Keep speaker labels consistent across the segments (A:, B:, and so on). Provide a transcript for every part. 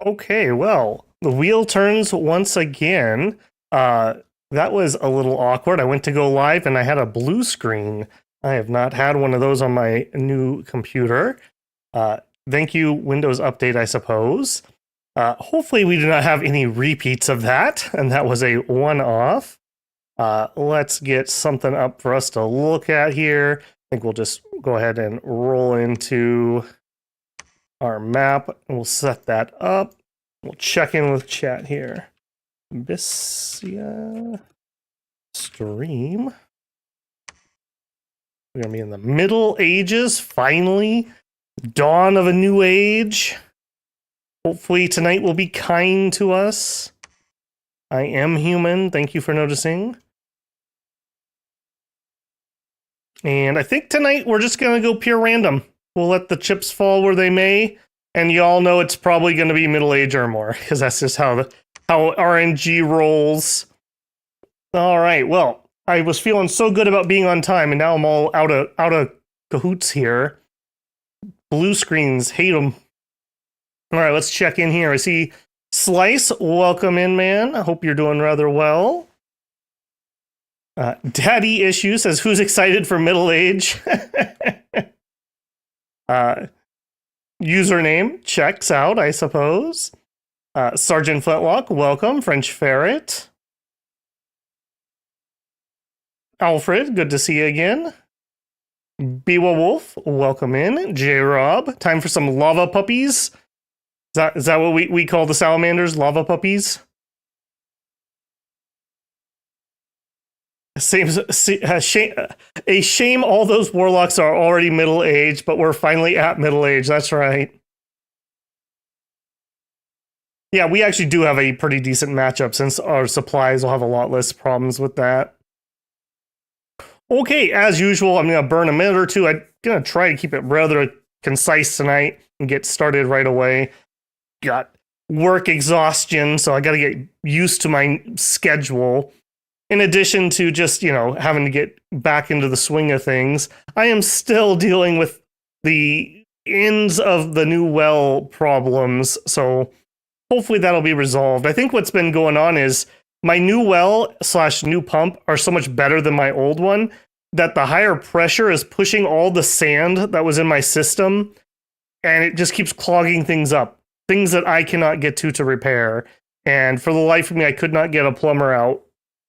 A: Okay, well, the wheel turns once again. That was a little awkward. I went to go live and I had a blue screen. I have not had one of those on my new computer. Thank you, Windows Update, I suppose. Hopefully we do not have any repeats of that, and that was a one-off. Let's get something up for us to look at here. I think we'll just go ahead and roll into our map, and we'll set that up. We'll check in with chat here. Abysia stream. We're gonna be in the Middle Ages, finally. Dawn of a new age. Hopefully tonight will be kind to us. I am human, thank you for noticing. And I think tonight we're just gonna go pure random. We'll let the chips fall where they may, and you all know it's probably gonna be Middle Age or more, because that's just how RNG rolls. All right, well, I was feeling so good about being on time, and now I'm all out of cahoots here. Blue screens, hate them. All right, let's check in here. I see Slice, welcome in, man. I hope you're doing rather well. Daddy Issue says, who's excited for Middle Age? Username checks out, I suppose. Sergeant Flintlock, welcome. French Ferret. Alfred, good to see you again. Biwa Wolf, welcome in. J-Rob, time for some lava puppies. Is that what we call the salamanders? Lava puppies? A shame all those warlocks are already middle-aged, but we're finally at middle age. That's right. Yeah, we actually do have a pretty decent matchup since our supplies will have a lot less problems with that. Okay, as usual, I'm going to burn a minute or two. I'm going to try to keep it rather concise tonight and get started right away. Got work exhaustion, so I got to get used to my schedule. In addition to just, having to get back into the swing of things, I am still dealing with the ends of the new well problems, so hopefully that'll be resolved. I think what's been going on is my new well / new pump are so much better than my old one that the higher pressure is pushing all the sand that was in my system, and it just keeps clogging things up. Things that I cannot get to repair. And for the life of me, I could not get a plumber out.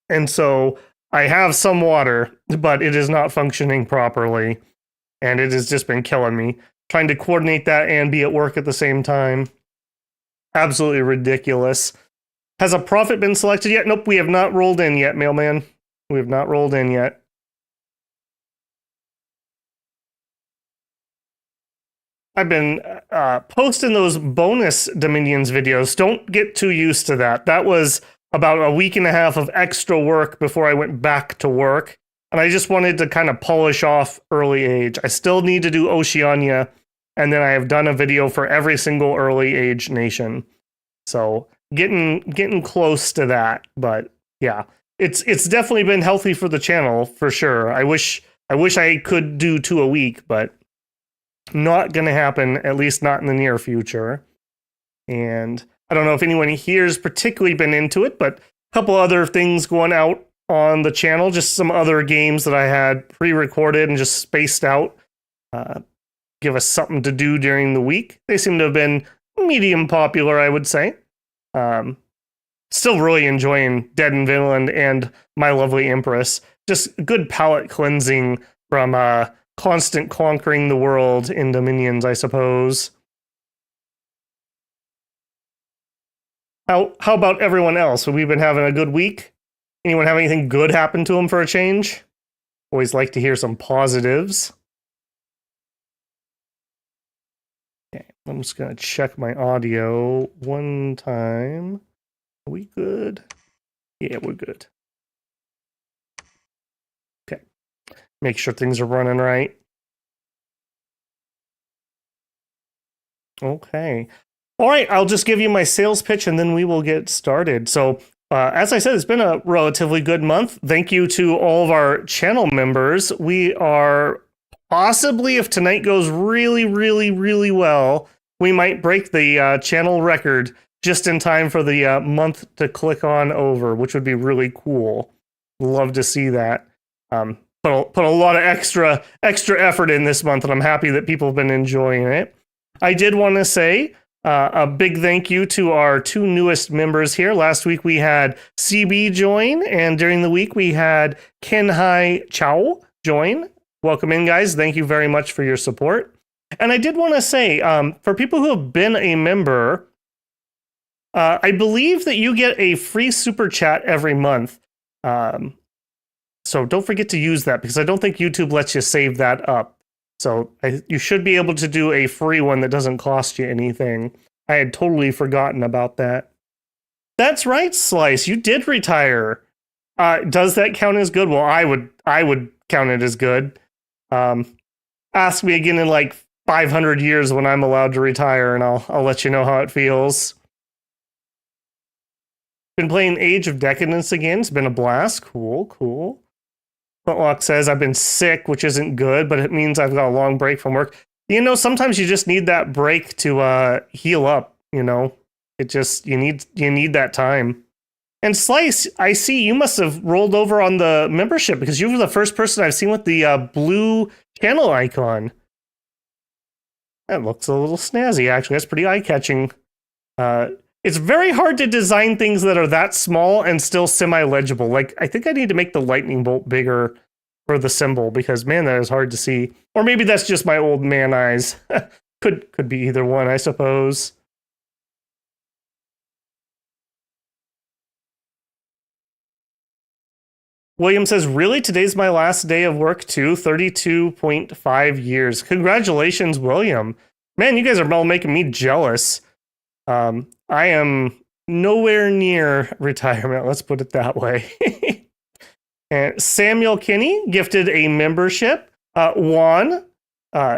A: And so I have some water, but it is not functioning properly. And it has just been killing me. Trying to coordinate that and be at work at the same time. Absolutely ridiculous. Has a prophet been selected yet? Nope, we have not rolled in yet, mailman. We have not rolled in yet. I've been posting those bonus Dominions videos. Don't get too used to that. That was about a week and a half of extra work before I went back to work. And I just wanted to kind of polish off early age. I still need to do Oceania. And then I have done a video for every single early age nation. So getting close to that. But yeah, it's definitely been healthy for the channel for sure. I wish I could do 2 a week, but not going to happen, at least not in the near future. And I don't know if anyone here's particularly been into it, but a couple other things going out on the channel, just some other games that I had pre-recorded and just spaced out. Give us something to do during the week. They seem to have been medium popular, I would say. Still really enjoying Dead in Vinland and My Lovely Empress. Just good palate cleansing from constant conquering the world in Dominions, I suppose. How about everyone else? Have we been having a good week? Anyone have anything good happen to them for a change? Always like to hear some positives. Okay, I'm just going to check my audio one time. Are we good? Yeah, we're good. Okay. Make sure things are running right. Okay. All right, I'll just give you my sales pitch and then we will get started. So, as I said, it's been a relatively good month. Thank you to all of our channel members. We are possibly, if tonight goes really, really, really well, we might break the channel record just in time for the month to click on over, which would be really cool. Love to see that. Put a lot of extra effort in this month, and I'm happy that people have been enjoying it. I did want to say a big thank you to our 2 newest members here. Last week we had CB join, and during the week we had Kenhai Chow join. Welcome in, guys. Thank you very much for your support. And I did want to say, for people who have been a member, I believe that you get a free super chat every month. So don't forget to use that, because I don't think YouTube lets you save that up. So you should be able to do a free one that doesn't cost you anything. I had totally forgotten about that. That's right, Slice. You did retire. Does that count as good? Well, I would count it as good. Ask me again in like 500 years when I'm allowed to retire, and I'll let you know how it feels. Been playing Age of Decadence again. It's been a blast. Cool. Footlock says, I've been sick, which isn't good, but it means I've got a long break from work. You know, sometimes you just need that break to heal up, you know? You need that time. And Slice, I see you must have rolled over on the membership, because you were the first person I've seen with the blue channel icon. That looks a little snazzy, actually. That's pretty eye-catching. It's very hard to design things that are that small and still semi-legible. Like, I think I need to make the lightning bolt bigger for the symbol, because, man, that is hard to see. Or maybe that's just my old man eyes. Could be either one, I suppose. William says, really? Today's my last day of work, too? 32.5 years. Congratulations, William. Man, you guys are all making me jealous. I am nowhere near retirement, let's put it that way. And Samuel Kinney gifted a membership. Juan,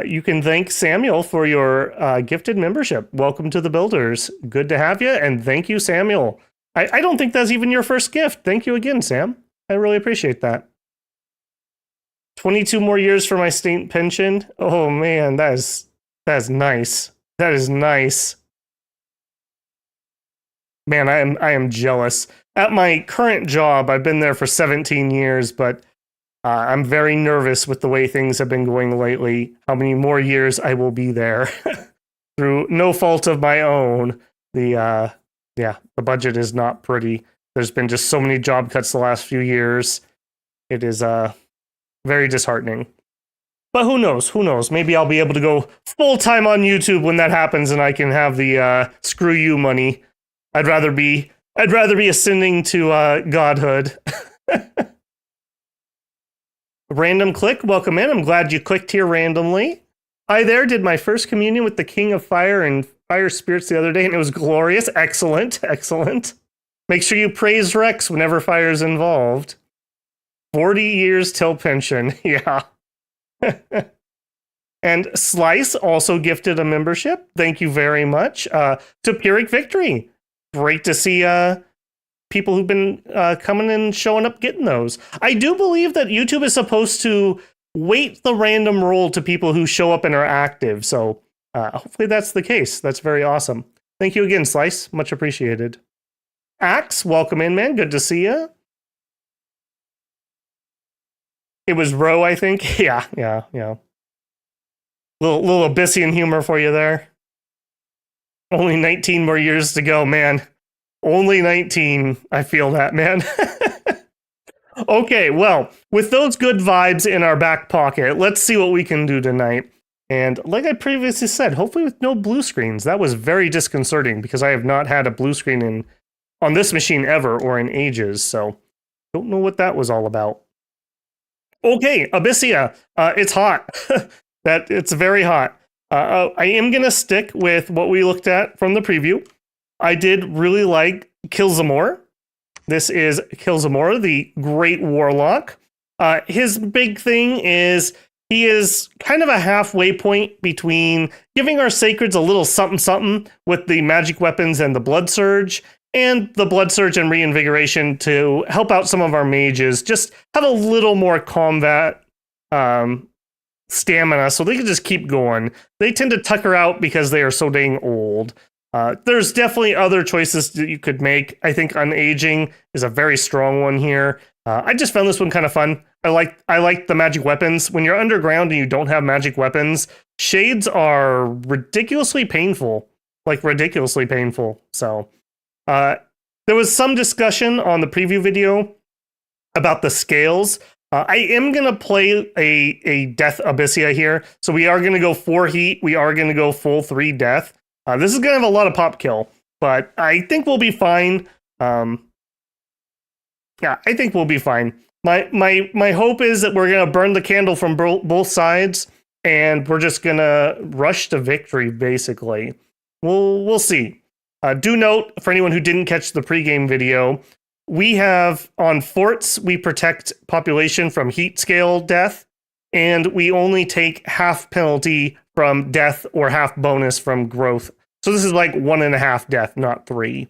A: you can thank Samuel for your gifted membership. Welcome to the Builders. Good to have you, and thank you, Samuel. I don't think that's even your first gift. Thank you again, Sam. I really appreciate that. 22 more years for my state pension. Oh man, that is nice. That is nice. Man, I am jealous. At my current job, I've been there for 17 years, but I'm very nervous with the way things have been going lately. How many more years I will be there through no fault of my own. The budget is not pretty. There's been just so many job cuts the last few years. It is very disheartening. But who knows? Who knows? Maybe I'll be able to go full-time on YouTube when that happens, and I can have the screw you money. I'd rather be ascending to godhood. Random click, welcome in. I'm glad you clicked here randomly. Hi there, did my first communion with the King of Fire and Fire Spirits the other day, and it was glorious. Excellent. Make sure you praise Rex whenever fire is involved. 40 years till pension. Yeah. And Slice also gifted a membership. Thank you very much. To Pyrrhic Victory. Great to see people who've been coming and showing up getting those. I do believe that YouTube is supposed to weight the random roll to people who show up and are active. So hopefully that's the case. That's very awesome. Thank you again, Slice. Much appreciated. Axe, welcome in, man. Good to see you. It was Ro, I think. Yeah. Little Abyssian humor for you there. Only 19 more years to go, man. Only 19. I feel that, man. Okay, well, with those good vibes in our back pocket, let's see what we can do tonight. And like I previously said, hopefully with no blue screens. That was very disconcerting, because I have not had a blue screen on this machine ever, or in ages, so don't know what that was all about. Okay, Abysia, it's hot. It's very hot. I am going to stick with what we looked at from the preview. I did really like Kilzamor. This is Kilzamor, the Great Warlock. His big thing is he is kind of a halfway point between giving our sacreds a little something with the magic weapons and the blood surge, and the blood surge and reinvigoration to help out some of our mages. Just have a little more combat stamina, so they can just keep going. They tend to tucker out because they are so dang old. There's definitely other choices that you could make. I think unaging is a very strong one here. I just found this one kind of fun. I like the magic weapons. When you're underground and you don't have magic weapons, shades are ridiculously painful. Like ridiculously painful. So there was some discussion on the preview video about the scales. I am going to play a death Abysia here. So we are going to go 4 heat. We are going to go full 3 death. This is going to have a lot of pop kill, but I think we'll be fine. Yeah, I think we'll be fine. My hope is that we're going to burn the candle from both sides, and we're just going to rush to victory, basically. We'll see. Do note, for anyone who didn't catch the pregame video, we have on forts, we protect population from heat scale death, and we only take half penalty from death or half bonus from growth. So this is like 1.5 death, not 3.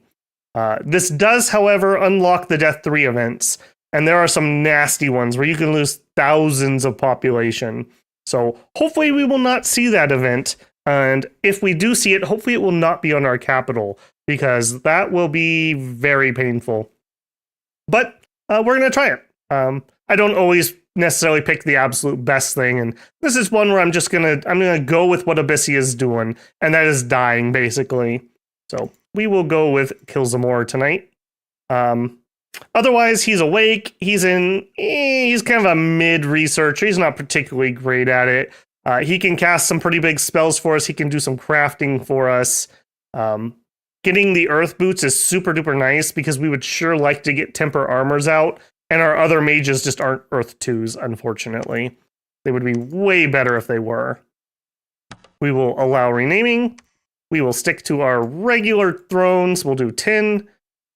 A: This does, however, unlock the death 3 events, and there are some nasty ones where you can lose thousands of population. So hopefully we will not see that event, and if we do see it, hopefully it will not be on our capital, because that will be very painful. But we're going to try it. I don't always necessarily pick the absolute best thing, and this is one where I'm gonna go with what Abysia is doing, and that is dying, basically. So we will go with kill some more tonight. Otherwise, he's awake. He's kind of a mid researcher. He's not particularly great at it. He can cast some pretty big spells for us. He can do some crafting for us. Getting the earth boots is super duper nice because we would sure like to get temper armors out, and our other mages just aren't earth 2s, unfortunately. They would be way better if they were. We will allow renaming. We will stick to our regular thrones. We'll do 10,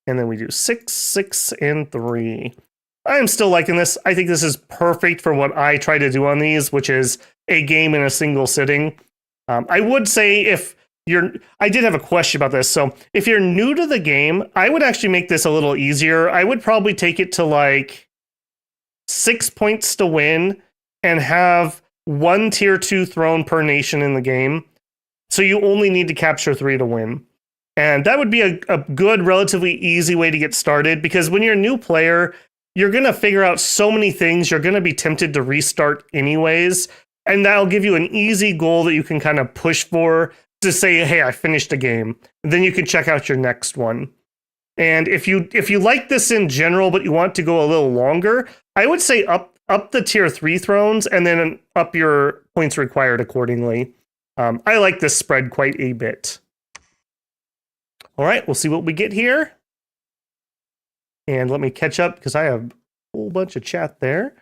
A: and then we do 6, 6, and 3. I'm still liking this. I think this is perfect for what I try to do on these, which is a game in a single sitting. I would say I did have a question about this. So if you're new to the game, I would actually make this a little easier. I would probably take it to like 6 points to win and have 1 tier 2 throne per nation in the game. So you only need to capture 3 to win. And that would be a good, relatively easy way to get started, because when you're a new player, you're going to figure out so many things. You're going to be tempted to restart anyways. And that'll give you an easy goal that you can kind of push for to say, hey, I finished a game. Then you can check out your next one. And if you like this in general, but you want to go a little longer, I would say up the tier 3 thrones and then up your points required accordingly. I like this spread quite a bit. All right, we'll see what we get here. And let me catch up because I have a whole bunch of chat there.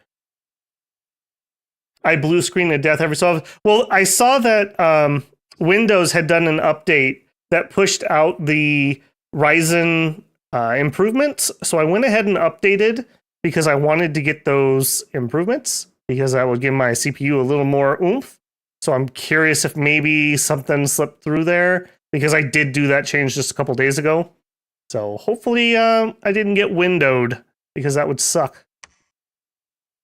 A: I blue screen to death every so often. Well, I saw that Windows had done an update that pushed out the Ryzen improvements. So I went ahead and updated because I wanted to get those improvements because that would give my CPU a little more oomph. So I'm curious if maybe something slipped through there because I did do that change just a couple days ago. So hopefully I didn't get windowed because that would suck.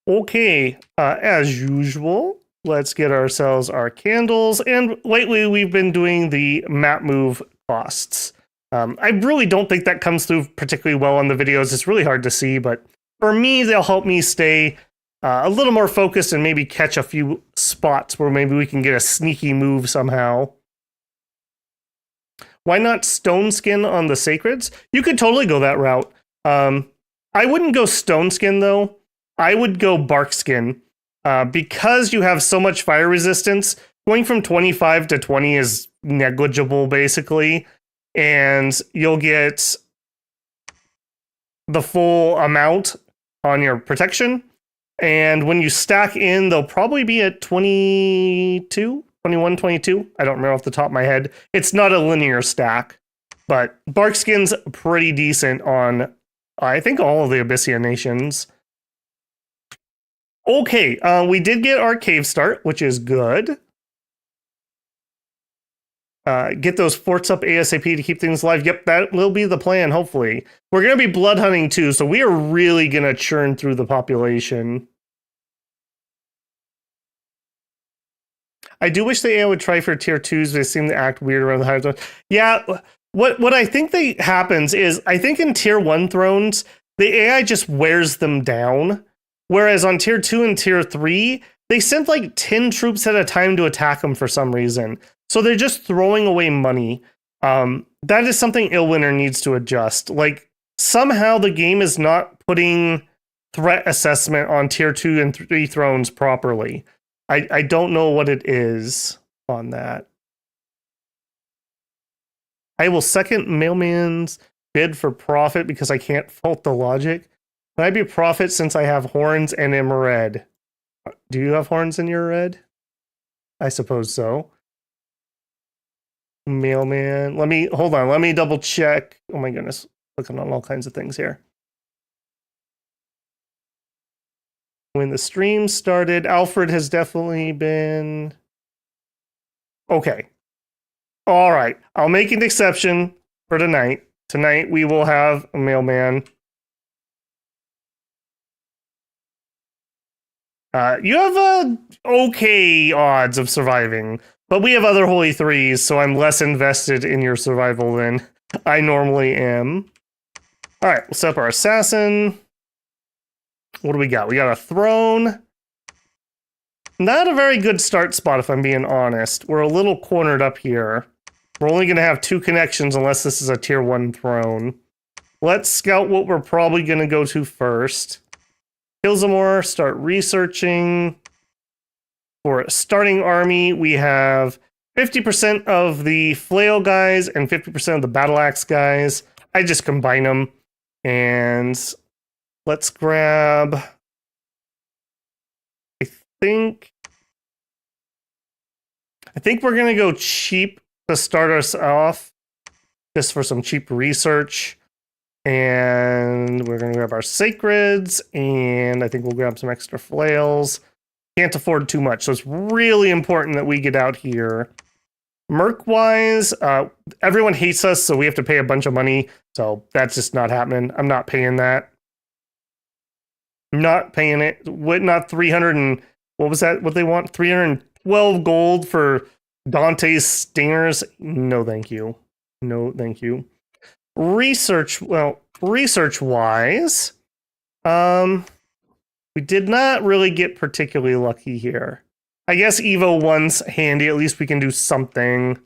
A: Okay, as usual, let's get ourselves our candles. And lately we've been doing the map move costs. I really don't think that comes through particularly well on the videos. It's really hard to see, but for me, they'll help me stay a little more focused and maybe catch a few spots where maybe we can get a sneaky move somehow. Why not stone skin on the sacreds? You could totally go that route. I wouldn't go stone skin though. I would go bark skin. Because you have so much fire resistance, going from 25 to 20 is negligible basically. And you'll get the full amount on your protection. And when you stack in, they'll probably be at 22. 21, 22. I don't remember off the top of my head. It's not a linear stack, but bark skin's pretty decent on, I think, all of the Abysia nations. Okay, we did get our cave start, which is good. Get those forts up ASAP to keep things alive. Yep, that will be the plan, hopefully. We're going to be blood hunting too, so we are really going to churn through the population. I do wish the AI would try for tier 2s. They seem to act weird around the higher thrones. Yeah, what I think happens is, I think in tier 1 thrones, the AI just wears them down. Whereas on tier 2 and tier 3, they send like 10 troops at a time to attack them for some reason. So they're just throwing away money. That is something Illwinter needs to adjust. Like, somehow the game is not putting threat assessment on tier 2 and 3 thrones properly. I don't know what it is on that. I will second Mailman's bid for profit because I can't fault the logic. Can I be profit since I have horns and am red? Do you have horns and you're red? I suppose so. Mailman. Hold on. Let me double check. Oh my goodness. Looking on all kinds of things here. When the stream started, Alfred has definitely been... Okay. All right. I'll make an exception for tonight. Tonight we will have a mailman. You have okay odds of surviving, but we have other Holy Threes, so I'm less invested in your survival than I normally am. All right, we'll set up our assassin. What do we got? We got a throne. Not a very good start spot, if I'm being honest. We're a little cornered up here. We're only going to have 2 connections unless this is a tier 1 throne. Let's scout what we're probably going to go to first. Kilsamore, start researching. For a starting army, we have 50% of the flail guys and 50% of the battle axe guys. I just combine them. And let's grab... I think we're going to go cheap to start us off. Just for some cheap research. And we're going to grab our sacreds, and I think we'll grab some extra flails. Can't afford too much, so it's really important that we get out here. Merc-wise, everyone hates us, so we have to pay a bunch of money, so that's just not happening. I'm not paying that. I'm not paying it. What, not 300 and... What was that? What they want? 312 gold for Dante's Stingers? No, thank you. No, thank you. Research-wise, we did not really get particularly lucky here. I guess Evo 1's handy. At least we can do something.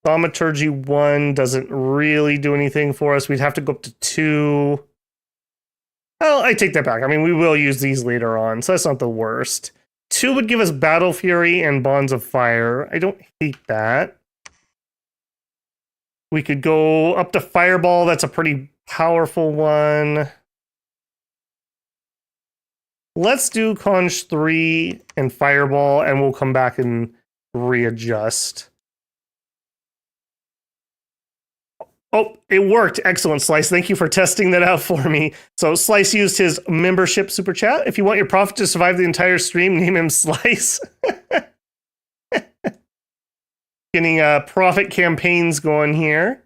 A: Thaumaturgy 1 doesn't really do anything for us. We'd have to go up to 2. Well, I take that back. I mean, we will use these later on, so that's not the worst. 2 would give us Battle Fury and Bonds of Fire. I don't hate that. We could go up to Fireball. That's a pretty powerful one. Let's do Conj 3 and Fireball, and we'll come back and readjust. Oh, it worked. Excellent, Slice. Thank you for testing that out for me. So Slice used his membership super chat. If you want your profit to survive the entire stream, name him Slice. Getting profit campaigns going here.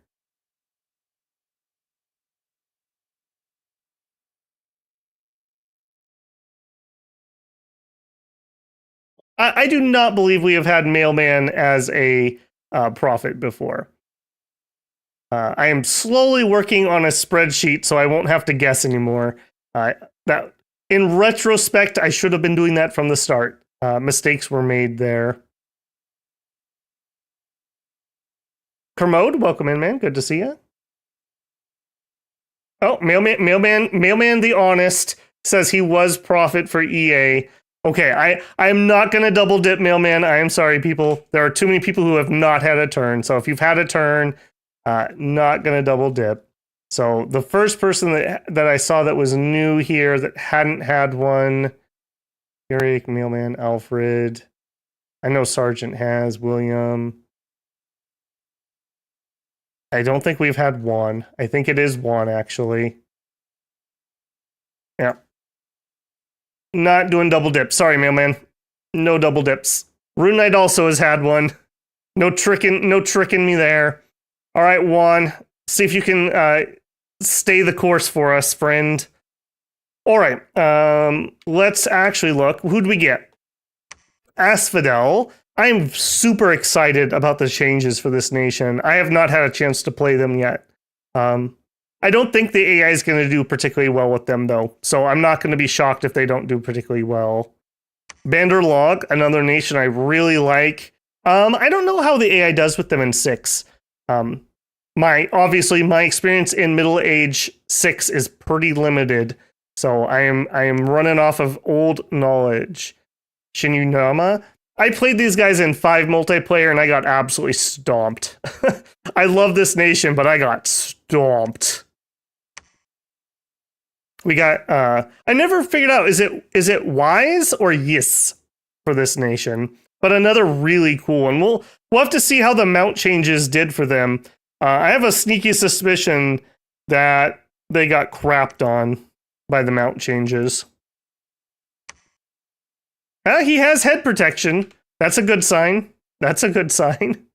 A: I do not believe we have had Mailman as a profit before. I am slowly working on a spreadsheet, so I won't have to guess anymore. That, in retrospect, I should have been doing that from the start. Mistakes were made there. Kermode, welcome in, man. Good to see you. Oh, Mailman the Honest says he was profit for EA. Okay, I'm not going to double dip, Mailman. I am sorry, people. There are too many people who have not had a turn. So if you've had a turn, not going to double dip. So the first person that I saw that was new here that hadn't had one, Eric, Mailman, Alfred. I know Sergeant has, William. I don't think we've had one. I think it is one, actually. Yeah. Not doing double dip. Sorry, Mailman. No double dips. Rune Knight also has had one. No tricking me there. All right, Juan. See if you can stay the course for us, friend. All right. Let's actually look. Who'd we get? Asphodel. I'm super excited about the changes for this nation. I have not had a chance to play them yet. I don't think the AI is going to do particularly well with them, though. So I'm not going to be shocked if they don't do particularly well. Banderlog, another nation I really like. I don't know how the AI does with them in 6. Obviously my experience in Middle Age 6 is pretty limited. So I am running off of old knowledge. Shinyunama. I played these guys in 5 multiplayer and I got absolutely stomped. I love this nation, but I got stomped. We got I never figured out, is it wise or yes for this nation? But another really cool one. We'll have to see how the mount changes did for them. I have a sneaky suspicion that they got crapped on by the mount changes. He has head protection. That's a good sign. That's a good sign.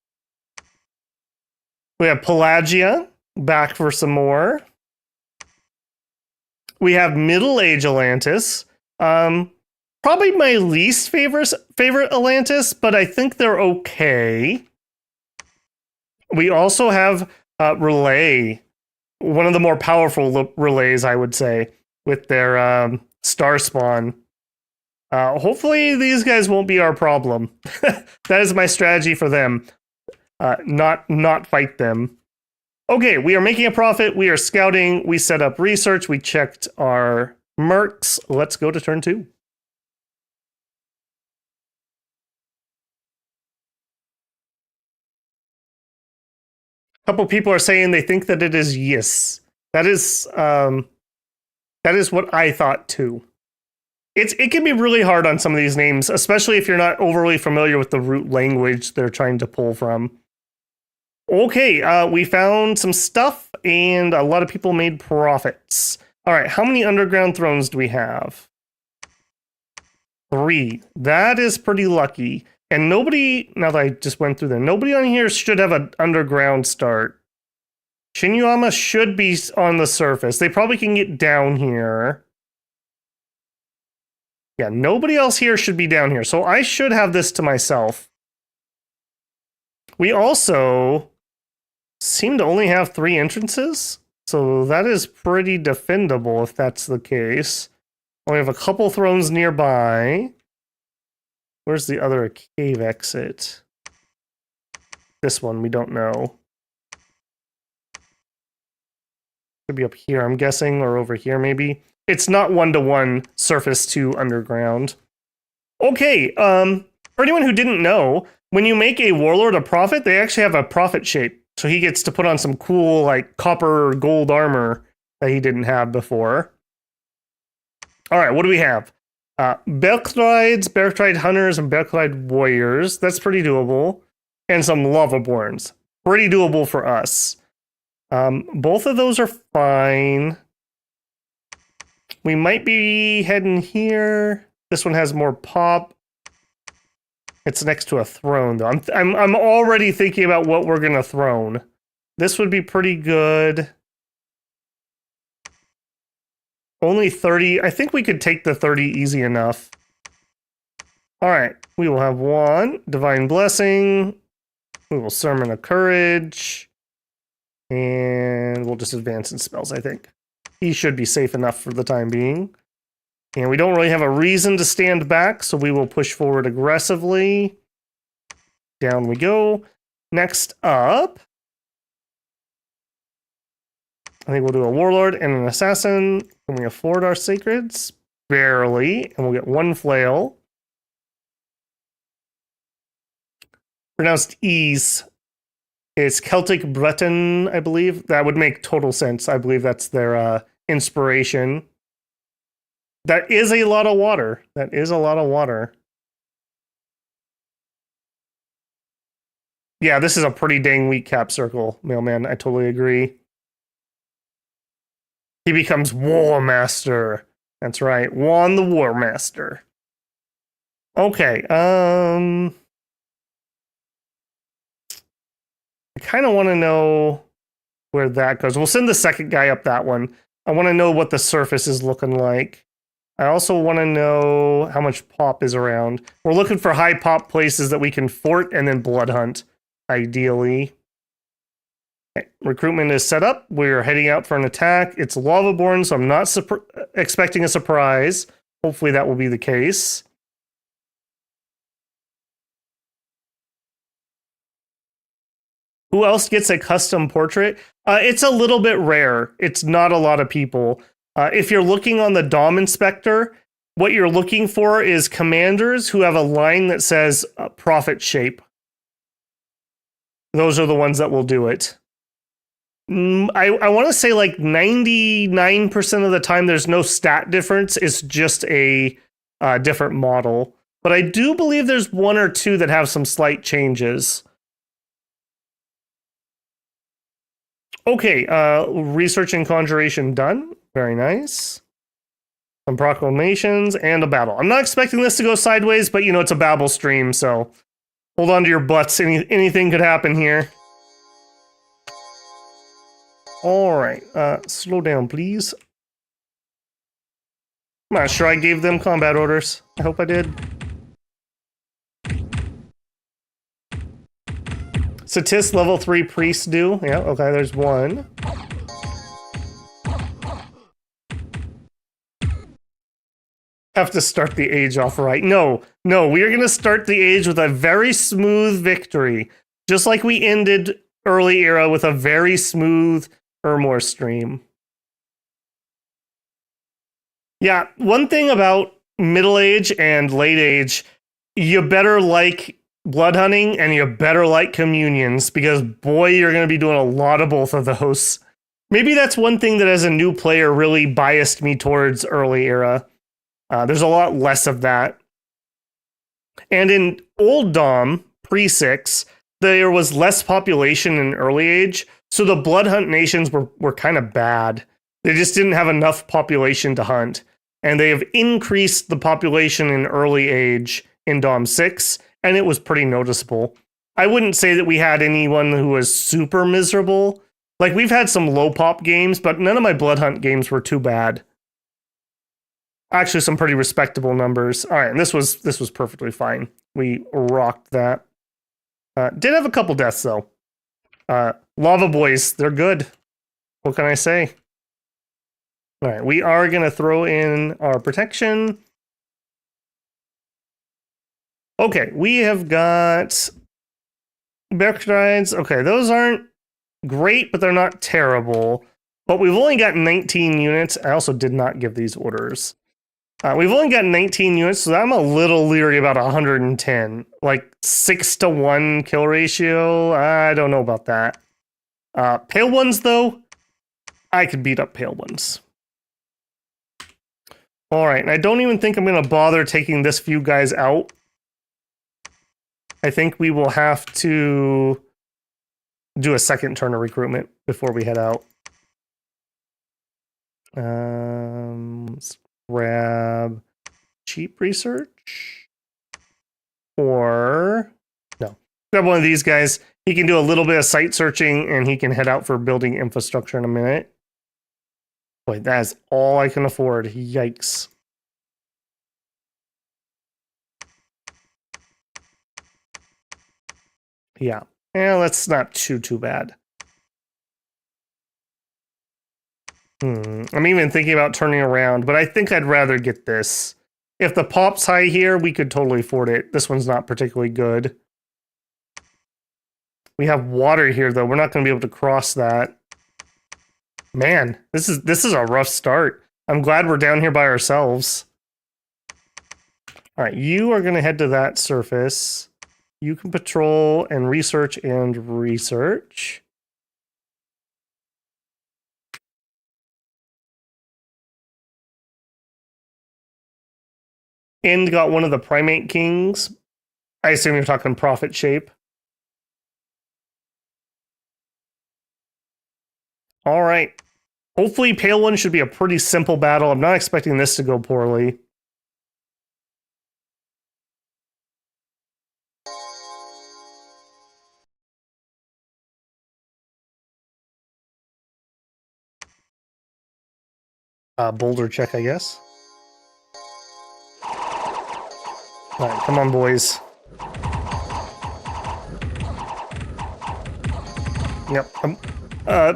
A: We have Pelagia back for some more. We have Middle Age Atlantis. Probably my least favorite Atlantis, but I think they're okay. We also have Relay, one of the more powerful relays, I would say, with their star spawn. Hopefully these guys won't be our problem. That is my strategy for them. Not fight them. Okay, we are making a profit. We are scouting. We set up research. We checked our mercs. Let's go to turn 2. A couple people are saying they think that it is yes. That is what I thought too. It can be really hard on some of these names, especially if you're not overly familiar with the root language they're trying to pull from. Okay, we found some stuff, and a lot of people made profits. All right, how many underground thrones do we have? 3. That is pretty lucky. And nobody, now that I just went through them, nobody on here should have an underground start. Shinyama should be on the surface. They probably can get down here. Yeah, nobody else here should be down here. So I should have this to myself. We also seem to only have 3 entrances. So that is pretty defendable if that's the case. We have a couple thrones nearby. Where's the other cave exit? This one, we don't know. Could be up here, I'm guessing, or over here maybe. It's not 1-to-1 surface to underground. Okay, for anyone who didn't know, when you make a warlord a prophet, they actually have a prophet shape. So he gets to put on some cool, like, copper or gold armor that he didn't have before. All right, what do we have? Bergtride Hunters, and Bergtride Warriors. That's pretty doable. And some Lavaborns. Pretty doable for us. Both of those are fine. We might be heading here. This one has more pop. It's next to a throne, though. I'm already thinking about what we're gonna throne. This would be pretty good. Only 30. I think we could take the 30 easy enough. All right. We will have 1 Divine Blessing. We will Sermon of Courage. And we'll just advance in spells, I think. He should be safe enough for the time being. And we don't really have a reason to stand back, so we will push forward aggressively. Down we go. Next up, I think we'll do a Warlord and an Assassin. Can we afford our Sacreds? Barely. And we'll get 1 Flail. Pronounced Ease. It's Celtic Breton, I believe. That would make total sense. I believe that's their inspiration. That is a lot of water. That is a lot of water. Yeah, this is a pretty dang weak cap circle, Mailman. I totally agree. He becomes War Master. That's right. Juan the War Master. Okay, I kind of want to know where that goes. We'll send the second guy up that one. I want to know what the surface is looking like. I also want to know how much pop is around. We're looking for high pop places that we can fort and then blood hunt, ideally. Okay, recruitment is set up. We're heading out for an attack. It's lava-born, so I'm not expecting a surprise. Hopefully that will be the case. Who else gets a custom portrait? It's a little bit rare. It's not a lot of people. If you're looking on the DOM inspector, what you're looking for is commanders who have a line that says prophet shape. Those are the ones that will do it. I want to say like 99% of the time there's no stat difference. It's just a different model. But I do believe there's one or two that have some slight changes. Okay, research and conjuration done. Very nice. Some proclamations and a battle. I'm not expecting this to go sideways, but you know, it's a Babel stream, so hold on to your butts. Anything could happen here. All right, slow down, please. I'm not sure I gave them combat orders. I hope I did. Statist level 3 priests do. Yeah, okay, there's one. Have to start the age off right. No, we are going to start the age with a very smooth victory. Just like we ended early era with a very smooth Ermor stream. Yeah, one thing about middle age and late age, you better like blood hunting and you better like communions, because boy, you're going to be doing a lot of both of those. Maybe that's one thing that as a new player really biased me towards early era. There's a lot less of that. And in old DOM, pre-6, there was less population in early age, so the blood hunt nations were kind of bad. They just didn't have enough population to hunt. And they have increased the population in early age in DOM 6, and it was pretty noticeable. I wouldn't say that we had anyone who was super miserable. Like, we've had some low pop games, but none of my blood hunt games were too bad. Actually, some pretty respectable numbers. All right, and this was perfectly fine. We rocked that. Did have a couple deaths, though. Lava Boys, they're good. What can I say? All right, we are going to throw in our protection. Okay, we have got Bergstrides. Okay, those aren't great, but they're not terrible. But we've only got 19 units. I also did not give these orders. We've only got 19 units, so I'm a little leery about 110. Like 6-to-1 kill ratio. I don't know about that. Pale ones, though, I could beat up pale ones. All right, and I don't even think I'm going to bother taking this few guys out. I think we will have to do a second turn of recruitment before we head out. Let's grab cheap research. Or, no. Grab one of these guys. He can do a little bit of site searching, and he can head out for building infrastructure in a minute. Boy, that is all I can afford. Yikes. Yeah. That's not too bad. I'm even thinking about turning around, but I think I'd rather get this. If the pop's high here, we could totally afford it. This one's not particularly good. We have water here, though. We're not going to be able to cross that. Man, this is a rough start. I'm glad we're down here by ourselves. All right, you are going to head to that surface. You can patrol and research and research. And got one of the primate kings. I assume you're talking prophet shape. All right. Hopefully Pale One should be a pretty simple battle. I'm not expecting this to go poorly. Boulder check, I guess. All right, come on, boys. Yep.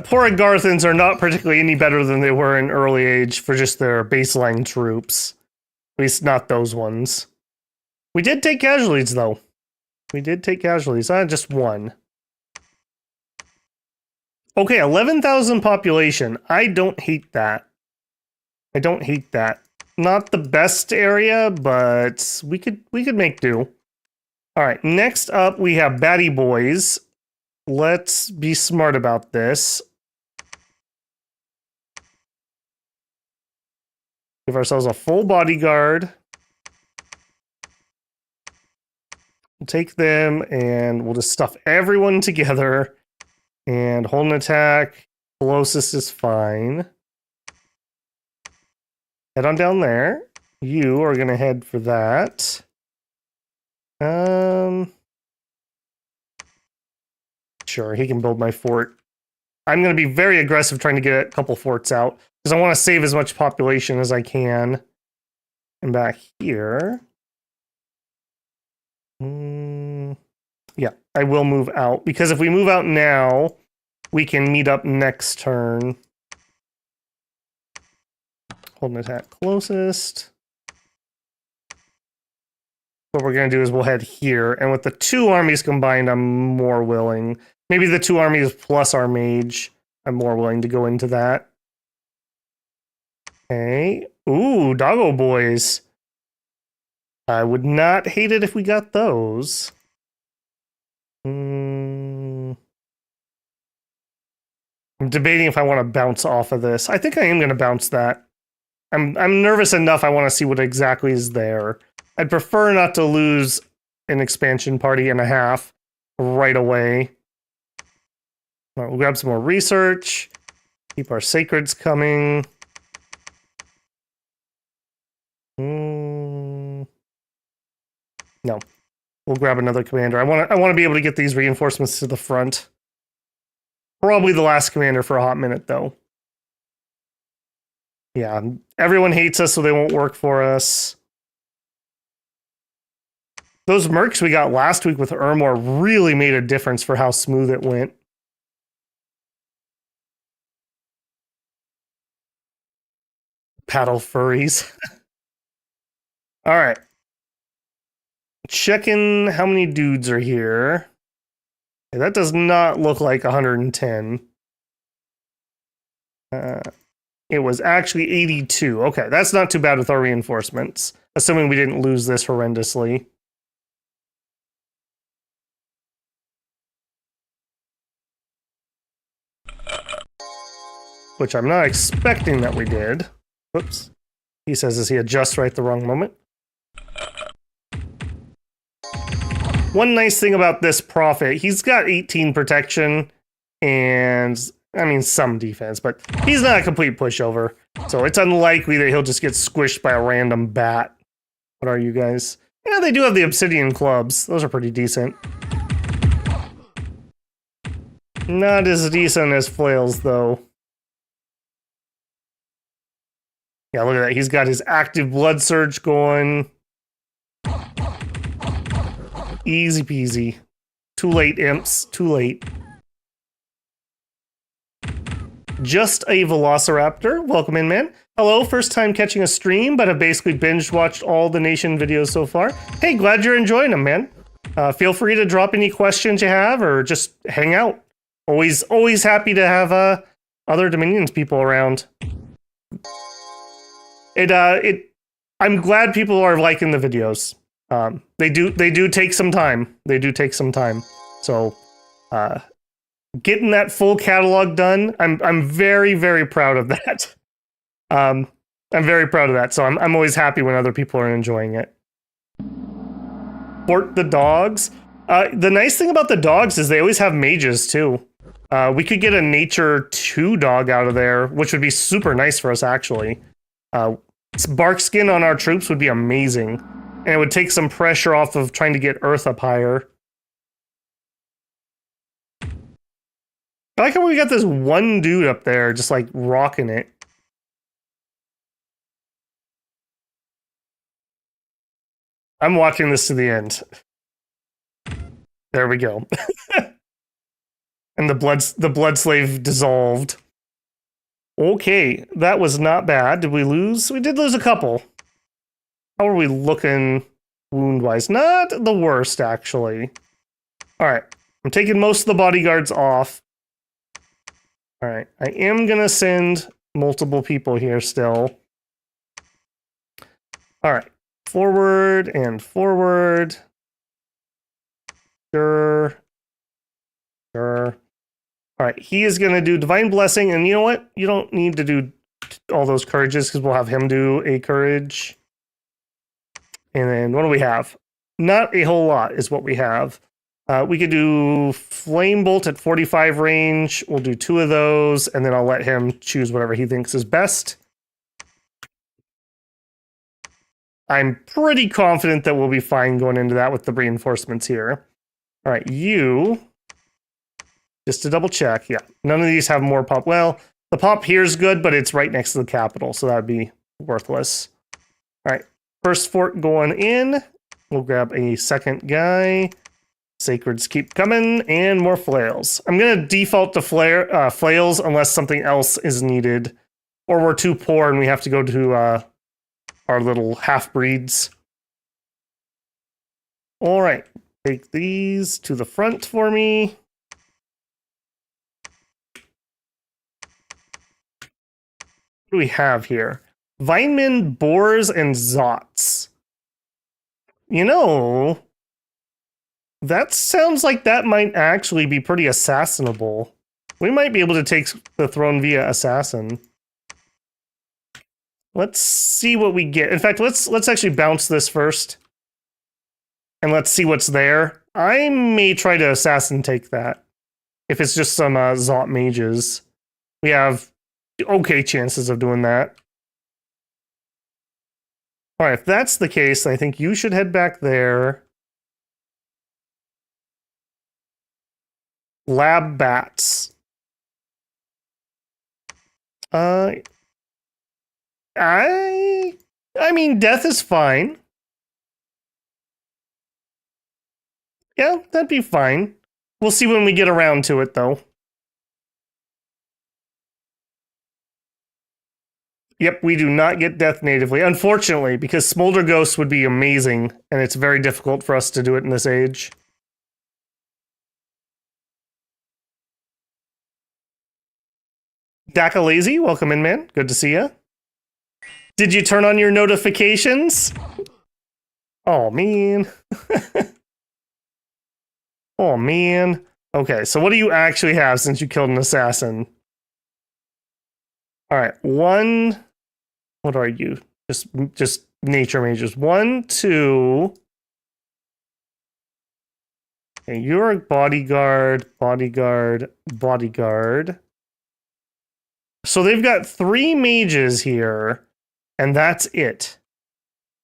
A: Poor Garthans are not particularly any better than they were in early age for just their baseline troops. At least not those ones. We did take casualties, though. We did take casualties. Just one. Okay, 11,000 population. I don't hate that. I don't hate that. Not the best area, but we could make do. All right, next up we have Batty Boys. Let's be smart about this. Give ourselves a full bodyguard. We'll take them and we'll just stuff everyone together. And hold an attack. Colossus is fine. Head on down there. You are going to head for that. Sure, he can build my fort. I'm going to be very aggressive trying to get a couple forts out because I want to save as much population as I can. And back here. Yeah, I will move out because if we move out now, we can meet up next turn. Hold an attack closest. What we're going to do is we'll head here. And with the two armies combined, I'm more willing. Maybe the two armies plus our mage. I'm more willing to go into that. Okay. Ooh, doggo boys. I would not hate it if we got those. I'm debating if I want to bounce off of this. I think I am going to bounce that. I'm nervous enough. I want to see what exactly is there. I'd prefer not to lose an expansion party and a half right away. All right, we'll grab some more research. Keep our sacreds coming. No. We'll grab another commander. I want to be able to get these reinforcements to the front. Probably the last commander for a hot minute, though. Yeah, everyone hates us, so they won't work for us. Those mercs we got last week with Ermor really made a difference for how smooth it went. Paddle furries. All right. Checking how many dudes are here. Okay, that does not look like 110. It was actually 82. Okay, that's not too bad with our reinforcements, assuming we didn't lose this horrendously. Which I'm not expecting that we did. Whoops. He says as he adjusts right the wrong moment. One nice thing about this prophet, he's got 18 protection and, I mean, some defense, but he's not a complete pushover. So it's unlikely that he'll just get squished by a random bat. What are you guys? Yeah, they do have the obsidian clubs. Those are pretty decent. Not as decent as flails, though. Yeah, look at that. He's got his active blood surge going. Easy peasy. Too late, imps. Too late. Just a Velociraptor. Welcome in, man. Hello, first time catching a stream, but have basically binge watched all the Nation videos so far. Hey, glad you're enjoying them, man. Feel free to drop any questions you have or just hang out. Always happy to have other Dominions people around. I'm glad people are liking the videos. They do take some time. They do take some time. So, getting that full catalog done, I'm very, very proud of that. I'm very proud of that. So I'm always happy when other people are enjoying it. Fort the dogs. The nice thing about the dogs is they always have mages too. We could get a nature 2 dog out of there, which would be super nice for us actually. Bark skin on our troops would be amazing. And it would take some pressure off of trying to get Earth up higher. I like how we got this one dude up there just like rocking it. I'm watching this to the end. There we go. And the blood slave dissolved. Okay, that was not bad. Did we lose? We did lose a couple. How are we looking wound-wise? Not the worst, actually. All right, I'm taking most of the bodyguards off. All right, I am gonna send multiple people here still. All right, forward and forward. Sure. Sure. All right, he is gonna do Divine Blessing, and you know what? You don't need to do all those courages because we'll have him do a courage. And then what do we have? Not a whole lot is what we have. We could do Flame Bolt at 45 range. We'll do 2 of those, and then I'll let him choose whatever he thinks is best. I'm pretty confident that we'll be fine going into that with the reinforcements here. All right, you... Just to double check, yeah. None of these have more pop. Well, the pop here is good, but it's right next to the capital, so that would be worthless. All right, first fort going in. We'll grab a second guy. Sacreds keep coming, and more flails. I'm going to default to flails unless something else is needed. Or we're too poor and we have to go to our little half-breeds. All right, take these to the front for me. What do we have here? Vinemen, boars, and zots. You know... That sounds like that might actually be pretty assassinable. We might be able to take the throne via assassin. Let's see what we get. In fact, let's actually bounce this first. And let's see what's there. I may try to assassin take that. If it's just some Zot mages. We have okay chances of doing that. Alright, if that's the case, I think you should head back there. Lab bats. I mean, death is fine. Yeah, that'd be fine. We'll see when we get around to it, though. Yep, we do not get death natively, unfortunately, because Smolder Ghost would be amazing, and it's very difficult for us to do it in this age. Dakalazy, welcome in, man. Good to see you. Did you turn on your notifications? Oh, man. Oh, man. Okay, so what do you actually have since you killed an assassin? All right, 1... What are you? Just nature mages. 1, 2... Okay, you're a bodyguard, bodyguard, bodyguard. So they've got 3 mages here, and that's it.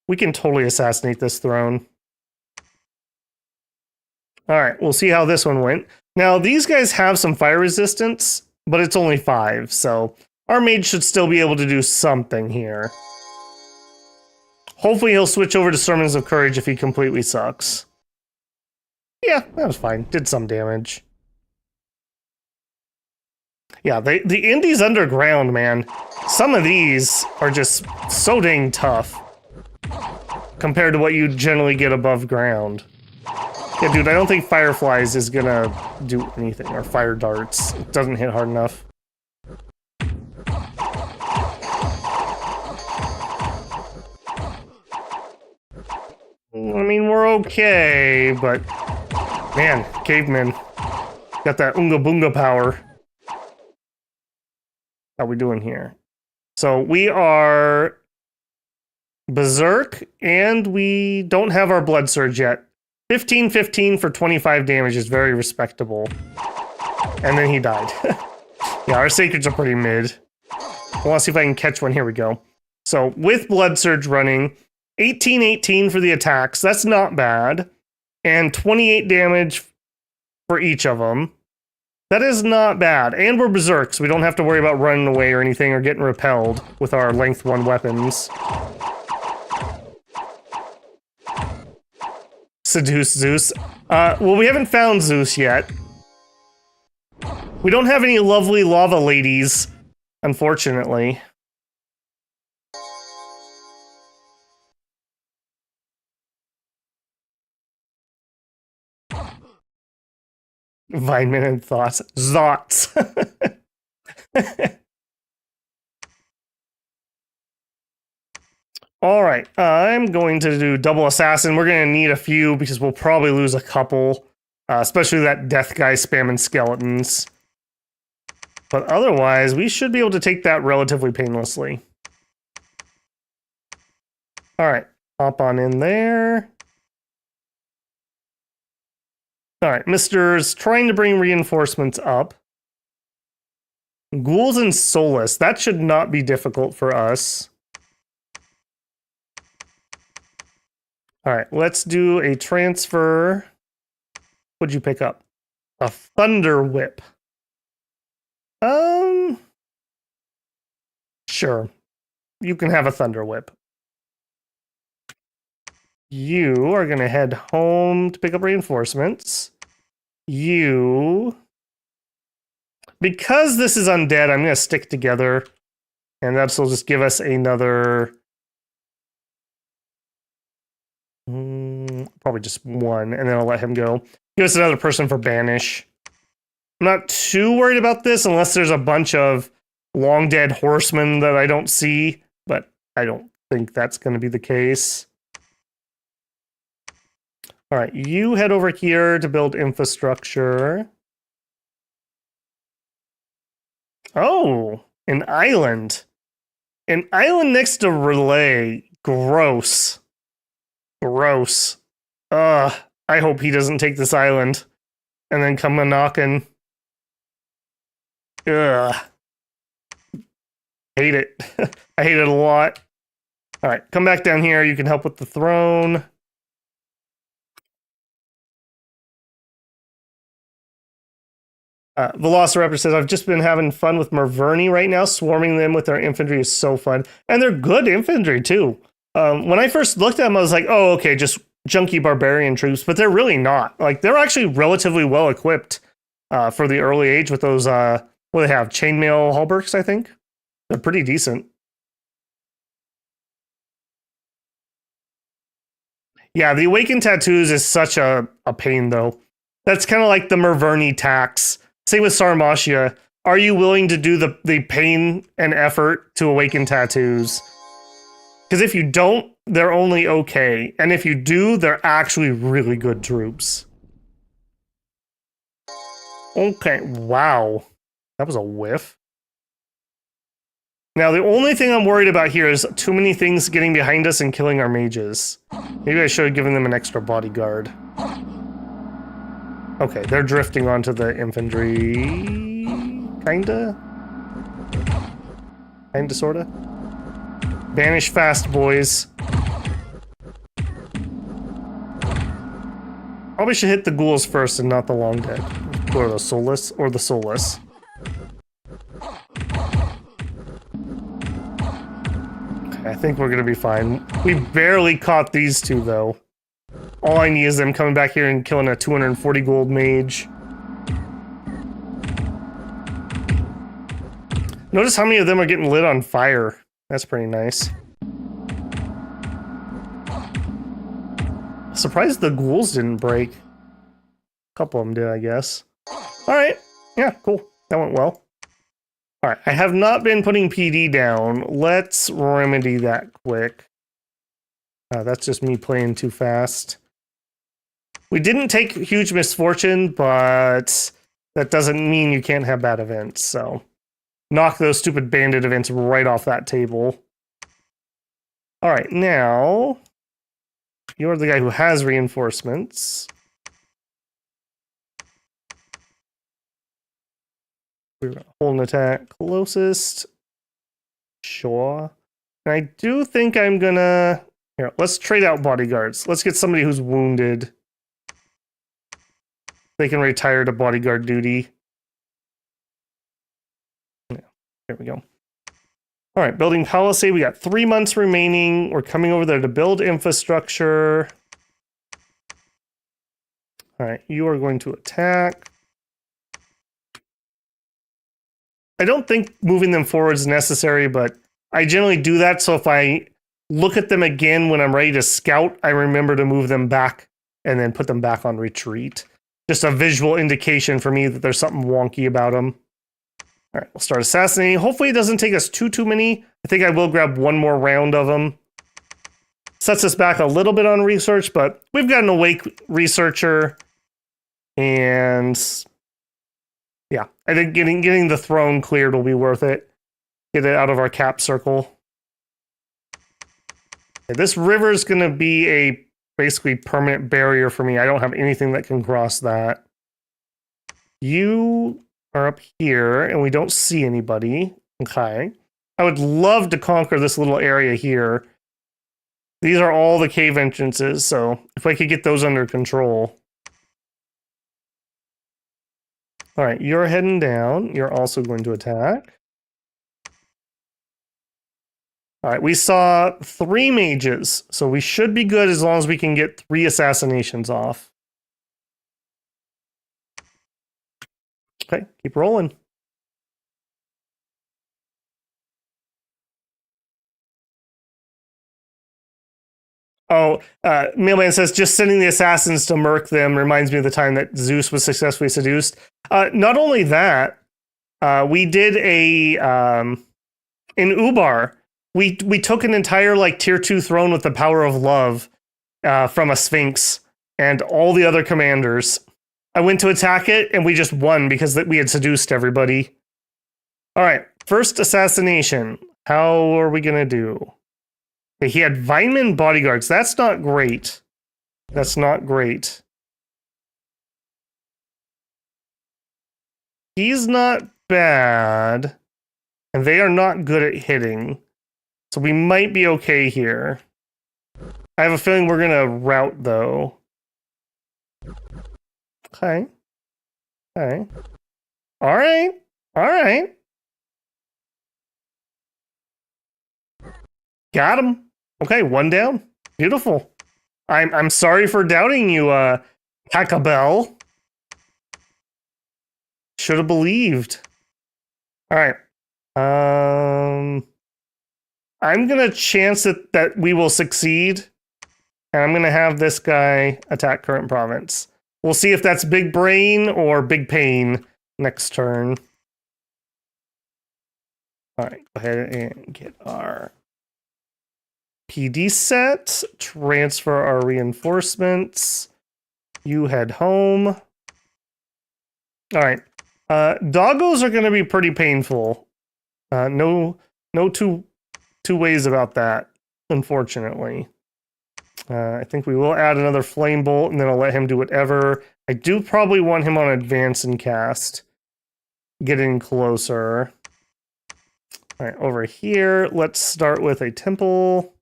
A: We can totally assassinate this throne. Alright, we'll see how this one went. Now, these guys have some fire resistance, but it's only 5, so our mage should still be able to do something here. Hopefully he'll switch over to Sermons of Courage if he completely sucks. Yeah, that was fine. Did some damage. Yeah, the Indies underground, man. Some of these are just so dang tough compared to what you generally get above ground. Yeah, dude, I don't think Fireflies is gonna do anything, or Fire Darts. It doesn't hit hard enough. I mean, we're okay, but... Man, cavemen. Got that Unga Boonga power. How we doing here? So we are Berserk, and we don't have our Blood Surge yet. 15-15 for 25 damage is very respectable. And then he died. Yeah, our Sacreds are pretty mid. I want to see if I can catch one. Here we go. So with Blood Surge running, 18-18 for the attacks. That's not bad. And 28 damage for each of them. That is not bad. And we're Berserk, so we don't have to worry about running away or anything or getting repelled with our length 1 weapons. seduce Zeus. Well, we haven't found Zeus yet. We don't have any lovely lava ladies, unfortunately. Vineman and thoughts. Zots. All right, I'm going to do double assassin. We're going to need a few because we'll probably lose a couple, especially that death guy spamming skeletons. But otherwise, we should be able to take that relatively painlessly. All right, hop on in there. All right, Mister's trying to bring reinforcements up. Ghouls and Solus. That should not be difficult for us. All right, let's do a transfer. What'd you pick up? A Thunder Whip. Sure. You can have a Thunder Whip. You are going to head home to pick up reinforcements. You... Because this is undead, I'm going to stick together. And that's will just give us another... probably just one, and then I'll let him go. Give us another person for banish. I'm not too worried about this unless there's a bunch of long dead horsemen that I don't see, but I don't think that's going to be the case. All right, you head over here to build infrastructure. Oh, an island. An island next to Relay. Gross. Gross. I hope he doesn't take this island and then come a-knocking. Ugh. Hate it. I hate it a lot. All right, come back down here. You can help with the throne. Velociraptor says, I've just been having fun with Merverni right now. Swarming them with their infantry is so fun. And they're good infantry, too. When I first looked at them, I was like, oh, okay, just junky barbarian troops. But they're really not. Like, they're actually relatively well equipped for the early age with those, what do they have? Chainmail halberds, I think. They're pretty decent. Yeah, the Awakened Tattoos is such a pain, though. That's kind of like the Merverni tax. Same with Sarmatia. Are you willing to do the pain and effort to awaken tattoos? Because if you don't, they're only okay. And if you do, they're actually really good troops. Okay, wow. That was a whiff. Now, the only thing I'm worried about here is too many things getting behind us and killing our mages. Maybe I should have given them an extra bodyguard. Okay, they're drifting onto the infantry. Kinda? Kinda, sorta? Banish fast, boys. Probably should hit the ghouls first and not the long dead. Or the soulless. Or the soulless. Okay, I think we're gonna be fine. We barely caught these two, though. All I need is them coming back here and killing a 240 gold mage. Notice how many of them are getting lit on fire. That's pretty nice. Surprised the ghouls didn't break. A couple of them did, I guess. Alright. Yeah, cool. That went well. Alright, I have not been putting PD down. Let's remedy that quick. That's just me playing too fast. We didn't take huge misfortune, but that doesn't mean you can't have bad events, so... Knock those stupid bandit events right off that table. Alright, now... You're the guy who has reinforcements. We're gonna hold an attack closest. Sure. And I do think I'm gonna... Here, let's trade out bodyguards. Let's get somebody who's wounded. They can retire to bodyguard duty. Yeah, there we go. All right, building policy. We got 3 months remaining. We're coming over there to build infrastructure. All right, you are going to attack. I don't think moving them forward is necessary, but I generally do that. So if I look at them again when I'm ready to scout, I remember to move them back and then put them back on retreat. Just a visual indication for me that there's something wonky about them. All right, we'll start assassinating. Hopefully it doesn't take us too many. I think I will grab one more round of them. Sets us back a little bit on research, but we've got an awake researcher. And yeah, I think getting the throne cleared will be worth it. Get it out of our cap circle. Okay, this river is going to be a basically permanent barrier for me. I don't have anything that can cross that. You are up here, and we don't see anybody. Okay. I would love to conquer this little area here. These are all the cave entrances, so if I could get those under control. All right, you're heading down. You're also going to attack. All right, we saw 3 mages, so we should be good as long as we can get 3 assassinations off. Okay, keep rolling. Oh, Mailman says, just sending the assassins to murk them reminds me of the time that Zeus was successfully seduced. Not only that, we did a, in Ubar, we took an entire like tier 2 throne with the power of love from a Sphinx and all the other commanders. I went to attack it and we just won because we had seduced everybody. All right, first assassination. How are we going to do? He had Vineman bodyguards. That's not great. That's not great. He's not bad. And they are not good at hitting. So we might be okay here. I have a feeling we're going to rout, though. Okay. Okay. All right. All right. Got him. Okay, 1 down. Beautiful. I'm sorry for doubting you, Hackabell. Should have believed. All right. I'm gonna chance it that we will succeed, and I'm gonna have this guy attack current province. We'll see if that's big brain or big pain next turn. All right, go ahead and get our PD set, transfer our reinforcements. You head home. All right. Doggos are going to be pretty painful. No two ways about that, unfortunately. I think we will add another flame bolt, and then I'll let him do whatever. I do probably want him on advance and cast. Getting closer. All right, over here, let's start with a temple.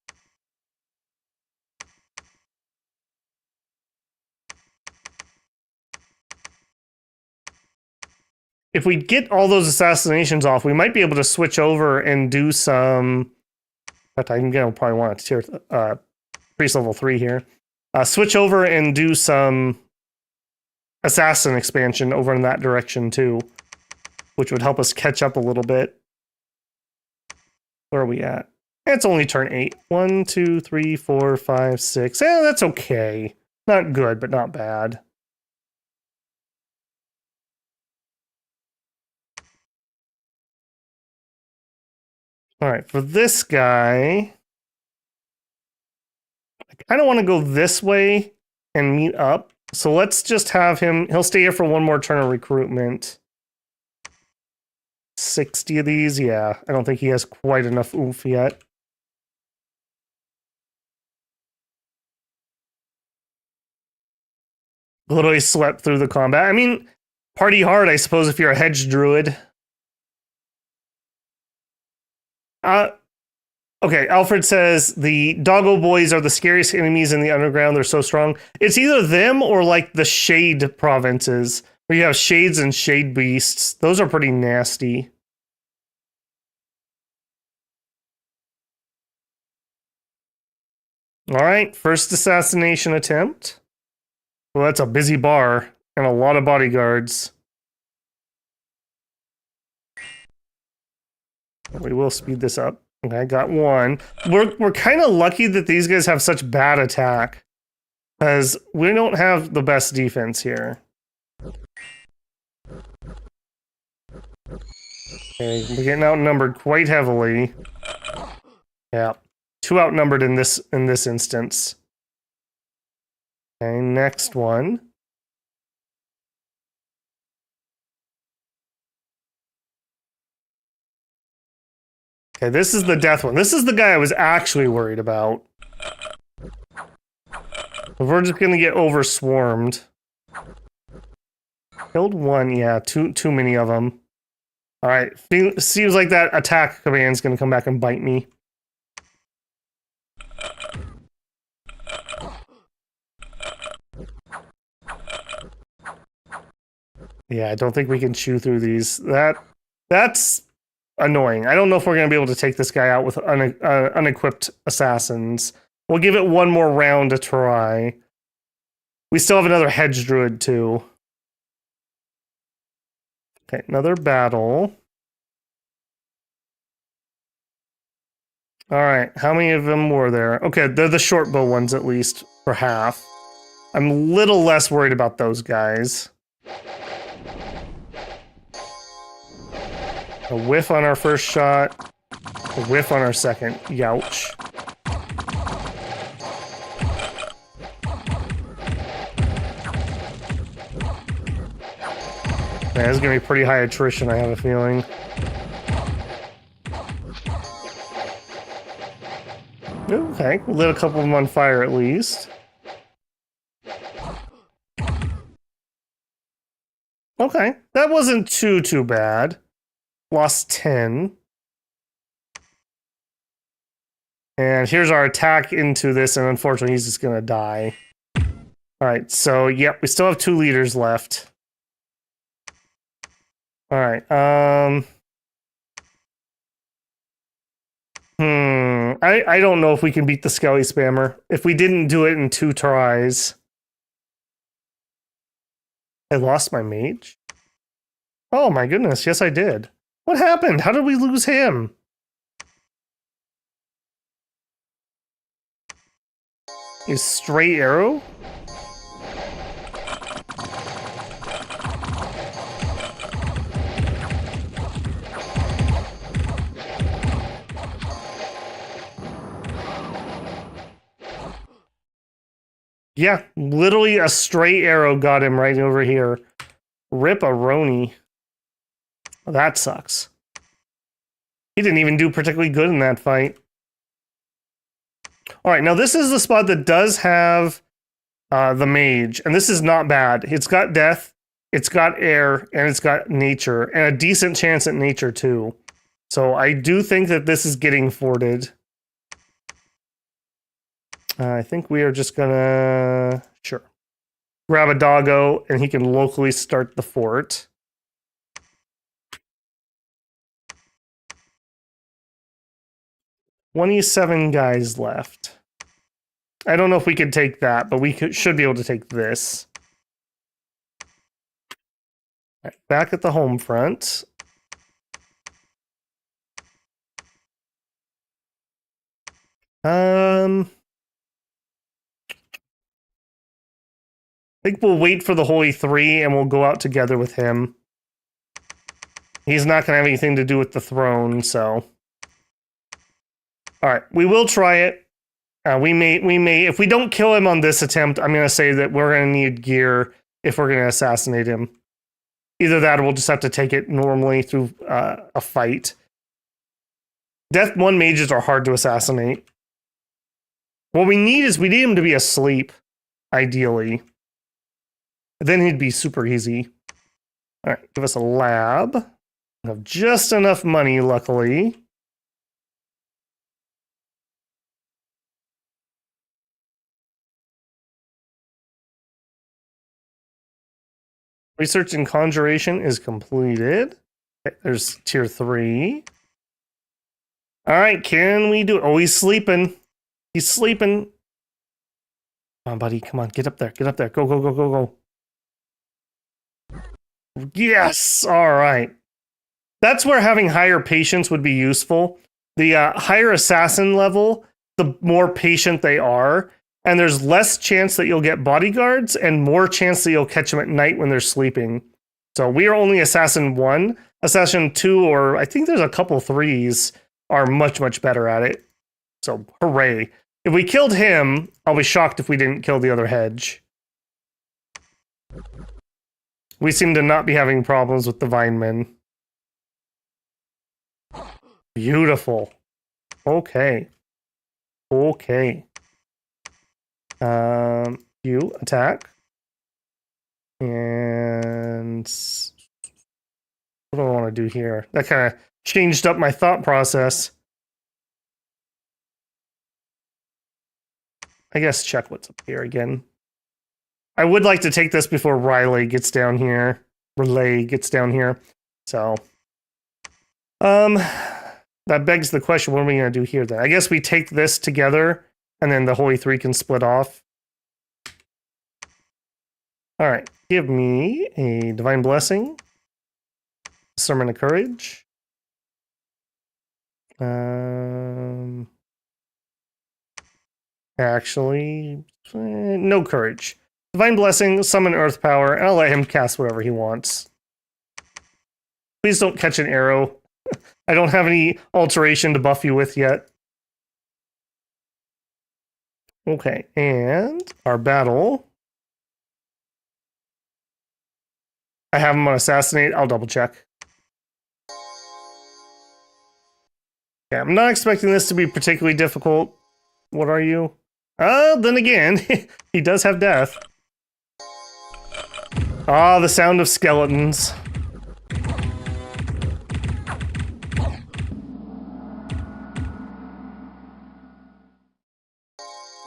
A: If we get all those assassinations off, we might be able to switch over and do some. In fact, I'm gonna probably want to tier priest level 3 here. Switch over and do some assassin expansion over in that direction too, which would help us catch up a little bit. Where are we at? It's only turn 8. 1, 2, 3, 4, 5, 6. Yeah, that's okay. Not good, but not bad. All right, for this guy, I kind of want to go this way and meet up. So let's just have him, he'll stay here for 1 more turn of recruitment. 60 of these, yeah. I don't think he has quite enough oomph yet. Literally swept through the combat. I mean, party hard, I suppose, if you're a hedge druid. Okay, Alfred says the Doggo Boys are the scariest enemies in the underground. They're so strong. It's either them or like the Shade provinces, where you have Shades and Shade Beasts. Those are pretty nasty. All right, first assassination attempt. Well, that's a busy bar and a lot of bodyguards. We will speed this up. Okay, got one. We're kind of lucky that these guys have such bad attack, because we don't have the best defense here. Okay, we're getting outnumbered quite heavily. Yeah, 2 outnumbered in this instance. Okay, next one. Okay, this is the death one. This is the guy I was actually worried about. We're just gonna get overswarmed. Killed one, yeah, too many of them. All right, seems like that attack command's gonna come back and bite me. Yeah, I don't think we can chew through these. That's annoying. I don't know if we're gonna be able to take this guy out with unequipped assassins. We'll give it one more round to try. We still have another hedge druid too. Okay, another battle. All right, how many of them were there? Okay, they're the short bow ones at least, for half. I'm a little less worried about those guys. A whiff on our first shot, a whiff on our second. Youch. Man, this is gonna be pretty high attrition, I have a feeling. Okay, we lit a couple of them on fire at least. Okay, that wasn't too bad. Lost 10. And here's our attack into this, and unfortunately he's just gonna die. Alright, so yep, we still have 2 leaders left. Alright, I don't know if we can beat the Skelly Spammer. If we didn't do it in 2 tries. I lost my mage? Oh my goodness, yes I did. What happened? How did we lose him? Is Stray Arrow? Yeah, literally a stray arrow got him right over here. Rip-a-roni. That sucks. He didn't even do particularly good in that fight. Alright, now this is the spot that does have the mage, and this is not bad. It's got death, it's got air, and it's got nature, and a decent chance at nature too. So I do think that this is getting forted. I think we are just gonna... Sure. Grab a doggo, and he can locally start the fort. $27 guys left. I don't know if we could take that, but we should be able to take this. All right, back at the home front. I think we'll wait for the Holy Three and we'll go out together with him. He's not going to have anything to do with the throne, so... Alright, we will try it. We may, if we don't kill him on this attempt, I'm going to say that we're going to need gear if we're going to assassinate him. Either that or we'll just have to take it normally through a fight. Death 1 mages are hard to assassinate. What we need is we need him to be asleep, ideally. Then he'd be super easy. Alright, give us a lab. We have just enough money, luckily. Research in conjuration is completed. Okay, there's tier 3. Alright, can we do it? Oh, he's sleeping. He's sleeping. Come on, buddy. Come on. Get up there. Get up there. Go, go, go, go, go. Yes. All right. That's where having higher patience would be useful. The higher assassin level, the more patient they are. And there's less chance that you'll get bodyguards and more chance that you'll catch them at night when they're sleeping. So we are only assassin 1. Assassin 2, or I think there's a couple 3s, are much, much better at it. So hooray. If we killed him, I'll be shocked if we didn't kill the other hedge. We seem to not be having problems with the Vinemen. Beautiful. Okay. Okay. You attack. And what do I want to do here? That kind of changed up my thought process. I guess check what's up here again. I would like to take this before Riley gets down here. Relay gets down here. So, that begs the question, what are we going to do here then? I guess we take this together, and then the Holy Three can split off. All right, give me a Divine Blessing. Sermon of Courage. Actually, no courage. Divine Blessing, summon Earth Power, and I'll let him cast whatever he wants. Please don't catch an arrow. I don't have any alteration to buff you with yet. Okay, and our battle. I have him on Assassinate. I'll double check. Yeah, I'm not expecting this to be particularly difficult. What are you? Then again, he does have death. Ah, the sound of skeletons.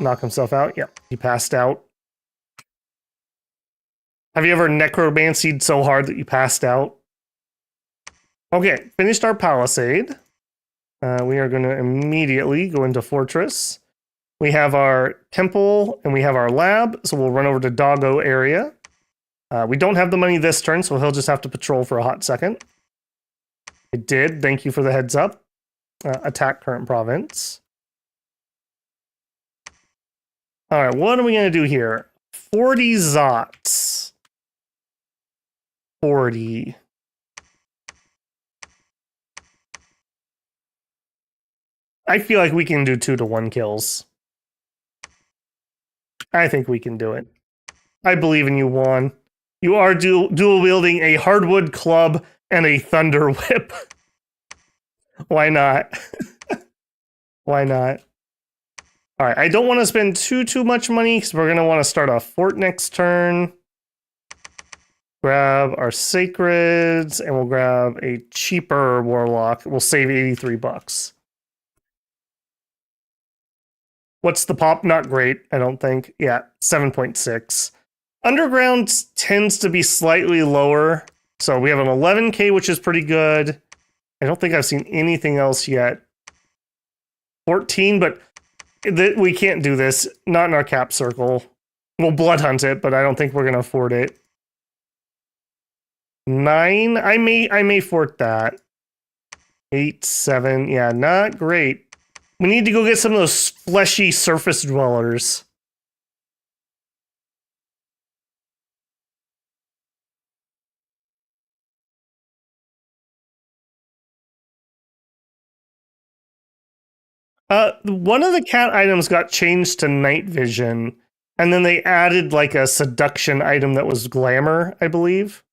A: Knock himself out. Yep, he passed out. Have you ever necromancied so hard that you passed out? Okay, finished our palisade. We are going to immediately go into Fortress. We have our temple and we have our lab, so we'll run over to Doggo area. We don't have the money this turn, so he'll just have to patrol for a hot second. It did. Thank you for the heads up. Attack current province. All right, what are we going to do here? 40 Zots. 40. I feel like we can do 2-to-1 kills. I think we can do it. I believe in you, Juan. You are dual wielding a hardwood club and a thunder whip. Why not? Why not? All right, I don't want to spend too much money because we're going to want to start a fort next turn. Grab our sacreds and we'll grab a cheaper warlock. We'll save 83 bucks. What's the pop? Not great, I don't think. Yeah, 7.6. Underground tends to be slightly lower. So we have an 11K, which is pretty good. I don't think I've seen anything else yet. 14, but we can't do this. Not in our cap circle. We'll blood hunt it, but I don't think we're going to afford it. 9, I may fort that. 8, 7, yeah, not great. We need to go get some of those fleshy surface dwellers. One of the cat items got changed to night vision, and then they added like a seduction item that was glamour, I believe.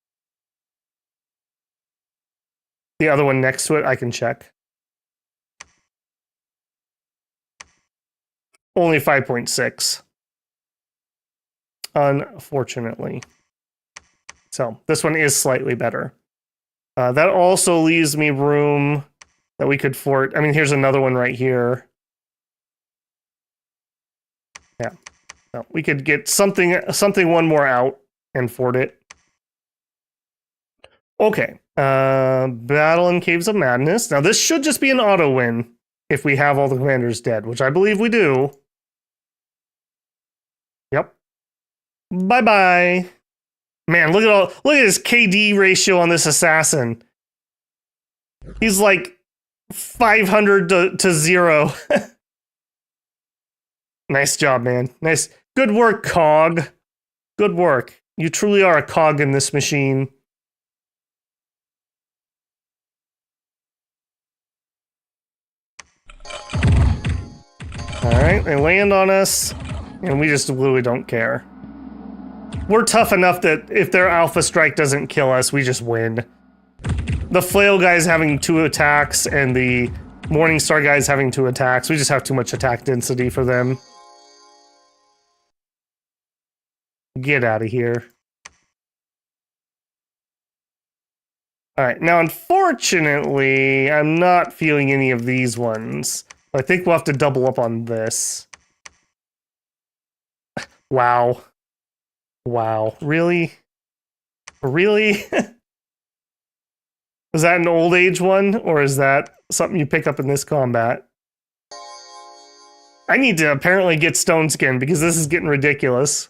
A: The other one next to it, I can check. Only 5.6. Unfortunately. So this one is slightly better. That also leaves me room that we could fort. I mean, here's another one right here. Yeah. So we could get something one more out and fort it. Okay. Battle in Caves of Madness. Now this should just be an auto win if we have all the commanders dead, which I believe we do. Yep. Bye-bye. Man, look at his KD ratio on this assassin. He's like 500 to 0. Nice job, man. Nice. Good work, Cog. Good work. You truly are a cog in this machine. Alright, they land on us, and we just literally don't care. We're tough enough that if their Alpha Strike doesn't kill us, we just win. The Flail guy's having 2 attacks, and the Morningstar guy's having 2 attacks. We just have too much attack density for them. Get out of here. Alright, now unfortunately, I'm not feeling any of these ones. I think we'll have to double up on this. Wow. Wow. Really? Really? Is that an old age one, or is that something you pick up in this combat? I need to apparently get Stone Skin, because this is getting ridiculous.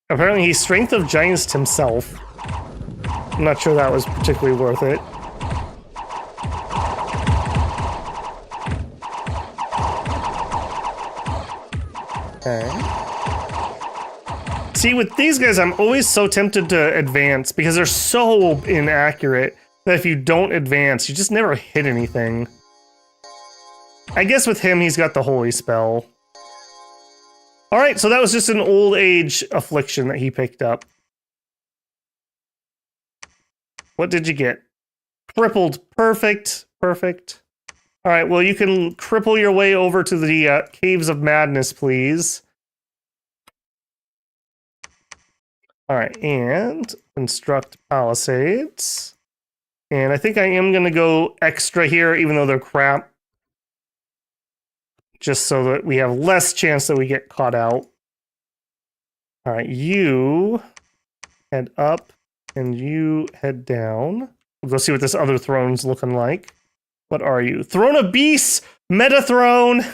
A: Apparently he's Strength of Giants himself. I'm not sure that was particularly worth it. Okay. See, with these guys, I'm always so tempted to advance because they're so inaccurate that if you don't advance, you just never hit anything. I guess with him, he's got the Holy Spell. Alright, so that was just an old age affliction that he picked up. What did you get? Crippled. Perfect. Perfect. Alright, well, you can cripple your way over to the Caves of Madness, please. Alright, and construct palisades. And I think I am going to go extra here, even though they're crap. Just so that we have less chance that we get caught out. Alright, you head up, and you head down. We'll go see what this other throne's looking like. What are you? Throne of Beasts! Metathrone!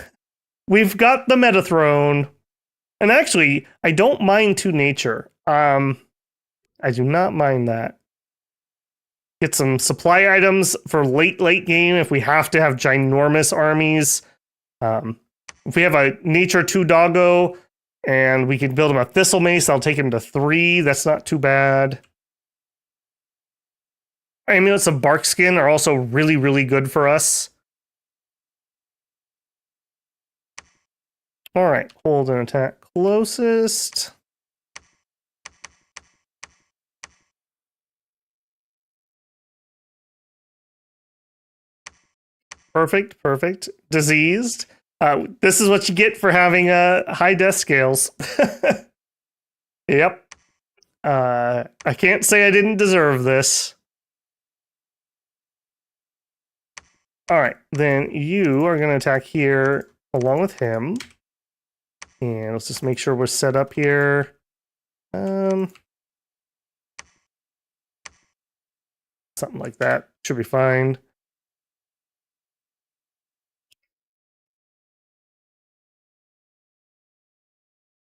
A: We've got the Metathrone. And actually, I don't mind 2 nature. I do not mind that. Get some supply items for late game if we have to have ginormous armies. If we have a nature 2 doggo and we can build him a thistle mace, I'll take him to 3. That's not too bad. Amulets of bark skin are also really, really good for us. Alright, hold and attack closest. Perfect, perfect. Diseased. This is what you get for having high death scales. Yep. I can't say I didn't deserve this. Alright, then you are going to attack here along with him. And let's just make sure we're set up here. Something like that. Should be fine.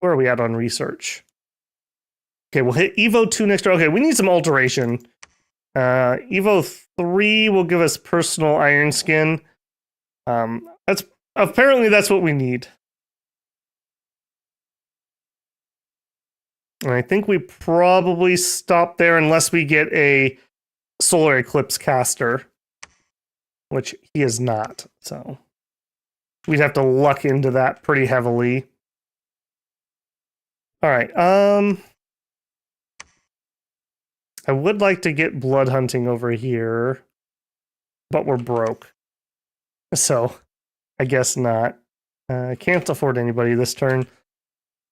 A: Where are we at on research? Okay, we'll hit Evo 2 next. Okay, we need some alteration. Evo 3 will give us personal iron skin. That's apparently that's what we need. And I think we probably stop there unless we get a solar eclipse caster, which he is not. So we'd have to luck into that pretty heavily. All right. I would like to get blood hunting over here, but we're broke. So I guess not. I can't afford anybody this turn.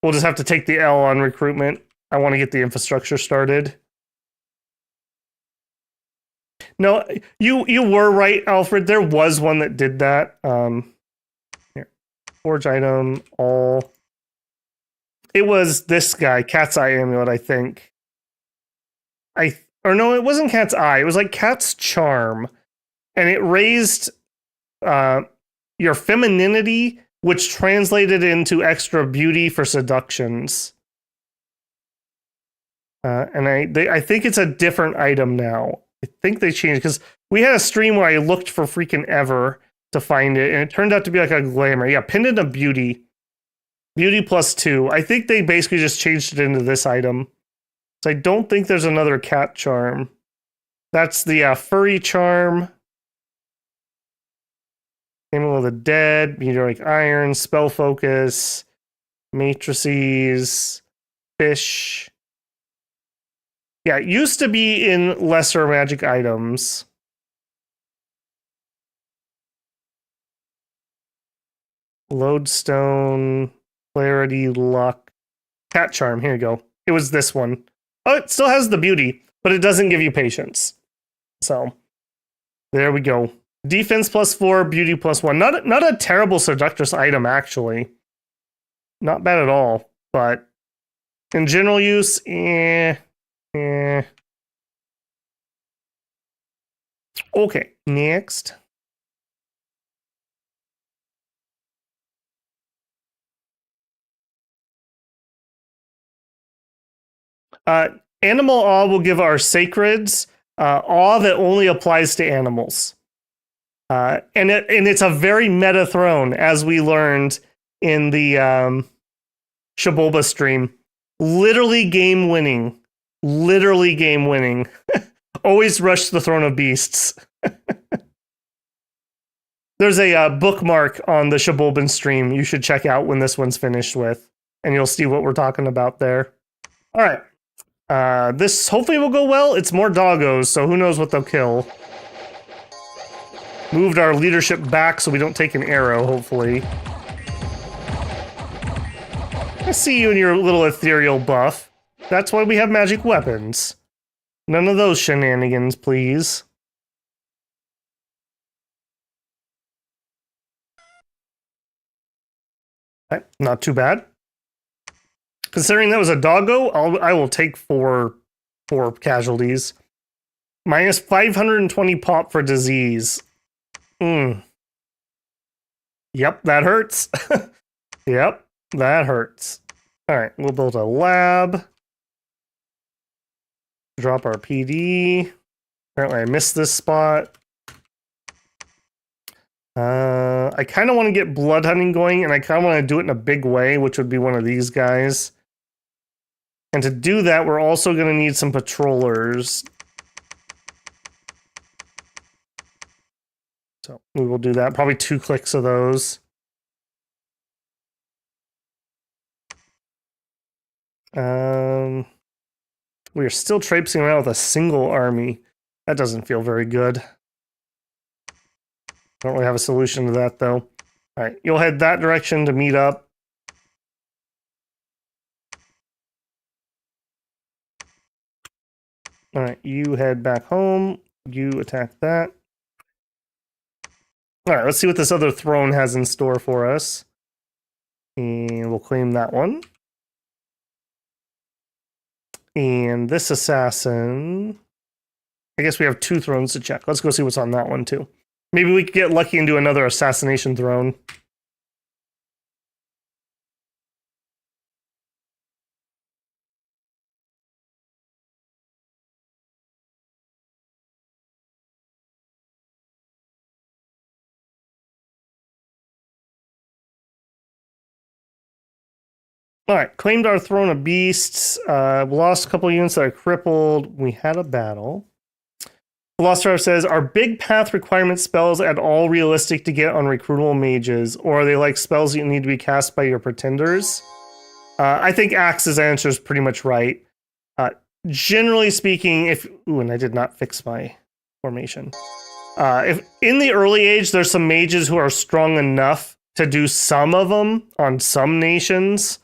A: We'll just have to take the L on recruitment. I want to get the infrastructure started. No, you were right, Alfred. There was one that did that. Here. Forge item, all. It was this guy, Cat's Eye Amulet, I think. Or no, it wasn't Cat's Eye. It was like Cat's Charm. And it raised your femininity which translated into extra beauty for seductions. And I think it's a different item now. I think they changed, because we had a stream where I looked for freaking ever to find it, and it turned out to be like a glamour. Yeah, pendant of beauty. Beauty +2. I think they basically just changed it into this item. So I don't think there's another cat charm. That's the furry charm. Animal of the Dead, meteoric iron, spell focus, matrices, fish. Yeah, it used to be in lesser magic items. Lodestone, clarity, luck, cat charm. Here you go. It was this one. Oh, it still has the beauty, but it doesn't give you patience. So there we go. Defense +4, beauty +1. Not a terrible seductress item, actually. Not bad at all, but in general use, Okay, next. Animal awe will give our sacreds awe that only applies to animals. And it's a very meta throne, as we learned in the Shabolba stream. Literally game winning. Literally game winning. Always rush the throne of beasts. There's a bookmark on the Shabolban stream you should check out when this one's finished with, and you'll see what we're talking about there. All right. This hopefully will go well. It's more doggos, so who knows what they'll kill. Moved our leadership back so we don't take an arrow, hopefully. I see you in your little ethereal buff. That's why we have magic weapons. None of those shenanigans, please. Okay, not too bad. Considering that was a doggo, I will take four casualties. Minus 520 pop for disease. Yep, that hurts. Yep, that hurts. All right, we'll build a lab. Drop our PD. Apparently I missed this spot. I kind of want to get blood hunting going, and I kind of want to do it in a big way, which would be one of these guys. And to do that, we're also going to need some patrollers. So we will do that. Probably 2 clicks of those. We are still traipsing around with a single army. That doesn't feel very good. Don't really have a solution to that, though. All right, you'll head that direction to meet up. All right, you head back home. You attack that. All right, let's see what this other throne has in store for us. And we'll claim that one. And this assassin... I guess we have 2 thrones to check. Let's go see what's on that one, too. Maybe we could get lucky and do another assassination throne. All right, claimed our throne of beasts. Lost a couple units that are crippled. We had a battle. Philosopher says, are big path requirement spells at all realistic to get on recruitable mages, or are they like spells that need to be cast by your pretenders? I think Axe's answer is pretty much right. Generally speaking, and I did not fix my formation. If in the early age, there's some mages who are strong enough to do some of them on some nations,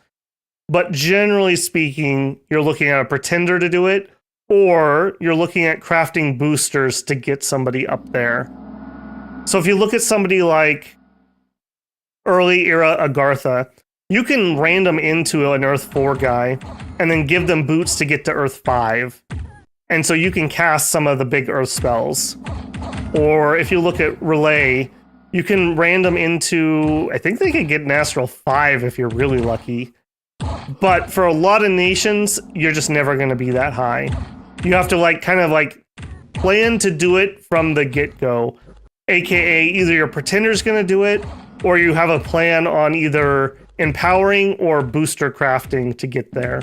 A: but generally speaking, you're looking at a pretender to do it, or you're looking at crafting boosters to get somebody up there. So if you look at somebody like early era Agartha, you can random into an Earth 4 guy and then give them boots to get to Earth 5. And so you can cast some of the big Earth spells. Or if you look at Relay, You can random into, I think they can get an astral 5 if you're really lucky. But for a lot of nations, you're just never going to be that high. You have to like kind of like plan to do it from the get-go. AKA either your pretender's going to do it, or you have a plan on either empowering or booster crafting to get there.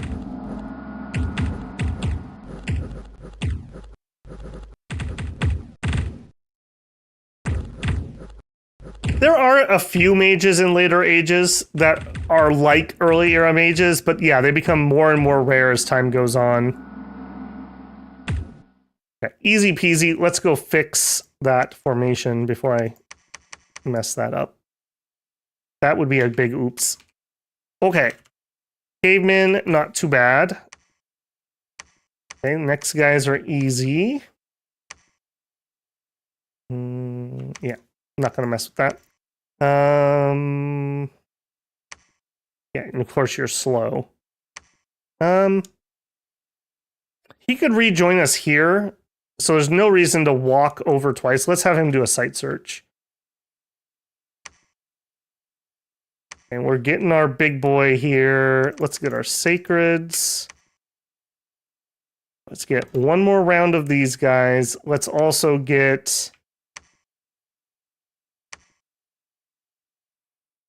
A: There are a few mages in later ages that are like early era mages, but yeah, they become more and more rare as time goes on. Okay, easy peasy. Let's go fix that formation before I mess that up. That would be a big oops. Okay. Cavemen, not too bad. Okay, next guys are easy. Yeah, not gonna mess with that. Yeah, and of course you're slow. He could rejoin us here, so there's no reason to walk over twice. Let's have him do a site search. And we're getting our big boy here. Let's get our sacreds. Let's get one more round of these guys. Let's also get...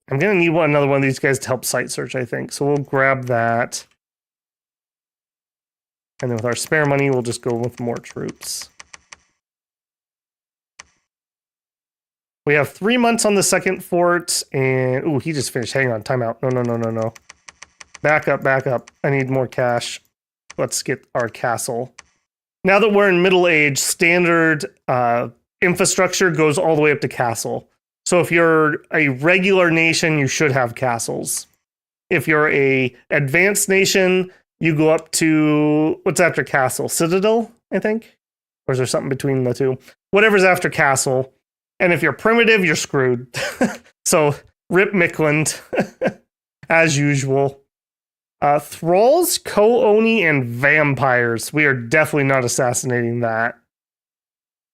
A: I'm going to need another one of these guys to help site search, I think. So we'll grab that. And then with our spare money, we'll just go with more troops. We have 3 months on the second fort, and... Ooh, he just finished. Hang on, timeout. No. Back up. I need more cash. Let's get our castle. Now that we're in Middle Age, standard infrastructure goes all the way up to castle. So if you're a regular nation, you should have castles. If you're a advanced nation, you go up to... What's after castle? Citadel, I think? Or is there something between the two? Whatever's after castle. And if you're primitive, you're screwed. So, rip Mickland, as usual. Thralls, Co-Oni, and vampires. We are definitely not assassinating that.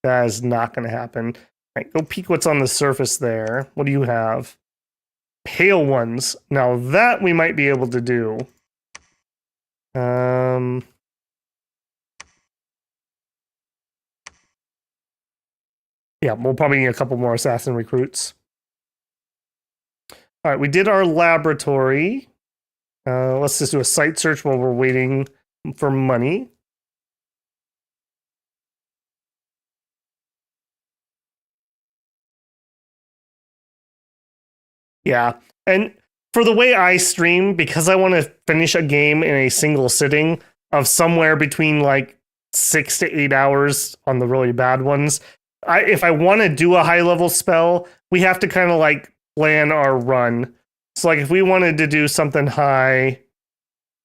A: That is not going to happen. All right, go peek what's on the surface there. What do you have? Pale ones. Now that we might be able to do. Yeah, we'll probably need a couple more assassin recruits. All right, we did our laboratory. Let's just do a site search while we're waiting for money. Yeah, and for the way I stream, because I want to finish a game in a single sitting of somewhere between like 6 to 8 hours on the really bad ones, if I want to do a high level spell, we have to kind of like plan our run. So like if we wanted to do something high,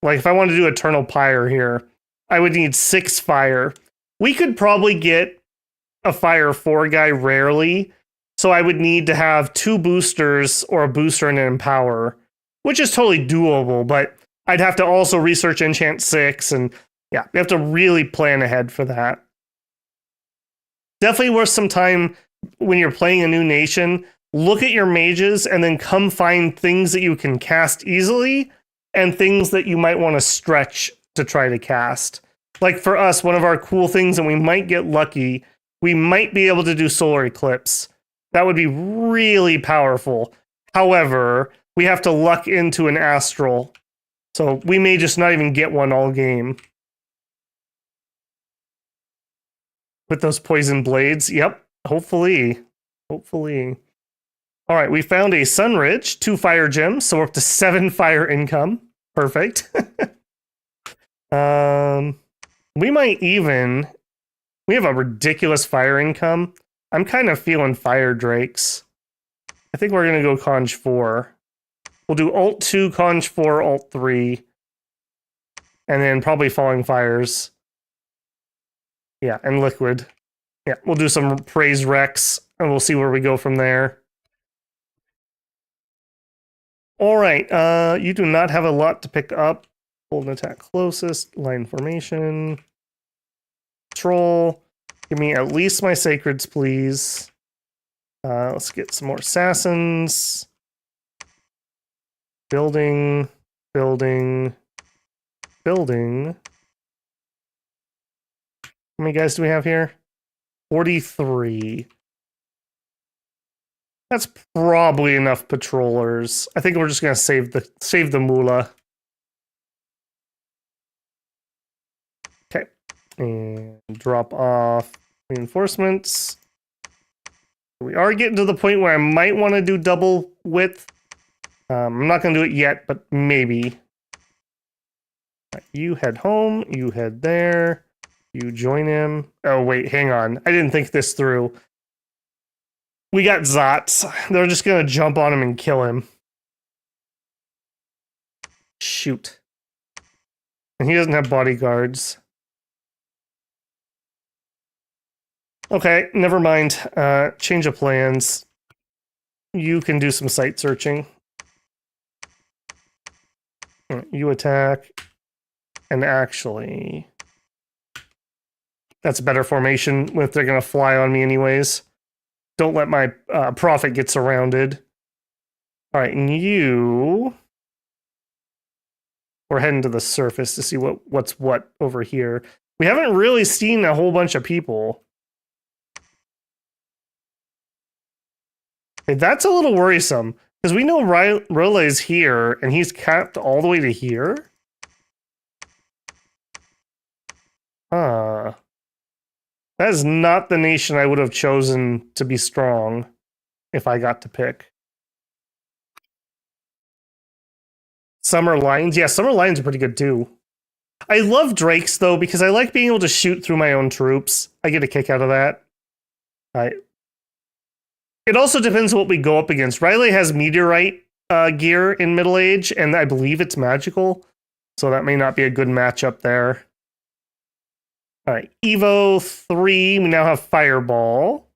A: like if I wanted to do Eternal Pyre here, I would need 6 fire. We could probably get a fire 4 guy rarely. So I would need to have 2 boosters or a booster and an empower, which is totally doable, but I'd have to also research enchant 6, and yeah, you have to really plan ahead for that. Definitely worth some time when you're playing a new nation. Look at your mages and then come find things that you can cast easily and things that you might want to stretch to try to cast. Like for us, one of our cool things, and we might get lucky, we might be able to do Solar Eclipse. That would be really powerful. However, we have to luck into an astral. So we may just not even get one all game. With those poison blades. Yep. Hopefully. All right. We found a Sunridge, 2 fire gems. So we're up to 7 fire income. Perfect. We might even... We have a ridiculous fire income. I'm kind of feeling fire drakes. I think we're going to go Conj 4. We'll do Alt 2, Conj 4, Alt 3. And then probably Falling Fires. Yeah, and Liquid. Yeah, we'll do some Praise Rex, and we'll see where we go from there. All right, you do not have a lot to pick up. Hold an attack closest, line formation. Troll. Give me at least my sacreds, please. Let's get some more assassins. Building, building, building. How many guys do we have here? 43. That's probably enough patrollers. I think we're just gonna save the moolah. Okay, and drop off reinforcements. We are getting to the point where I might want to do double width. I'm not gonna do it yet, but maybe. Right, you head home. You head there. You join him. Oh wait, hang on. I didn't think this through. We got Zots. They're just gonna jump on him and kill him. Shoot. And he doesn't have bodyguards. Okay, never mind. Change of plans. You can do some site searching. You attack. And actually, that's a better formation if they're gonna fly on me anyways. Don't let my prophet get surrounded. All right, and you... We're heading to the surface to see what's what over here. We haven't really seen a whole bunch of people. Okay, that's a little worrisome, because we know Role's here, and he's capped all the way to here? That is not the nation I would have chosen to be strong if I got to pick. Summer Lions? Yeah, Summer Lions are pretty good too. I love Drakes though, because I like being able to shoot through my own troops. I get a kick out of that. It also depends what we go up against. Riley has meteorite gear in Middle Age, and I believe it's magical. So that may not be a good matchup there. All right, Evo 3, we now have Fireball.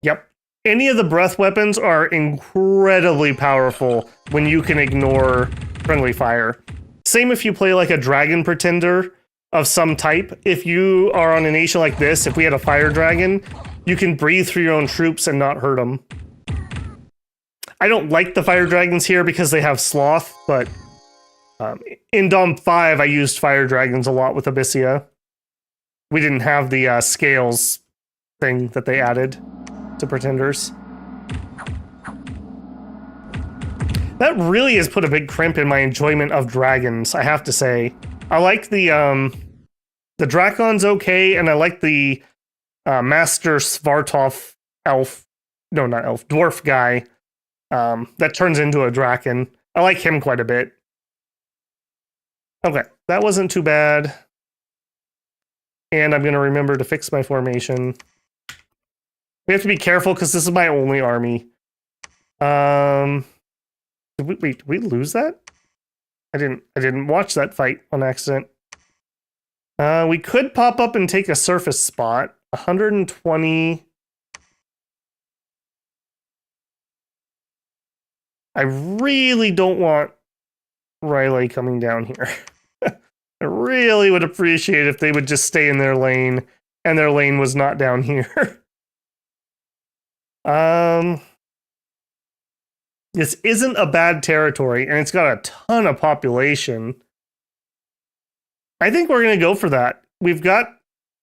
A: Yep. Any of the breath weapons are incredibly powerful when you can ignore friendly fire. Same if you play like a dragon pretender of some type. If you are on a nation like this, if we had a fire dragon, you can breathe through your own troops and not hurt them. I don't like the fire dragons here because they have sloth, but in Dom 5, I used fire dragons a lot with Abysia. We didn't have the scales thing that they added to pretenders. That really has put a big crimp in my enjoyment of dragons, I have to say. I like the Dracon's okay, and I like the Master Svartov elf. No, not elf. Dwarf guy that turns into a Draken. I like him quite a bit. Okay, that wasn't too bad. And I'm going to remember to fix my formation. We have to be careful because this is my only army. Did we lose that? I didn't watch that fight on accident. We could pop up and take a surface spot. 120. I really don't want Riley coming down here. I really would appreciate if they would just stay in their lane, and their lane was not down here. This isn't a bad territory, and it's got a ton of population. I think we're going to go for that. We've got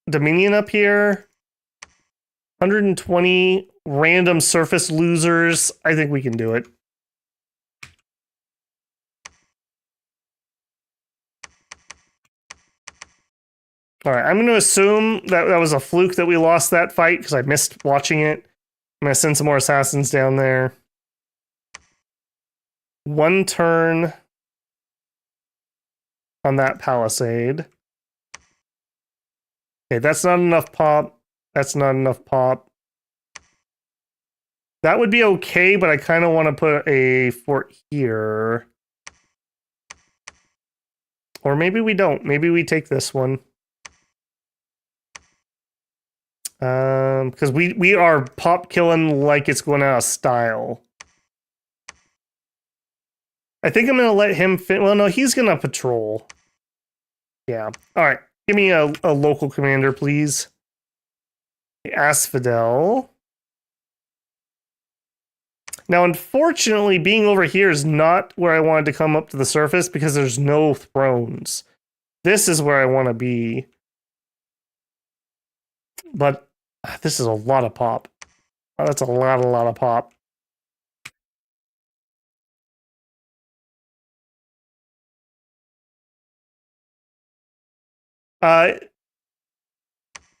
A: Dominion up here. 120 random surface losers. I think we can do it. All right, I'm going to assume that that was a fluke that we lost that fight because I missed watching it. I'm going to send some more assassins down there. One turn on that palisade. Okay, that's not enough pop. That's not enough pop. That would be okay, but I kind of want to put a fort here. Or maybe we don't. Maybe we take this one. Because we are pop killing like it's going out of style. I think I'm going to let him well, no, he's going to patrol. Yeah. All right. Give me a local commander, please. Asphodel. Now, unfortunately, being over here is not where I wanted to come up to the surface because there's no thrones. This is where I want to be. But this is a lot of pop. Oh, that's a lot of pop.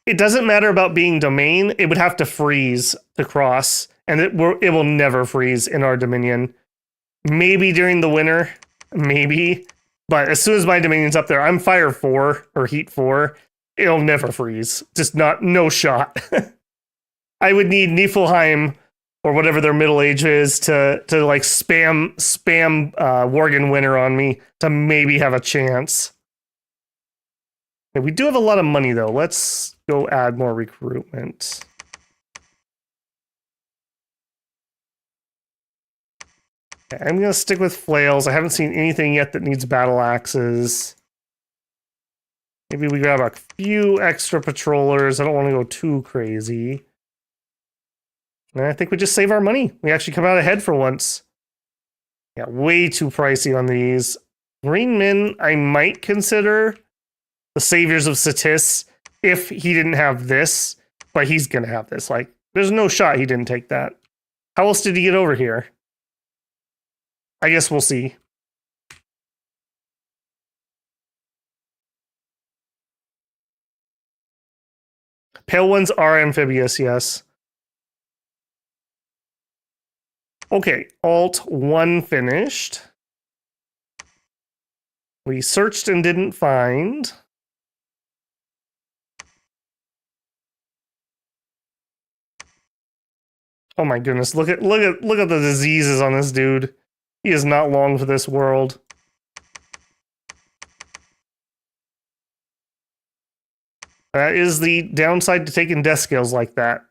A: It doesn't matter about being domain. It would have to freeze to cross, and it will never freeze in our dominion. Maybe during the winter, maybe. But as soon as my dominion's up there, I'm fire 4 or heat 4. It'll never freeze. Just no shot. I would need Niflheim or whatever their middle age is to like spam Worgen winter on me to maybe have a chance. Okay, we do have a lot of money though. Let's go add more recruitment. Okay, I'm gonna stick with flails. I haven't seen anything yet that needs battle axes. Maybe we grab a few extra patrollers. I don't want to go too crazy. And I think we just save our money. We actually come out ahead for once. Yeah, way too pricey on these. Green Min, I might consider the Saviors of Satis if he didn't have this, but he's gonna have this. Like, there's no shot he didn't take that. How else did he get over here? I guess we'll see. Pale ones are amphibious, yes. Okay, Alt 1 finished. We searched and didn't find. Oh my goodness, look at the diseases on this dude. He is not long for this world. That is the downside to taking death scales like that.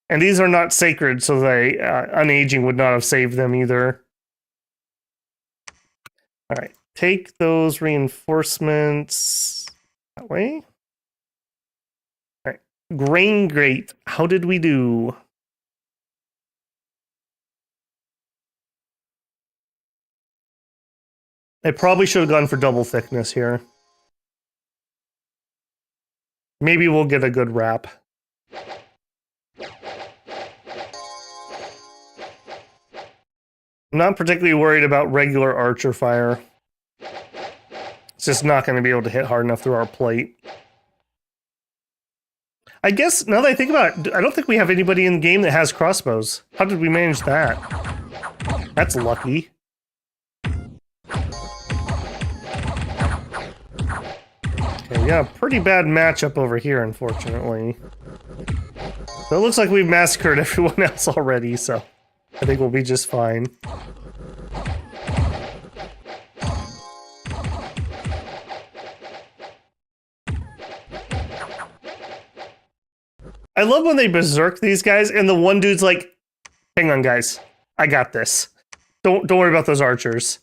A: And these are not sacred, so they unaging would not have saved them either. All right, take those reinforcements that way. All right, grain grate. How did we do? I probably should have gone for double thickness here. Maybe we'll get a good wrap. I'm not particularly worried about regular archer fire. It's just not going to be able to hit hard enough through our plate. I guess, now that I think about it, I don't think we have anybody in the game that has crossbows. How did we manage that? That's lucky. Okay, we got a pretty bad matchup over here, unfortunately. So it looks like we've massacred everyone else already, so I think we'll be just fine. I love when they berserk these guys, and the one dude's like, hang on, guys. I got this. Don't worry about those archers.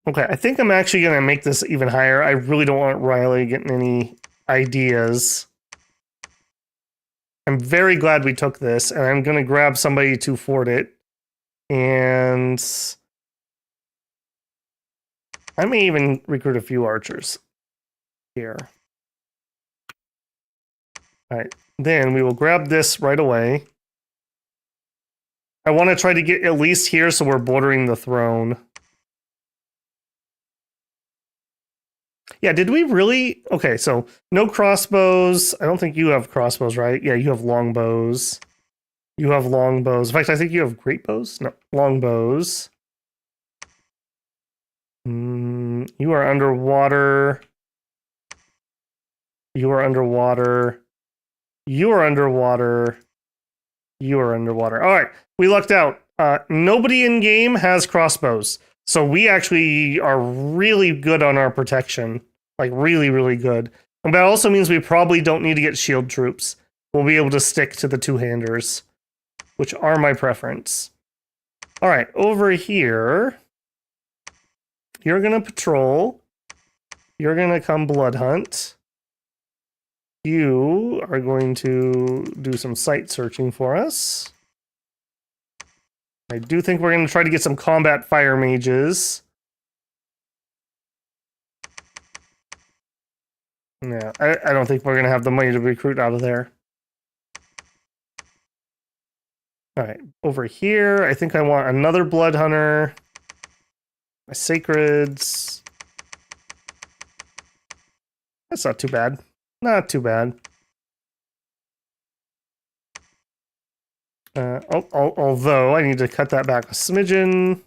A: Okay, I think I'm actually going to make this even higher. I really don't want Riley getting any ideas. I'm very glad we took this, and I'm going to grab somebody to fort it. And I may even recruit a few archers here. All right, then we will grab this right away. I want to try to get at least here so we're bordering the throne. Yeah, did we really? Okay, so no crossbows. I don't think you have crossbows, right? Yeah, you have longbows. You have longbows. In fact, I think you have great bows. No, longbows. You are underwater. You are underwater. You are underwater. You are underwater. All right, we lucked out. Nobody in game has crossbows. So we actually are really good on our protection. Like, really, really good. And that also means we probably don't need to get shield troops. We'll be able to stick to the two-handers, which are my preference. All right, over here, You're gonna patrol. You're gonna come blood hunt. You are going to do some site searching for us. I do think we're going to try to get some combat fire mages. Yeah, I don't think we're going to have the money to recruit out of there. All right, over here, I think I want another blood hunter. My sacreds. That's not too bad. Not too bad. Although I need to cut that back a smidgen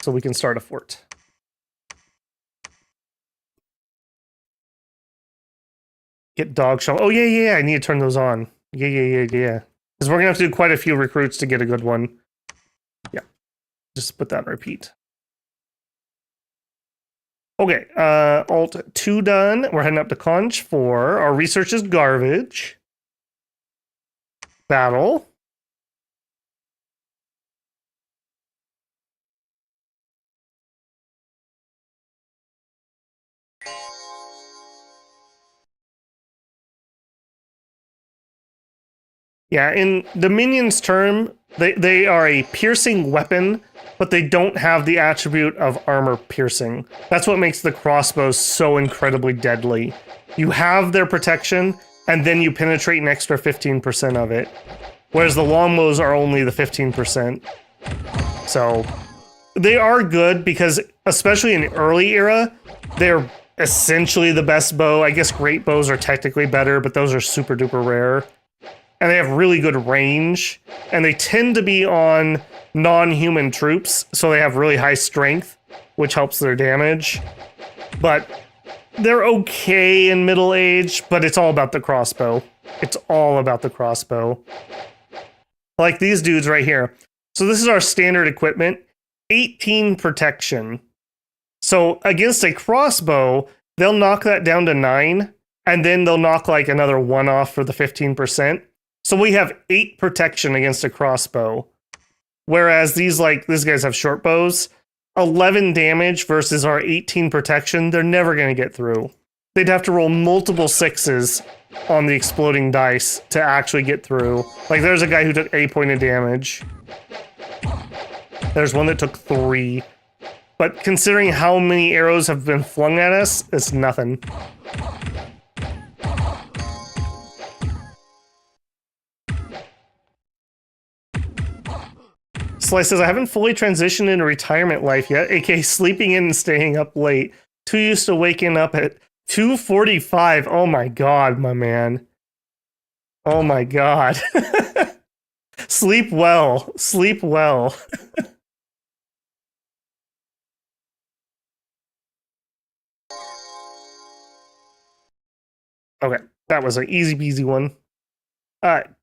A: so we can start a fort. Get dog shell. Oh, yeah. I need to turn those on. Yeah. Because we're going to have to do quite a few recruits to get a good one. Yeah. Just put that on repeat. Okay. Alt 2 done. We're heading up to Conch 4. Our research is garbage. Battle. Yeah, in the minions term, they are a piercing weapon, but they don't have the attribute of armor piercing. That's what makes the crossbows so incredibly deadly. You have their protection, and then you penetrate an extra 15% of it. Whereas the longbows are only the 15%. So they are good because, especially in early era, they're essentially the best bow. I guess great bows are technically better, but those are super duper rare. And they have really good range, and they tend to be on non-human troops, so they have really high strength, which helps their damage. But they're okay in middle age, but it's all about the crossbow. It's all about the crossbow. Like these dudes right here. So this is our standard equipment, 18 protection. So against a crossbow, they'll knock that down to 9, and then they'll knock like another 1 off for the 15%. So we have 8 protection against a crossbow. Whereas these guys have short bows. 11 damage versus our 18 protection, they're never going to get through. They'd have to roll multiple 6s on the exploding dice to actually get through. Like there's a guy who took 8 points of damage. There's one that took 3. But considering how many arrows have been flung at us, it's nothing. Slice says, I haven't fully transitioned into retirement life yet, aka sleeping in and staying up late. Too used to waking up at 2:45. Oh my god, my man. Oh my god. Sleep well. Sleep well. Okay, that was an easy peasy one.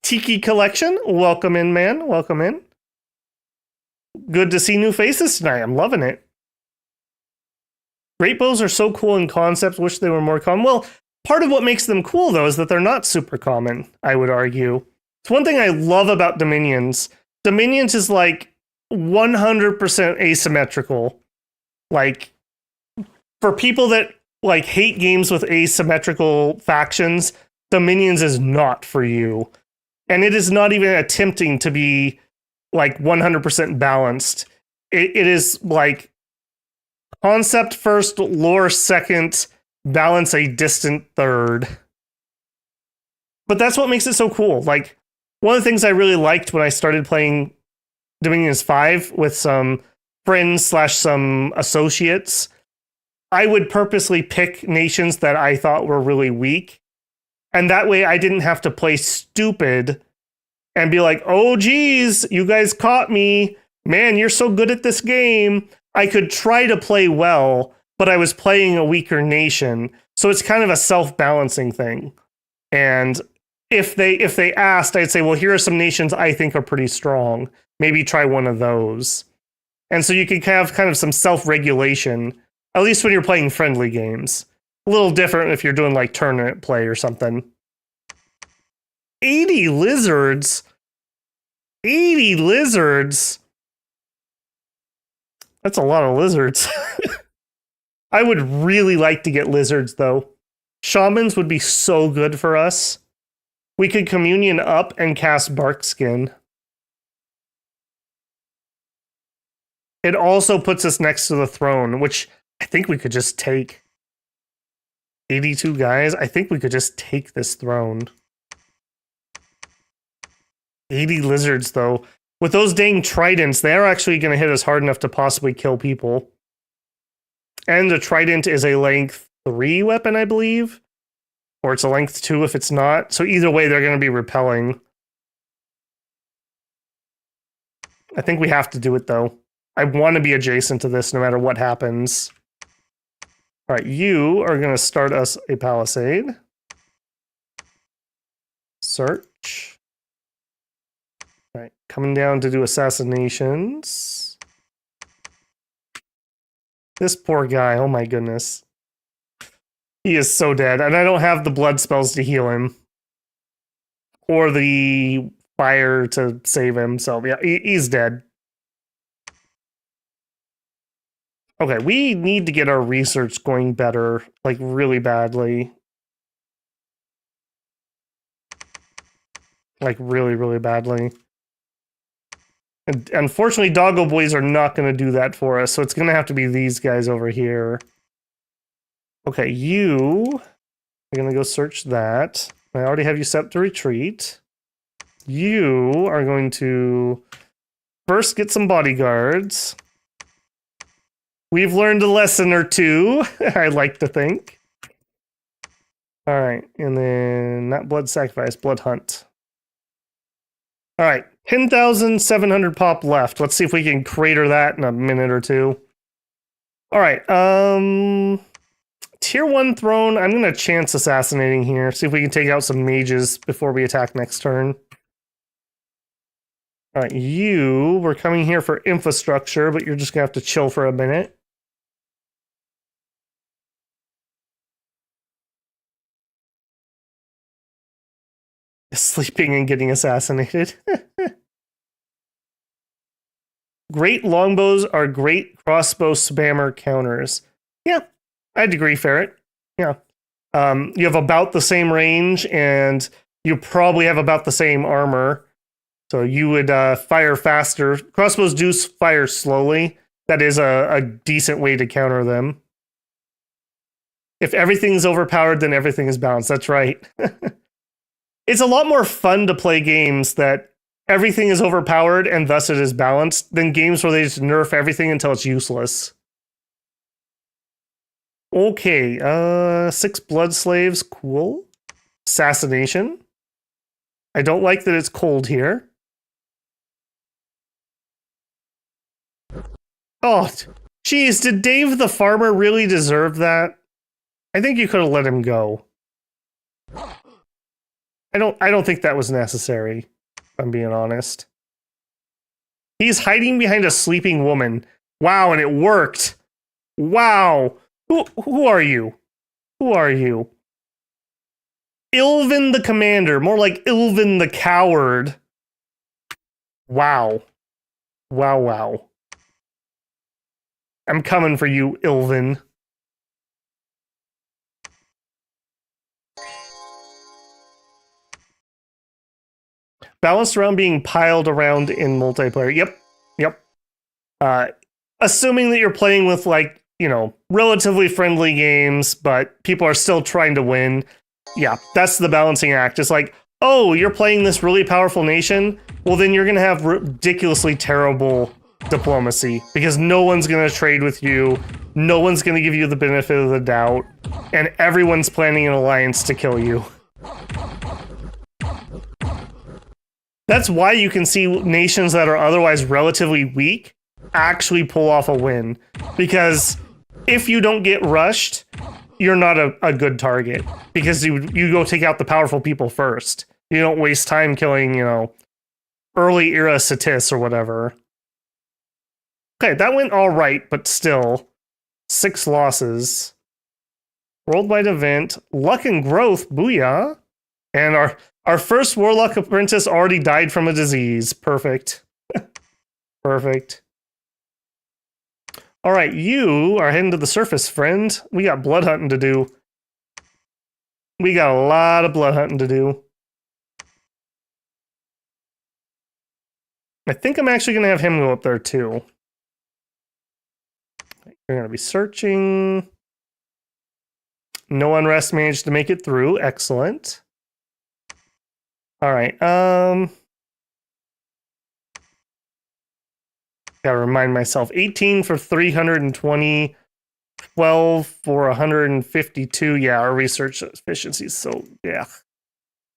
A: Tiki Collection, welcome in, man. Welcome in. Good to see new faces tonight. I'm loving it. Great bows are so cool in concept. Wish they were more common. Well, part of what makes them cool, though, is that they're not super common, I would argue. It's one thing I love about Dominions. Dominions is like 100% asymmetrical. Like, for people that like hate games with asymmetrical factions, Dominions is not for you. And it is not even attempting to be like 100% balanced. It is like concept first, lore second, balance a distant third. But that's what makes it so cool. Like, one of the things I really liked when I started playing Dominions 5 with some friends / some associates, I would purposely pick nations that I thought were really weak. And that way I didn't have to play stupid and be like, oh, geez, you guys caught me. Man, you're so good at this game. I could try to play well, but I was playing a weaker nation. So it's kind of a self-balancing thing. And if they asked, I'd say, well, here are some nations I think are pretty strong. Maybe try one of those. And so you can have kind of some self-regulation, at least when you're playing friendly games. A little different if you're doing like tournament play or something. 80 lizards? 80 lizards? That's a lot of lizards. I would really like to get lizards, though. Shamans would be so good for us. We could communion up and cast bark skin. It also puts us next to the throne, which I think we could just take. 82 guys? I think we could just take this throne. 80 lizards, though. With those dang tridents, they are actually going to hit us hard enough to possibly kill people. And the trident is a length 3 weapon, I believe. Or it's a length 2 if it's not. So either way, they're going to be repelling. I think we have to do it, though. I want to be adjacent to this no matter what happens. All right, you are going to start us a palisade. Search. All right, coming down to do assassinations. This poor guy, oh my goodness. He is so dead, and I don't have the blood spells to heal him. Or the fire to save him, so yeah, he's dead. Okay, we need to get our research going better, like really badly. Like really, really badly. And unfortunately, Doggo Boys are not going to do that for us, so it's going to have to be these guys over here. Okay, you are going to go search that. I already have you set up to retreat. You are going to first get some bodyguards. We've learned a lesson or two, I like to think. All right, and then not blood sacrifice, blood hunt. All right, 10,700 pop left. Let's see if we can crater that in a minute or two. All right, tier 1 throne. I'm going to chance assassinating here. See if we can take out some mages before we attack next turn. All right, we're coming here for infrastructure, but you're just going to have to chill for a minute. Sleeping and getting assassinated. Great longbows are great crossbow spammer counters. Yeah, I'd agree, Ferret. Yeah. You have about the same range, and you probably have about the same armor. So you would fire faster. Crossbows do fire slowly. That is a decent way to counter them. If everything's overpowered, then everything is balanced. That's right. It's a lot more fun to play games that everything is overpowered and thus it is balanced than games where they just nerf everything until it's useless. Okay, 6 blood slaves, cool. Assassination. I don't like that it's cold here. Oh, geez, did Dave the farmer really deserve that? I think you could have let him go. I don't think that was necessary, if I'm being honest. He's hiding behind a sleeping woman. Wow, and it worked. Wow. Who are you? Who are you? Ilvin the commander, more like Ilvin the coward. Wow. Wow, wow. I'm coming for you, Ilvin. Balanced around being piled around in multiplayer. Yep. Assuming that you're playing with, like, you know, relatively friendly games, but people are still trying to win. Yeah, that's the balancing act. It's like, oh, you're playing this really powerful nation? Well, then you're going to have ridiculously terrible diplomacy because no one's going to trade with you. No one's going to give you the benefit of the doubt. And everyone's planning an alliance to kill you. That's why you can see nations that are otherwise relatively weak actually pull off a win. Because if you don't get rushed, you're not a good target. Because you go take out the powerful people first. You don't waste time killing, you know, early era Satis or whatever. Okay, that went all right, but still. 6 losses. Worldwide event. Luck and growth. Booyah. And our first Warlock Apprentice already died from a disease. Perfect. Perfect. All right, you are heading to the surface, friend. We got blood hunting to do. We got a lot of blood hunting to do. I think I'm actually going to have him go up there too. We're going to be searching. No unrest managed to make it through. Excellent. All right. Gotta remind myself. 18 for 320. 12 for 152. Yeah, our research efficiency. So yeah.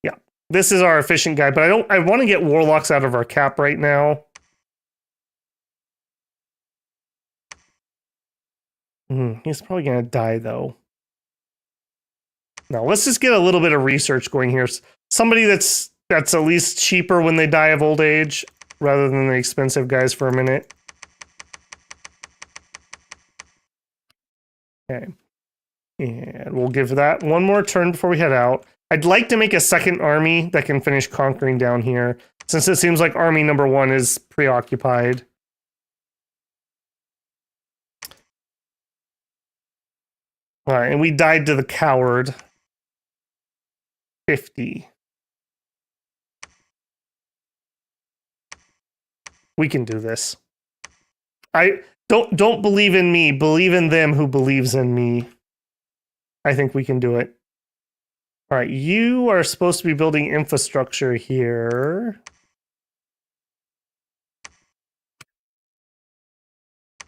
A: Yeah. This is our efficient guy, but I want to get warlocks out of our cap right now. He's probably gonna die though. No, let's just get a little bit of research going here. Somebody that's at least cheaper when they die of old age, rather than the expensive guys for a minute. Okay. And we'll give that one more turn before we head out. I'd like to make a second army that can finish conquering down here, since it seems like army number 1 is preoccupied. All right, and we died to the coward. 50. We can do this. I don't believe in me. Believe in them who believes in me. I think we can do it. All right, you are supposed to be building infrastructure here.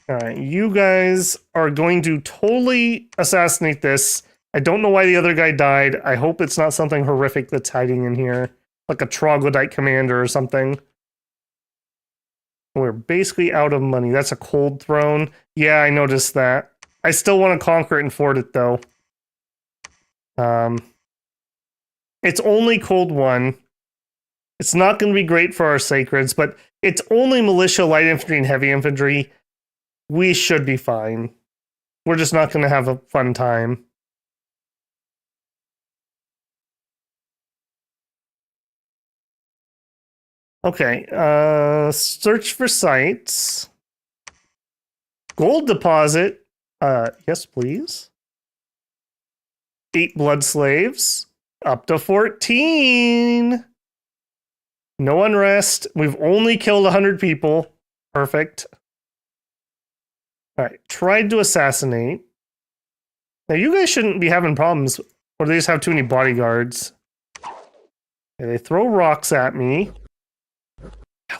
A: All right, you guys are going to totally assassinate this. I don't know why the other guy died. I hope it's not something horrific that's hiding in here, like a troglodyte commander or something. We're basically out of money. That's a cold throne. Yeah, I noticed that. I still want to conquer it and fort it, though. It's only cold 1. It's not going to be great for our sacreds, but it's only militia, light infantry, and heavy infantry. We should be fine. We're just not going to have a fun time. Okay, search for sites. Gold deposit. Yes, please. 8 blood slaves. Up to 14. No unrest. We've only killed 100 people. Perfect. All right, tried to assassinate. Now, you guys shouldn't be having problems, or they just have too many bodyguards. Okay, they throw rocks at me.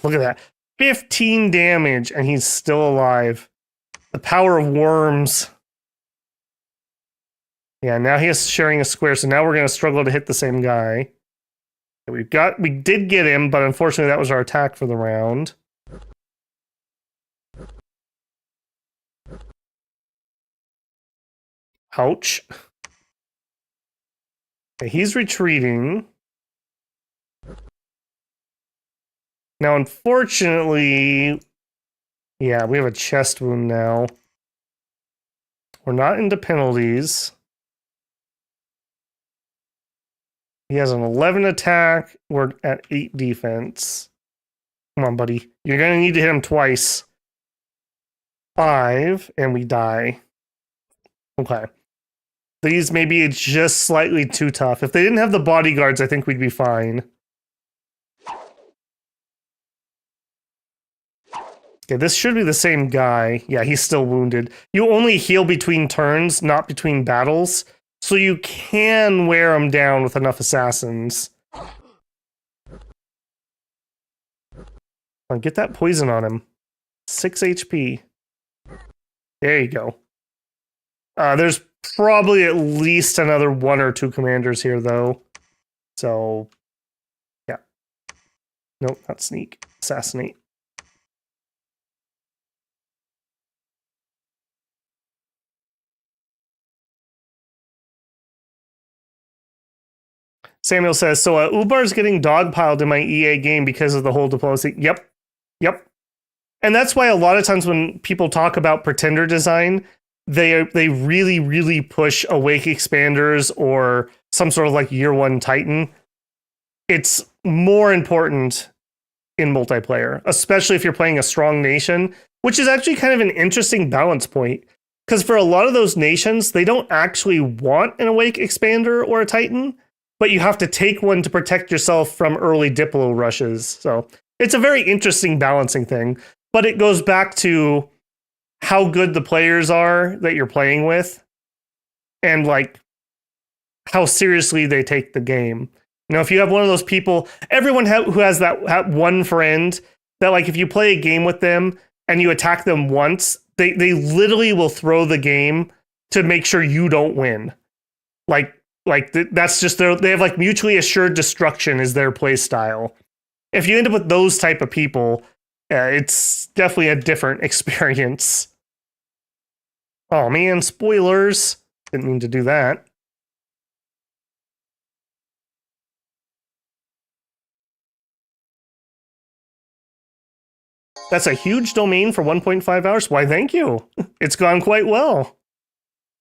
A: Look at that. 15 damage, and he's still alive. The power of worms. Yeah, now he is sharing a square, so now we're going to struggle to hit the same guy. We did get him, but unfortunately that was our attack for the round. Ouch. Okay, he's retreating. Now, unfortunately, yeah, we have a chest wound now. We're not into penalties. He has an 11 attack. We're at 8 defense. Come on, buddy. You're going to need to hit him twice. 5, and we die. Okay. These may be just slightly too tough. If they didn't have the bodyguards, I think we'd be fine. Okay, this should be the same guy. Yeah, he's still wounded. You only heal between turns, not between battles. So you can wear him down with enough assassins. Get that poison on him. 6 HP. There you go. There's probably at least another 1 or 2 commanders here, though. So, yeah. Nope, not sneak. Assassinate. Samuel says, so Ubar's getting dogpiled in my EA game because of the whole diplomacy. Yep. Yep. And that's why a lot of times when people talk about pretender design, they really, really push Awake Expanders or some sort of like Year 1 Titan. It's more important in multiplayer, especially if you're playing a strong nation. which is actually kind of an interesting balance point. Because for a lot of those nations, they don't actually want an Awake Expander or a Titan, but you have to take one to protect yourself from early Diplo rushes. So it's a very interesting balancing thing, but it goes back to how good the players are that you're playing with and like how seriously they take the game. You know, if you have one of those people, everyone who has that one friend that like if you play a game with them and you attack them once, they literally will throw the game to make sure you don't win. That's just they have like mutually assured destruction is their play style. If you end up with those type of people, it's definitely a different experience. Oh man, spoilers. Didn't mean to do that. That's a huge domain for 1.5 hours. Why, thank you. It's gone quite well.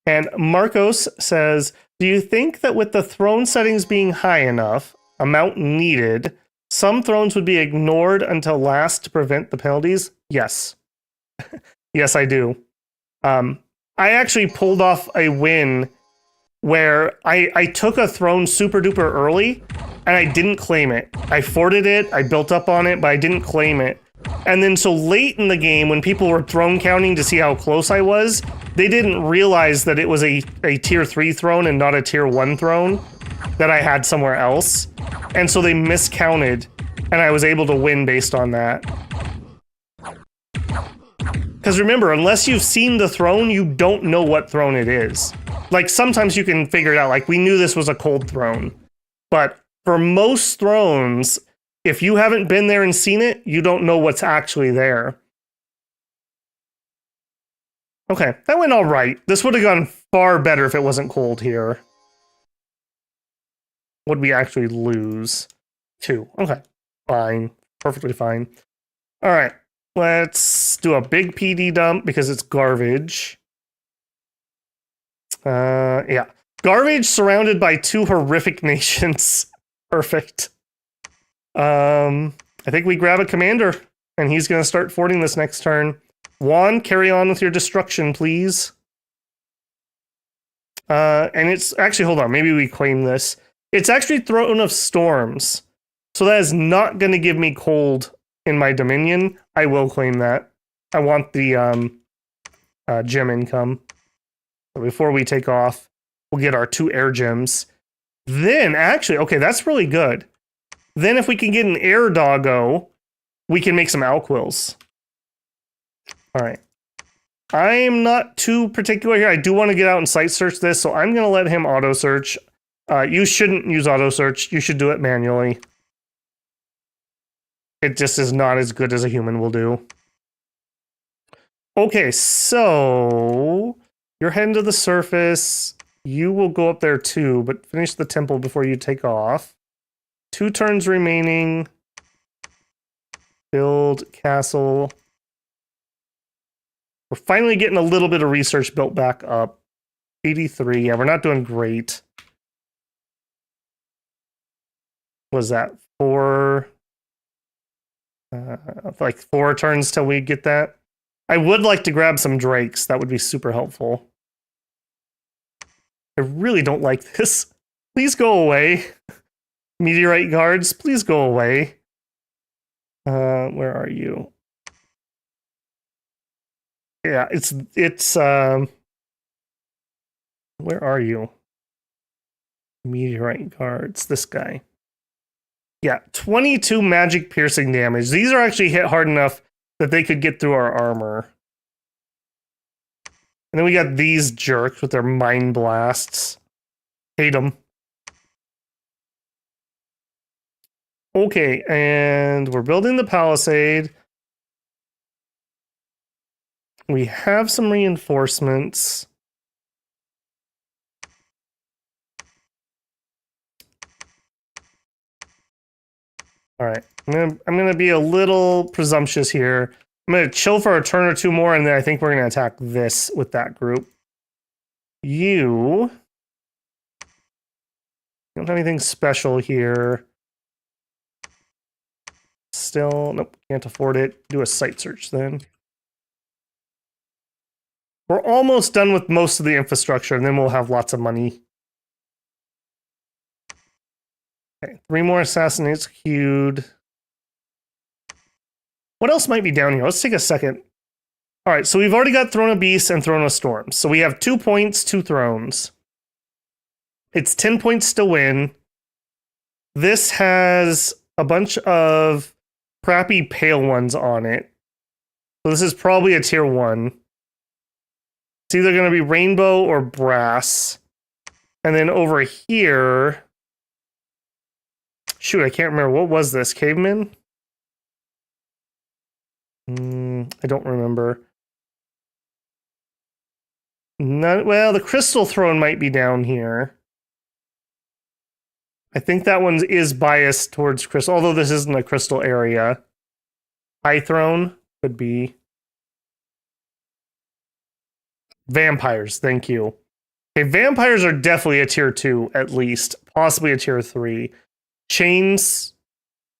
A: And Marcos says, do you think that with the throne settings being high enough, amount needed, some thrones would be ignored until last to prevent the penalties? Yes. Yes, I do. I actually pulled off a win where I took a throne super duper early and I didn't claim it. I forted it, I built up on it, but I didn't claim it. And then so late in the game, when people were throne counting to see how close I was, they didn't realize that it was a tier 3 throne and not a tier 1 throne that I had somewhere else. And so they miscounted, and I was able to win based on that. Because remember, unless you've seen the throne, you don't know what throne it is. Like, sometimes you can figure it out. Like, we knew this was a cold throne. But for most thrones, if you haven't been there and seen it, you don't know what's actually there. Okay, that went all right. This would have gone far better if it wasn't cold here. Would we actually lose? 2. Okay, fine. Perfectly fine. All right, let's do a big PD dump because it's garbage. Yeah. Garbage surrounded by 2 horrific nations. Perfect. I think we grab a commander, and he's going to start forting this next turn. Juan, carry on with your destruction, please. And it's actually, hold on, maybe we claim this. It's actually Throne of Storms, so that is not going to give me cold in my Dominion. I will claim that. I want the gem income. So before we take off, we'll get our 2 air gems. Then, actually, okay, that's really good. Then if we can get an air doggo, we can make some alquils. All right. I'm not too particular here. I do want to get out and site search this, so I'm going to let him auto search. You shouldn't use auto search. You should do it manually. It just is not as good as a human will do. Okay, so you're heading to the surface. You will go up there too, but finish the temple before you take off. 2 turns remaining. Build castle. We're finally getting a little bit of research built back up. 83. Yeah, we're not doing great. Was that 4? Like 4 turns till we get that. I would like to grab some drakes. That would be super helpful. I really don't like this. Please go away. Meteorite guards, please go away. Where are you? Yeah, it's where are you? Meteorite guards, this guy. Yeah, 22 magic piercing damage. These are actually hit hard enough that they could get through our armor. And then we got these jerks with their mind blasts. Hate them. Okay, and we're building the palisade. We have some reinforcements. All right, I'm gonna be a little presumptuous here. I'm gonna chill for a turn or 2 more, and then I think we're gonna attack this with that group. You don't have anything special here. Still, nope, can't afford it. Do a site search then. We're almost done with most of the infrastructure, and then we'll have lots of money. Okay, 3 more assassinates queued. What else might be down here? Let's take a second. All right, so we've already got Throne of Beasts and Throne of Storms. So we have 2 points, 2 thrones. It's 10 points to win. This has a bunch of crappy pale ones on it. So this is probably a tier 1. It's either going to be rainbow or brass. And then over here... Shoot, I can't remember. What was this? Caveman? I don't remember. Well, the crystal throne might be down here. I think that one is biased towards crystal, although this isn't a crystal area. High throne could be. Vampires, thank you. Okay, vampires are definitely a tier 2, at least. Possibly a tier 3. Chains,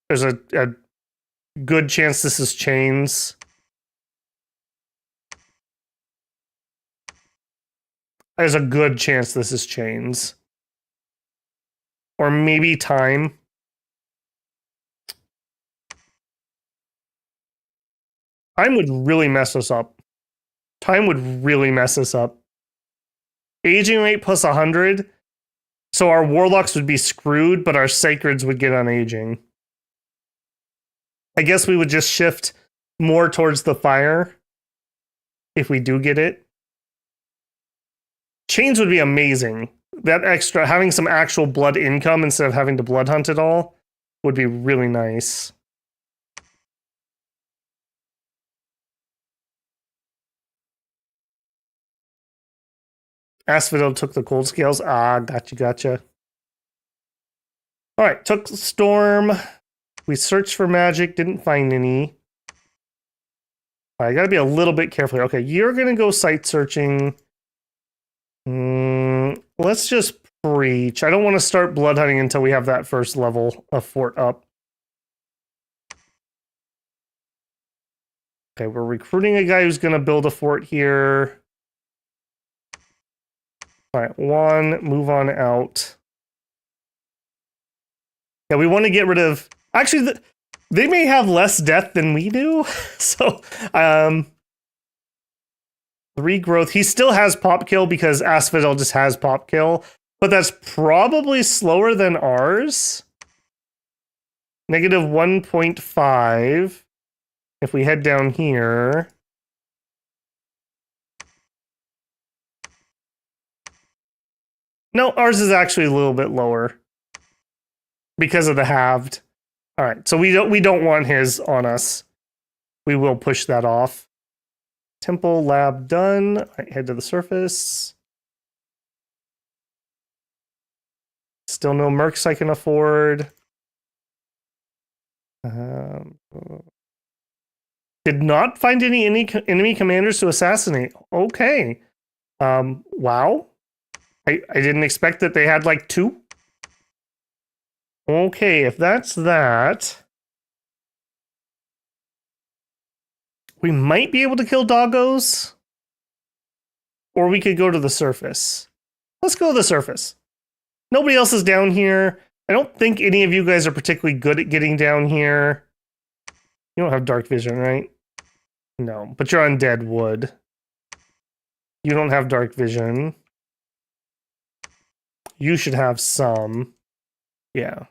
A: there's a good chance this is chains. There's a good chance this is chains. Or maybe time. Time would really mess us up. Time would really mess us up. Aging rate plus 100. So our warlocks would be screwed, but our sacreds would get on aging. I guess we would just shift more towards the fire. If we do get it. Chains would be amazing. That extra, having some actual blood income instead of having to blood hunt it all would be really nice. Asphodel took the cold scales. Ah, gotcha. All right, took storm. We searched for magic, didn't find any. All right, I gotta be a little bit careful here. Okay, you're gonna go site searching. Let's just preach. I don't want to start blood hunting until we have that first level of fort up. Okay, we're recruiting a guy who's gonna build a fort here. All right, 1, move on out. Yeah, we want to get rid of... Actually, they may have less death than we do. So, 3 growth. He still has pop kill because Asphodel just has pop kill. But that's probably slower than ours. Negative 1.5. If we head down here... No, ours is actually a little bit lower because of the halved. All right, so we don't want his on us. We will push that off. Temple lab done. All right, head to the surface. Still no mercs I can afford. Did not find any enemy commanders to assassinate. Okay. Wow. I didn't expect that they had like 2. Okay, if that's that, we might be able to kill doggos, or we could go to the surface. Let's go to the surface. Nobody else is down here. I don't think any of you guys are particularly good at getting down here. You don't have dark vision, right? No, but you're on dead wood. You don't have dark vision. You should have some. Yeah.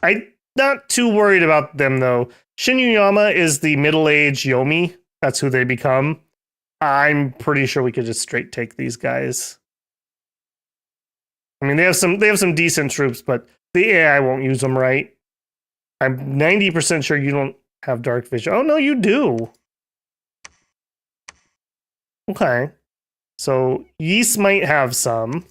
A: I'm not too worried about them, though. Shinyuyama is the middle-aged Yomi. That's who they become. I'm pretty sure we could just straight take these guys. I mean, they have some decent troops, but the AI won't use them right. I'm 90% sure you don't have dark vision. Oh, no, you do. Okay. So, Yeast might have some.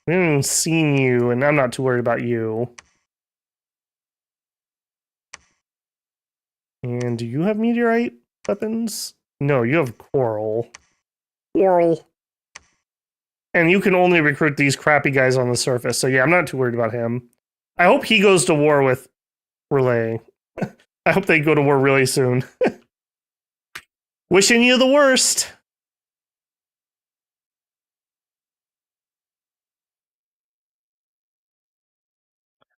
A: We haven't even seen you, and I'm not too worried about you. And do you have meteorite weapons? No, you have coral. Coral. And you can only recruit these crappy guys on the surface. So yeah, I'm not too worried about him. I hope he goes to war with Relay. I hope they go to war really soon. Wishing you the worst.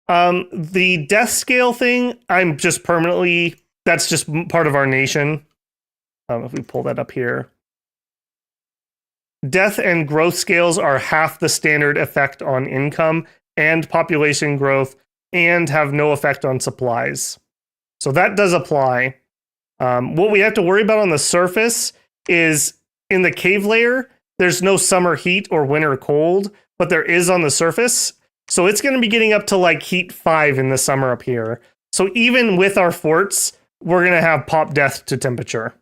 A: The death scale thing, I'm just permanently, that's just part of our nation. If we pull that up here. Death and growth scales are half the standard effect on income and population growth and have no effect on supplies. So that does apply. What we have to worry about on the surface is in the cave layer, there's no summer heat or winter cold, but there is on the surface. So it's going to be getting up to like heat 5 in the summer up here. So even with our forts, we're going to have pop death to temperature.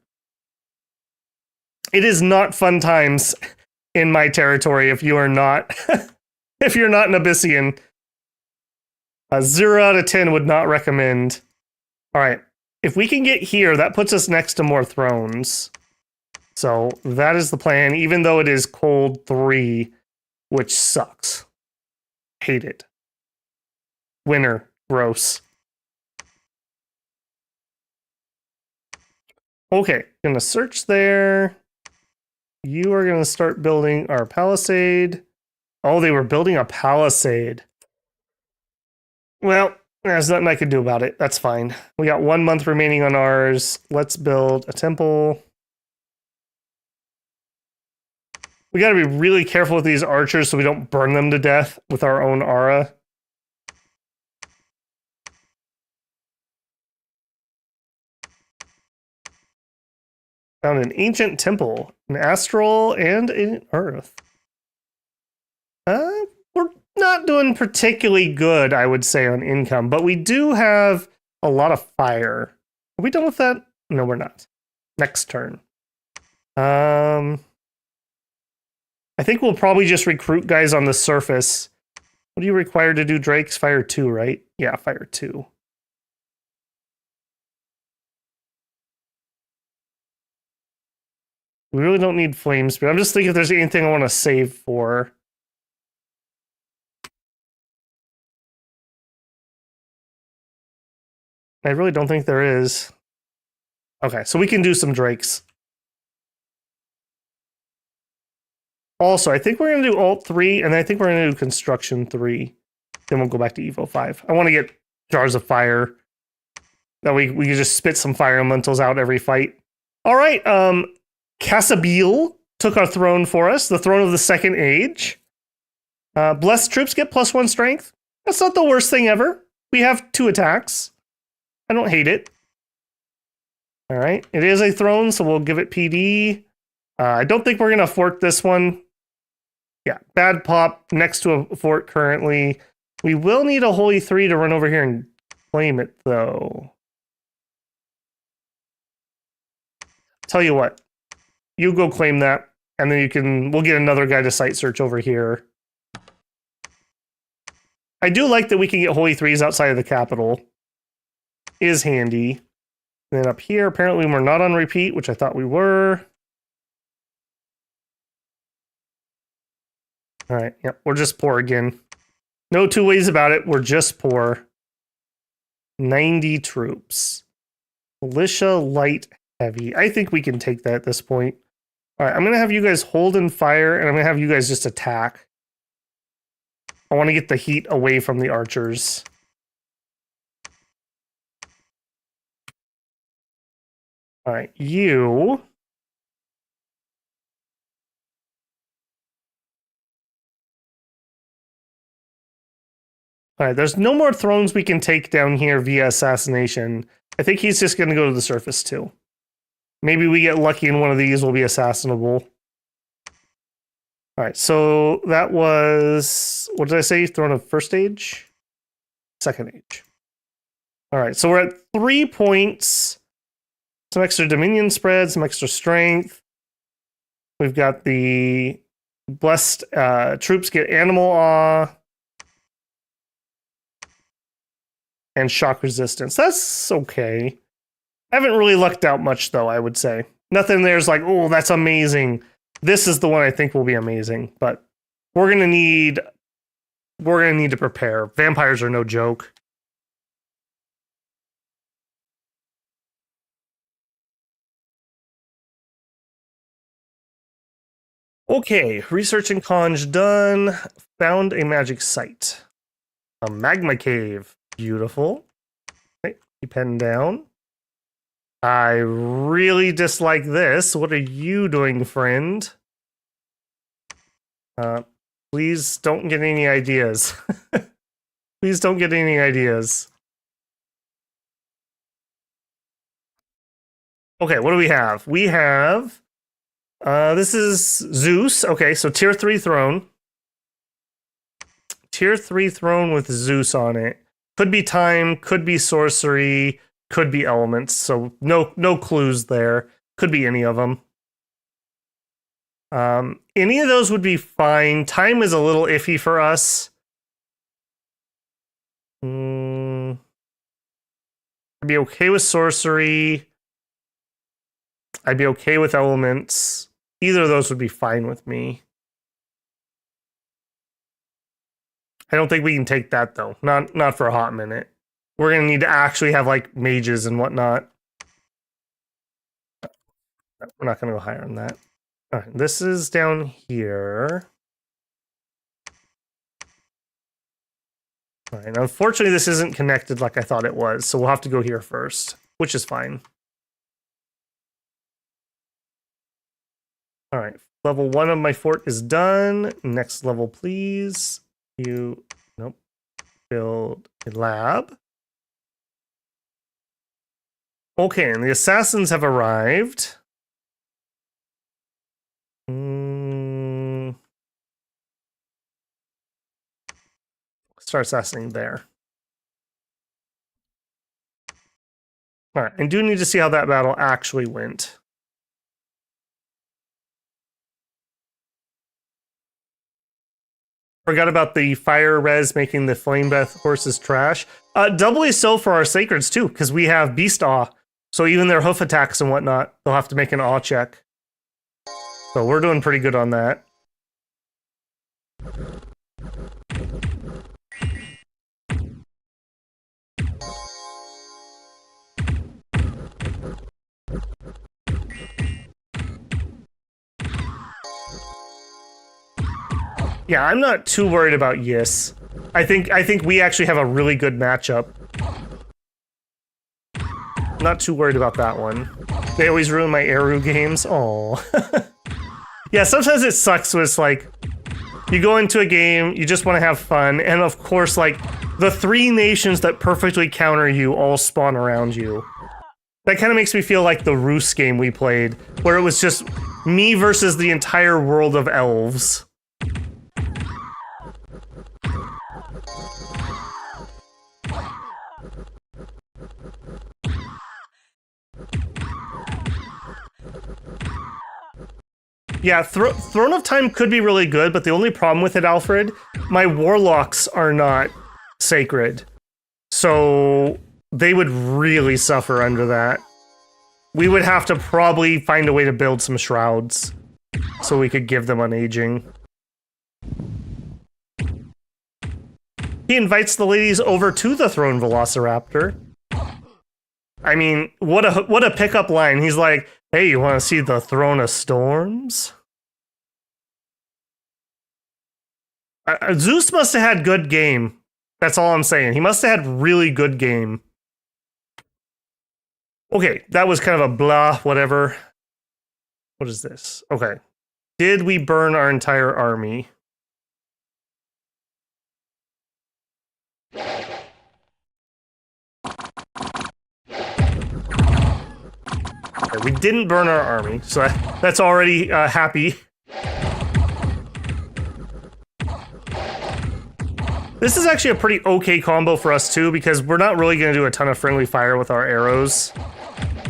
A: It is not fun times in my territory if you are not if you're not an Abyssian. 0 out of 10 would not recommend. All right. If we can get here, that puts us next to more thrones. So that is the plan, even though it is cold 3, which sucks. Hate it. Winter. Gross. Okay. Gonna search there. You are gonna start building our palisade. Oh, they were building a palisade. Well, there's nothing I could do about it. That's fine. We got 1 month remaining on ours. Let's build a temple. We got to be really careful with these archers so we don't burn them to death with our own aura. Found an ancient temple, an astral, and an earth. We're not doing particularly good, I would say, on income, but we do have a lot of fire. Are we done with that? No, we're not. Next turn. I think we'll probably just recruit guys on the surface. What are you required to do, Drakes? Fire 2, right? Yeah, fire 2. We really don't need flames, but I'm just thinking if there's anything I want to save for. I really don't think there is. Okay, so we can do some Drakes. Also, I think we're going to do Alt 3, and I think we're going to do Construction 3. Then we'll go back to Evo 5. I want to get Jars of Fire. That we can just spit some fire elementals out every fight. All right, Cassabil took our throne for us, the throne of the Second Age. Blessed troops get +1 strength. That's not the worst thing ever. We have 2 attacks. I don't hate it. All right, it is a throne, so we'll give it PD. I don't think we're going to fort this one. Yeah, bad pop next to a fort currently. We will need a Holy 3 to run over here and claim it, though. Tell you what, you go claim that, and then we'll get another guy to site search over here. I do like that we can get Holy 3s outside of the capital. Is handy. And then up here, apparently we're not on repeat, which I thought we were. All right, yep, we're just poor again. No two ways about it, we're just poor. 90 troops. Militia, light, heavy. I think we can take that at this point. All right, I'm going to have you guys hold and fire, and I'm going to have you guys just attack. I want to get the heat away from the archers. All right, you... All right, there's no more thrones we can take down here via assassination. I think he's just going to go to the surface, too. Maybe we get lucky and one of these will be assassinable. All right, so that was... What did I say? Throne of first age? Second age. All right, so we're at 3 points. Some extra dominion spread, some extra strength. We've got the blessed troops get animal awe. And shock resistance. That's okay. I haven't really lucked out much, though, I would say. Nothing there's like, oh, that's amazing. This is the one I think will be amazing. But we're gonna need to prepare. Vampires are no joke. Okay, research and conj done. Found a magic site. A magma cave. Beautiful. Okay, keep heading down. I really dislike this. What are you doing, friend? Please don't get any ideas. Please don't get any ideas. Okay, what do we have? We have... this is Zeus. Okay, so tier 3 throne. Tier 3 throne with Zeus on it. Could be time, could be sorcery, could be elements. So no clues there. Could be any of them. Any of those would be fine. Time is a little iffy for us. I'd be okay with sorcery. I'd be okay with elements. Either of those would be fine with me. I don't think we can take that, though. Not for a hot minute. We're going to need to actually have, like, mages and whatnot. We're not going to go higher on that. All right, this is down here. All right, unfortunately, this isn't connected like I thought it was, so we'll have to go here first, which is fine. All right, level 1 of my fort is done. Next level, please. Nope. Build a lab. Okay, and the assassins have arrived. Start assassinating there. All right, I do need to see how that battle actually went. Forgot about the fire res making the flame breath horses trash. Doubly so for our sacreds too, because we have beast awe. So even their hoof attacks and whatnot, they'll have to make an awe check. So we're doing pretty good on that. Yeah, I'm not too worried about Yis. I think we actually have a really good matchup. Not too worried about that one. They always ruin my Eru games. Oh. Yeah, sometimes it sucks when it's like you go into a game, you just want to have fun, and of course, like the 3 nations that perfectly counter you all spawn around you. That kind of makes me feel like the Roos game we played, where it was just me versus the entire world of elves. Yeah, Throne of Time could be really good, but the only problem with it, Alfred, my warlocks are not sacred. So they would really suffer under that. We would have to probably find a way to build some shrouds so we could give them unaging. He invites the ladies over to the throne, Velociraptor. I mean, what a pickup line. He's like, hey, you want to see the Throne of Storms? Zeus must have had good game. That's all I'm saying. He must have had really good game. Okay, that was kind of a blah, whatever. What is this? Okay. Did we burn our entire army? Okay, we didn't burn our army, so that's already happy. This is actually a pretty okay combo for us too, because we're not really going to do a ton of friendly fire with our arrows.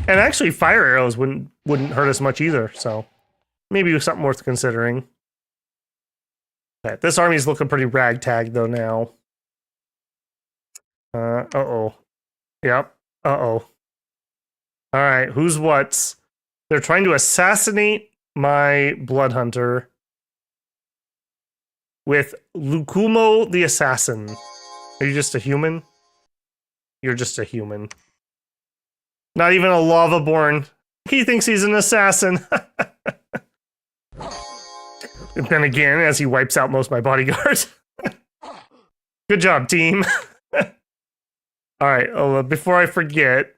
A: And actually, fire arrows wouldn't hurt us much either, so maybe something worth considering. Okay, this army's looking pretty ragtag though now. Uh-oh. Yep. Uh-oh. Alright, who's what's? They're trying to assassinate my blood hunter with Lukumo the Assassin. Are you just a human? You're just a human. Not even a lava-born. He thinks he's an assassin. And then again, as he wipes out most of my bodyguards. Good job, team. All right, before I forget,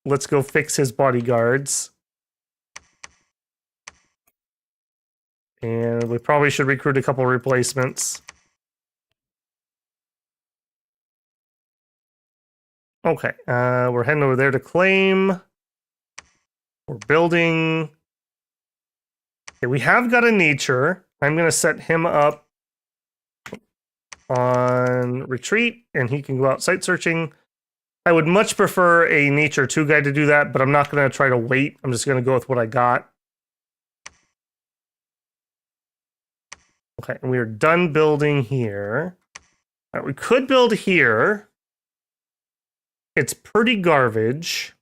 A: let's go fix his bodyguards. And we probably should recruit a couple replacements. Okay, we're heading over there to claim. We're building. Okay, we have got a nature. I'm going to set him up on retreat, and he can go out site searching. I would much prefer a nature 2 guy to do that, but I'm not going to try to wait. I'm just going to go with what I got. Okay, and we are done building here. All right, we could build here. It's pretty garbage.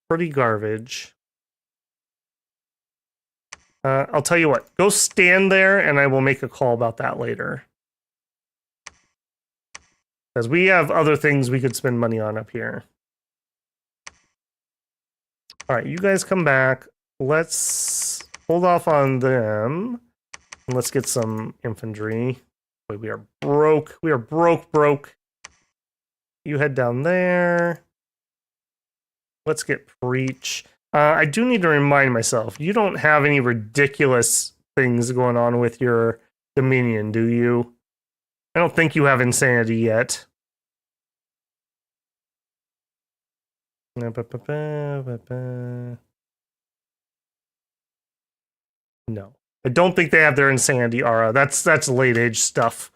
A: Pretty garbage. I'll tell you what. Go stand there, and I will make a call about that later. Because we have other things we could spend money on up here. All right, you guys come back. Let's hold off on them. And let's get some infantry. Wait, we are broke. We are broke. You head down there. Let's get preach. I do need to remind myself, you don't have any ridiculous things going on with your Dominion, do you? I don't think you have insanity yet. No. I don't think they have their insanity aura. That's late age stuff.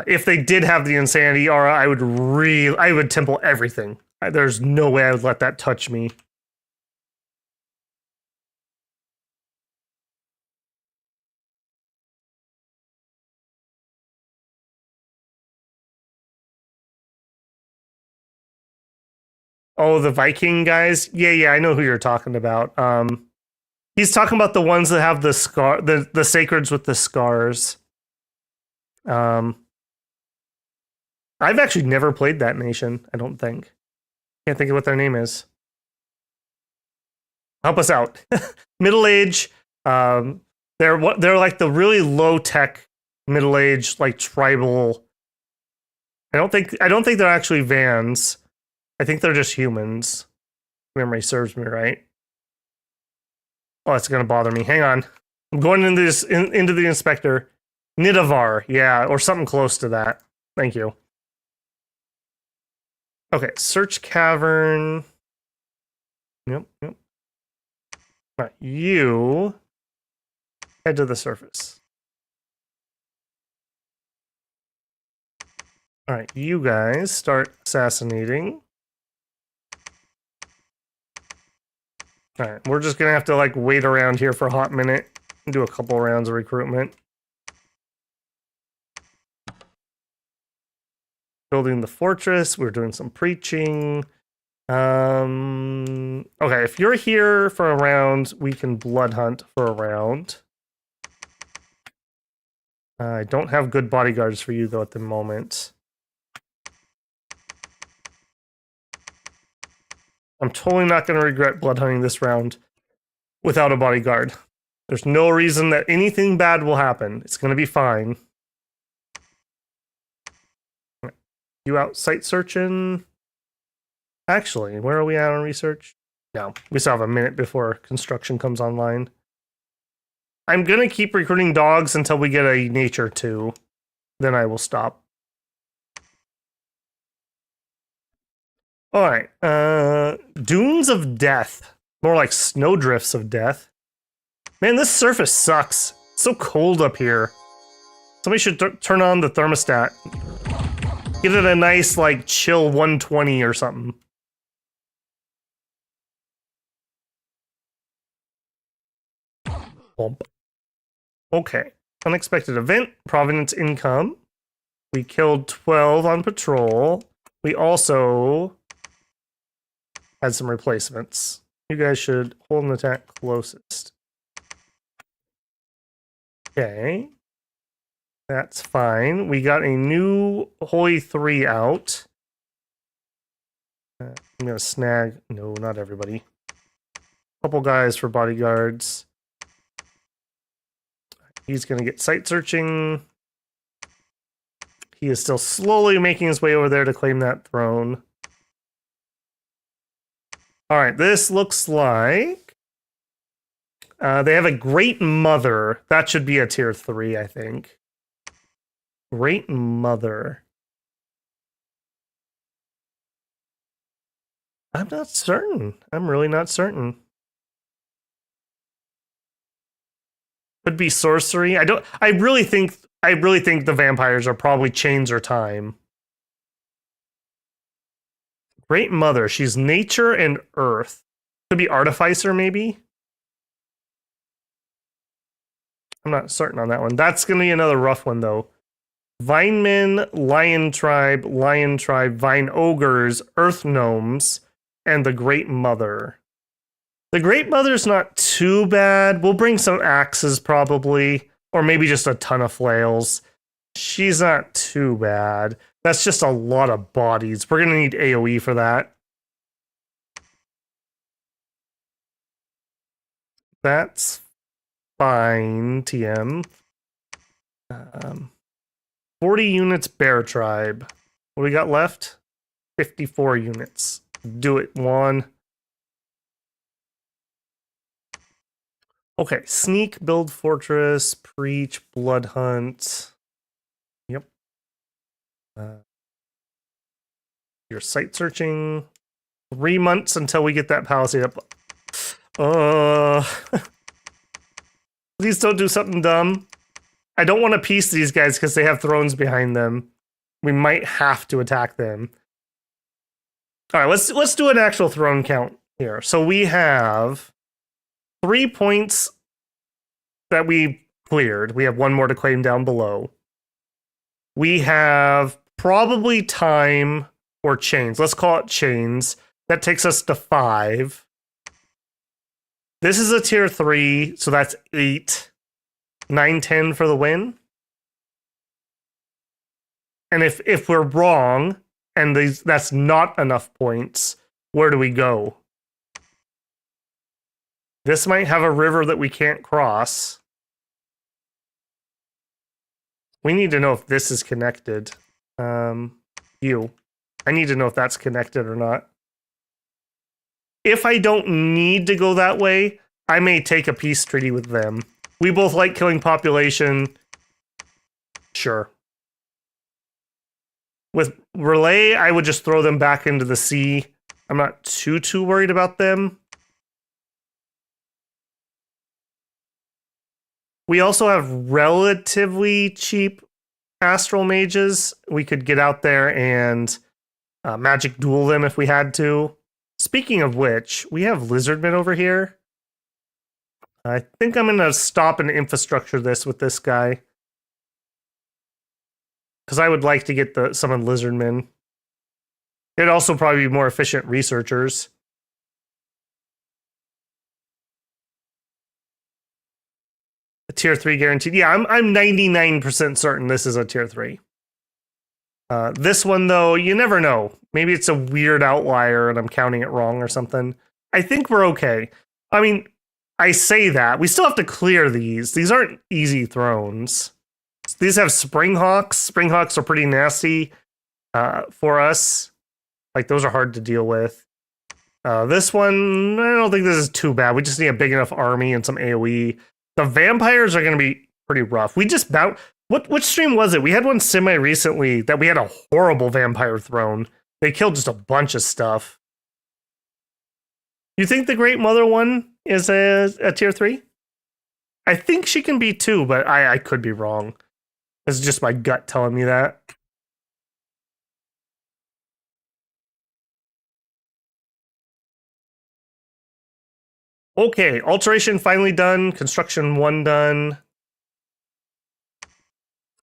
A: If they did have the insanity aura, I would temple everything. There's no way I would let that touch me. Oh, the Viking guys? Yeah, I know who you're talking about. He's talking about the ones that have the scar, the sacreds with the scars. I've actually never played that nation, I don't think. Can't think of what their name is. Help us out. Middle age. They're like the really low tech middle age, like tribal. I don't think they're actually Vans. I think they're just humans. Memory serves me right. Oh, it's gonna bother me. Hang on. I'm going into the inspector. Nidavar, yeah, or something close to that. Thank you. Okay, search cavern. Yep. All right, you head to the surface. All right, you guys start assassinating. All right, we're just gonna have to like wait around here for a hot minute and do a couple rounds of recruitment. Building the fortress, we're doing some preaching. Okay, if you're here for a round, we can blood hunt for a round. I don't have good bodyguards for you though at the moment. I'm totally not going to regret blood hunting this round without a bodyguard. There's no reason that anything bad will happen. It's going to be fine. You out site searching? Actually, where are we at on research? No, we still have a minute before construction comes online. I'm going to keep recruiting dogs until we get a nature 2. Then I will stop. All right. Dunes of Death. More like snowdrifts of death. Man, this surface sucks. It's so cold up here. Somebody should turn on the thermostat. Give it a nice, like, chill 120 or something. Bump. Okay. Unexpected event. Providence income. We killed 12 on patrol. We also had some replacements. You guys should hold an attack closest. Okay. That's fine. We got a new Holy 3 out. I'm going to snag... No, not everybody. Couple guys for bodyguards. He's going to get sight searching. He is still slowly making his way over there to claim that throne. All right, this looks like they have a Great Mother. That should be a tier 3, I think. Great Mother. I'm not certain. I'm really not certain. Could be sorcery. I really think the vampires are probably chains or time. Great Mother. She's nature and earth. Could be artificer, maybe. I'm not certain on that one. That's gonna be another rough one though. Vinemen, Lion Tribe, Vine Ogres, Earth Gnomes, and the Great Mother. The Great Mother's not too bad. We'll bring some axes probably, or maybe just a ton of flails. She's not too bad. That's just a lot of bodies. We're gonna need AoE for that. That's fine, TM. 40 units Bear Tribe. What do we got left? 54 units. Do it, Juan. Okay, sneak, build fortress, preach, blood hunt. Yep. Your site searching. 3 months until we get that palisade up. Please don't do something dumb. I don't want to piece these guys because they have thrones behind them. We might have to attack them. All right, let's do an actual throne count here. So we have 3 points that we cleared. We have 1 more to claim down below. We have probably time or chains. Let's call it chains. That takes us to 5. This is a tier 3, so that's 8. 9, 10 for the win. And if we're wrong, and that's not enough points, where do we go? This might have a river that we can't cross. We need to know if this is connected. I need to know if that's connected or not. If I don't need to go that way, I may take a peace treaty with them. We both like killing population. Sure. With Relay, I would just throw them back into the sea. I'm not too worried about them. We also have relatively cheap astral mages. We could get out there and magic duel them if we had to. Speaking of which, we have lizardmen over here. I think I'm going to stop and infrastructure this with this guy. Because I would like to get the summon lizardmen. It'd also probably be more efficient researchers. A tier 3 guaranteed. Yeah, I'm 99% certain this is a tier 3. This one, though, you never know. Maybe it's a weird outlier and I'm counting it wrong or something. I think we're okay. I mean, I say that. We still have to clear these. These aren't easy thrones. These have Springhawks. Springhawks are pretty nasty for us. Like, those are hard to deal with. This one, I don't think this is too bad. We just need a big enough army and some AoE. The vampires are going to be pretty rough. We just bout. Which stream was it? We had one semi-recently that we had a horrible vampire throne. They killed just a bunch of stuff. You think the Great Mother one is a tier 3? I think she can be 2, but I could be wrong. It's just my gut telling me that. Okay, alteration finally done. Construction 1 done.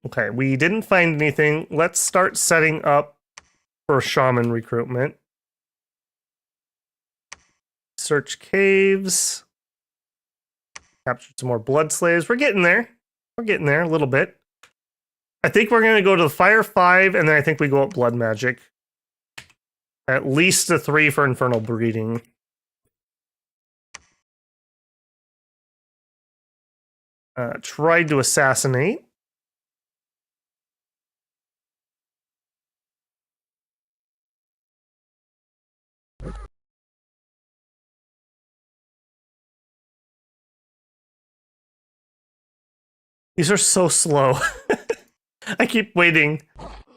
A: Okay, we didn't find anything. Let's start setting up for shaman recruitment. Search caves. Capture some more blood slaves. We're getting there. We're getting there a little bit. I think we're going to go to the Fire 5, and then I think we go up Blood Magic. At least a 3 for Infernal Breeding. tried to assassinate. These are so slow. I keep waiting.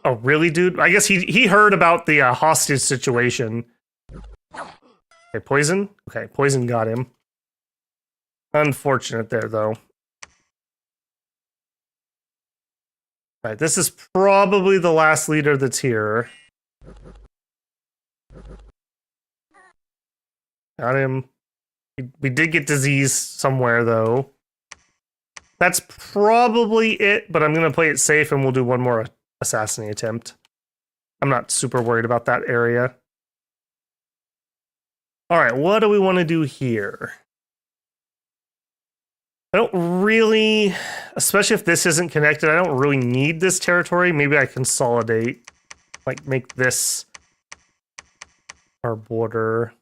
A: Oh, really, dude? I guess he heard about the hostage situation. Okay, poison? Okay, poison got him. Unfortunate there, though. Alright, this is probably the last leader that's here. Got him. We did get disease somewhere, though. That's probably it, but I'm going to play it safe and we'll do one more assassinate attempt. I'm not super worried about that area. Alright, what do we want to do here? I don't really, especially if this isn't connected, I don't really need this territory. Maybe I consolidate, like make this our border.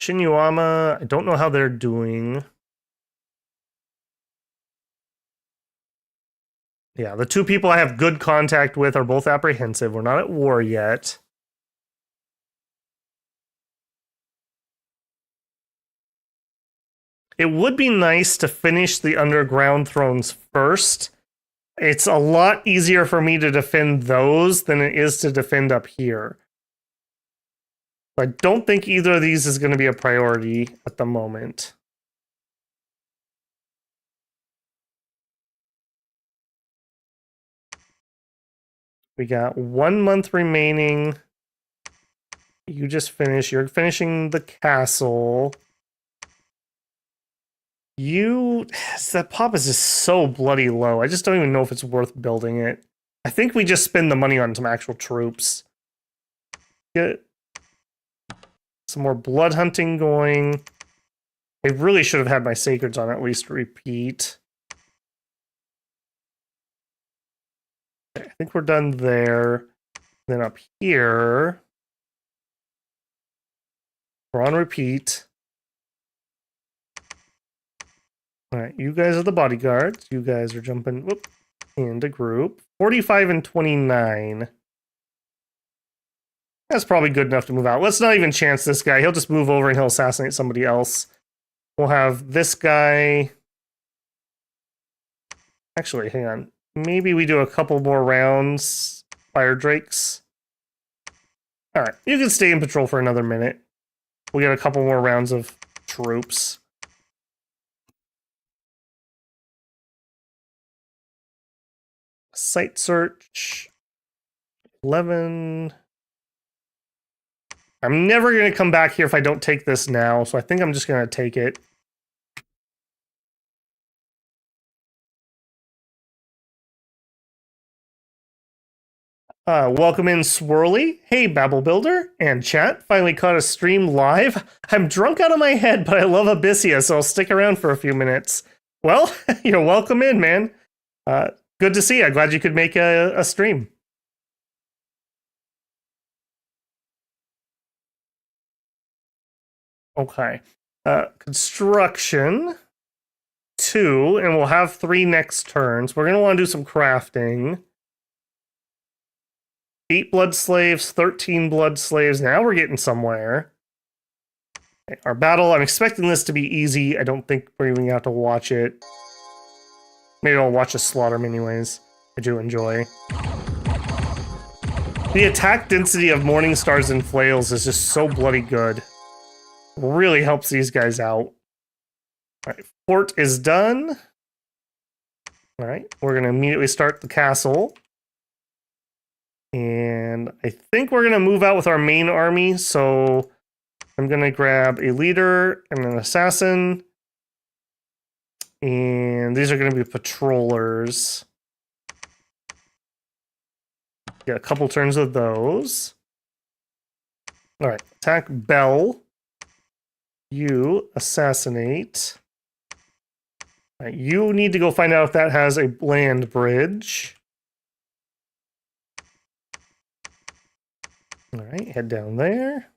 A: Shinyuama, I don't know how they're doing. Yeah, the two people I have good contact with are both apprehensive. We're not at war yet. It would be nice to finish the underground thrones first. It's a lot easier for me to defend those than it is to defend up here. I don't think either of these is going to be a priority at the moment. We got 1 month remaining. You just finished. You're finishing the castle. That pop is just so bloody low. I just don't even know if it's worth building it. I think we just spend the money on some actual troops. Get some more blood hunting going. I really should have had my sacreds on at least repeat. Okay, I think we're done there. Then up here, we're on repeat. All right, you guys are the bodyguards. You guys are jumping into group. 45 and 29. That's probably good enough to move out. Let's not even chance this guy. He'll just move over and he'll assassinate somebody else. We'll have this guy. Actually, hang on. Maybe we do a couple more rounds. Fire Drakes. All right, you can stay in patrol for another minute. We'll get a couple more rounds of troops. Site search. 11. I'm never going to come back here if I don't take this now, so I think I'm just going to take it. Welcome in, Swirly. Hey, Babble Builder and chat. Finally caught a stream live. I'm drunk out of my head, but I love Abysia, so I'll stick around for a few minutes. Well, you're welcome in, man. Good to see you. Glad you could make a stream. Okay. Construction 2, and we'll have 3 next turns. We're going to want to do some crafting. 8 blood slaves, 13 blood slaves. Now we're getting somewhere. Okay, our battle, I'm expecting this to be easy. I don't think we're even going to have to watch it. Maybe I'll watch us slaughter them anyways. I do enjoy. The attack density of Morning Stars and Flails is just so bloody good. Really helps these guys out. Alright, fort is done. Alright, we're going to immediately start the castle. And I think we're going to move out with our main army, so I'm going to grab a leader and an assassin. And these are going to be patrollers. Get a couple turns of those. Alright, attack Bell. You assassinate. Alright, you need to go find out if that has a land bridge. Alright, head down there.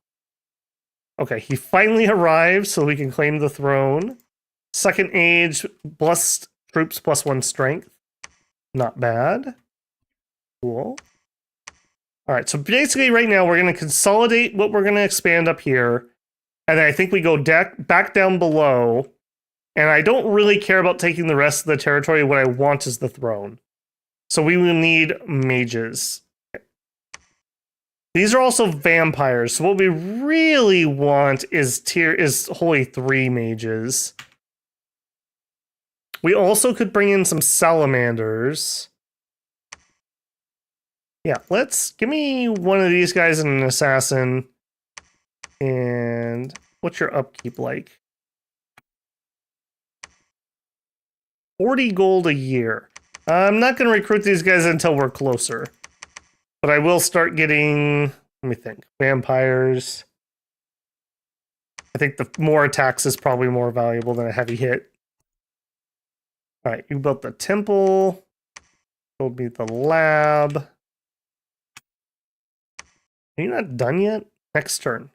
A: Okay, he finally arrived so we can claim the throne. Second age, plus troops plus 1 strength. Not bad. Cool. All right, so basically right now we're going to consolidate what we're going to expand up here. And then I think we go back down below. And I don't really care about taking the rest of the territory. What I want is the throne. So we will need mages. These are also vampires. So what we really want is Holy 3 mages. We also could bring in some salamanders. Yeah, give me one of these guys and an assassin. And what's your upkeep like? 40 gold a year. I'm not going to recruit these guys until we're closer. But I will start getting, let me think, vampires. I think the more attacks is probably more valuable than a heavy hit. All right, you built the temple. Build me the lab. Are you not done yet? Next turn.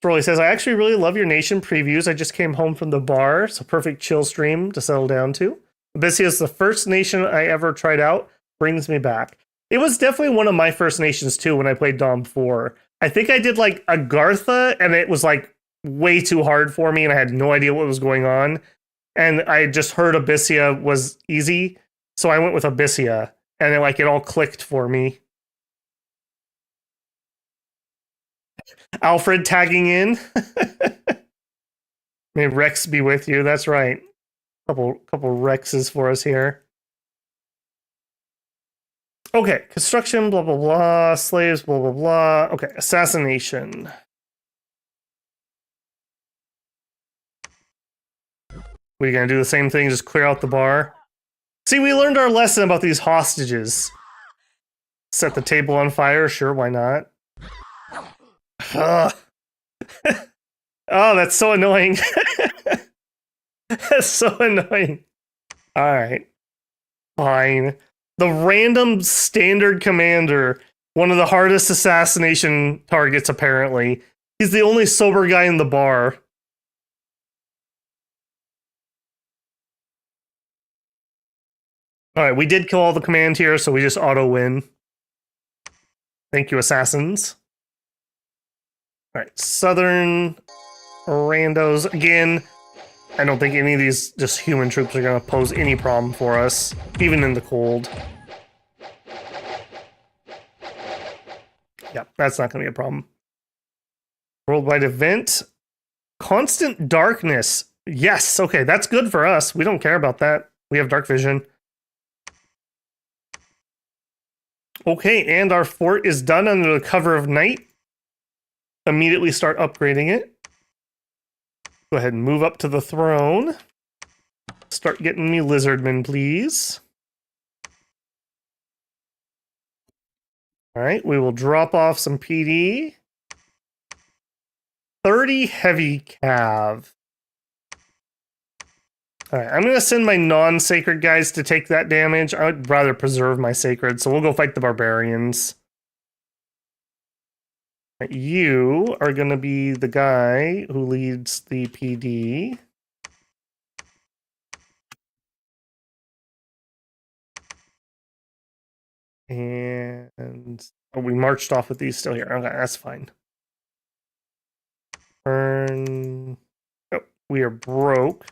A: Broly says, I actually really love your nation previews. I just came home from the bar. It's a perfect chill stream to settle down to. Abysia is the first nation I ever tried out. Brings me back. It was definitely one of my first nations too when I played Dom 4. I think I did like Agartha and it was like way too hard for me and I had no idea what was going on. And I just heard Abysia was easy. So I went with Abysia and it all clicked for me. Alfred tagging in. May Rex be with you. That's right. Couple Rexes for us here. Okay, construction, blah, blah, blah. Slaves, blah, blah, blah. Okay, assassination. We gonna do the same thing, just clear out the bar? See, we learned our lesson about these hostages. Set the table on fire, sure, why not? Oh, that's so annoying. That's so annoying. All right. Fine. The random standard commander, one of the hardest assassination targets, apparently. He's the only sober guy in the bar. All right, we did kill all the command here, so we just auto-win. Thank you, assassins. All right, southern randos. Again, I don't think any of these just human troops are going to pose any problem for us, even in the cold. Yeah, that's not going to be a problem. Worldwide event. Constant darkness. Yes, okay, that's good for us. We don't care about that. We have dark vision. Okay, and our fort is done under the cover of night. Immediately start upgrading it. Go ahead and move up to the throne. Start getting me lizardmen, please. All right, we will drop off some PD. 30 heavy cav. All right, I'm going to send my non-sacred guys to take that damage. I would rather preserve my sacred, so we'll go fight the barbarians. You are going to be the guy who leads the PD. And we marched off with these still here. Okay, that's fine. Burn. Oh, we are broke.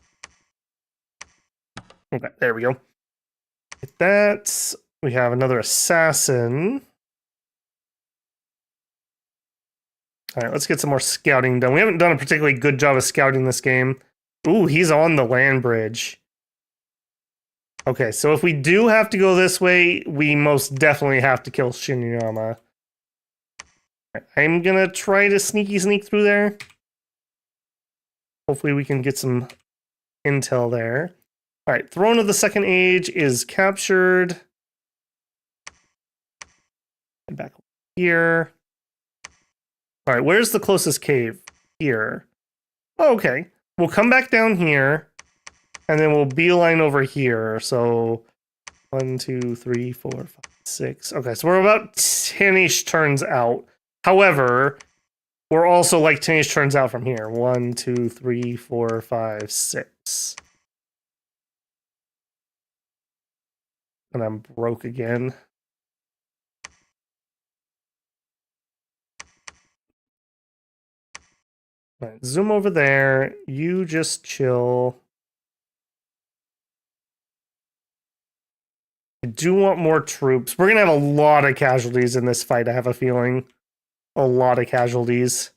A: Okay, there we go. Get that. We have another assassin. All right, let's get some more scouting done. We haven't done a particularly good job of scouting this game. Ooh, he's on the land bridge. Okay, so if we do have to go this way, we most definitely have to kill Shinyama. Right, I'm gonna try to sneak through there. Hopefully we can get some intel there. All right, Throne of the Second Age is captured. And back here. All right, where's the closest cave? Here. Oh, okay. We'll come back down here, and then we'll beeline over here. So 1, 2, 3, 4, 5, 6. Okay, so we're about 10-ish turns out. However, we're also like 10-ish turns out from here. 1, 2, 3, 4, 5, 6. And I'm broke again. All right, zoom over there. You just chill. I do want more troops. We're gonna have a lot of casualties in this fight, I have a feeling. A lot of casualties.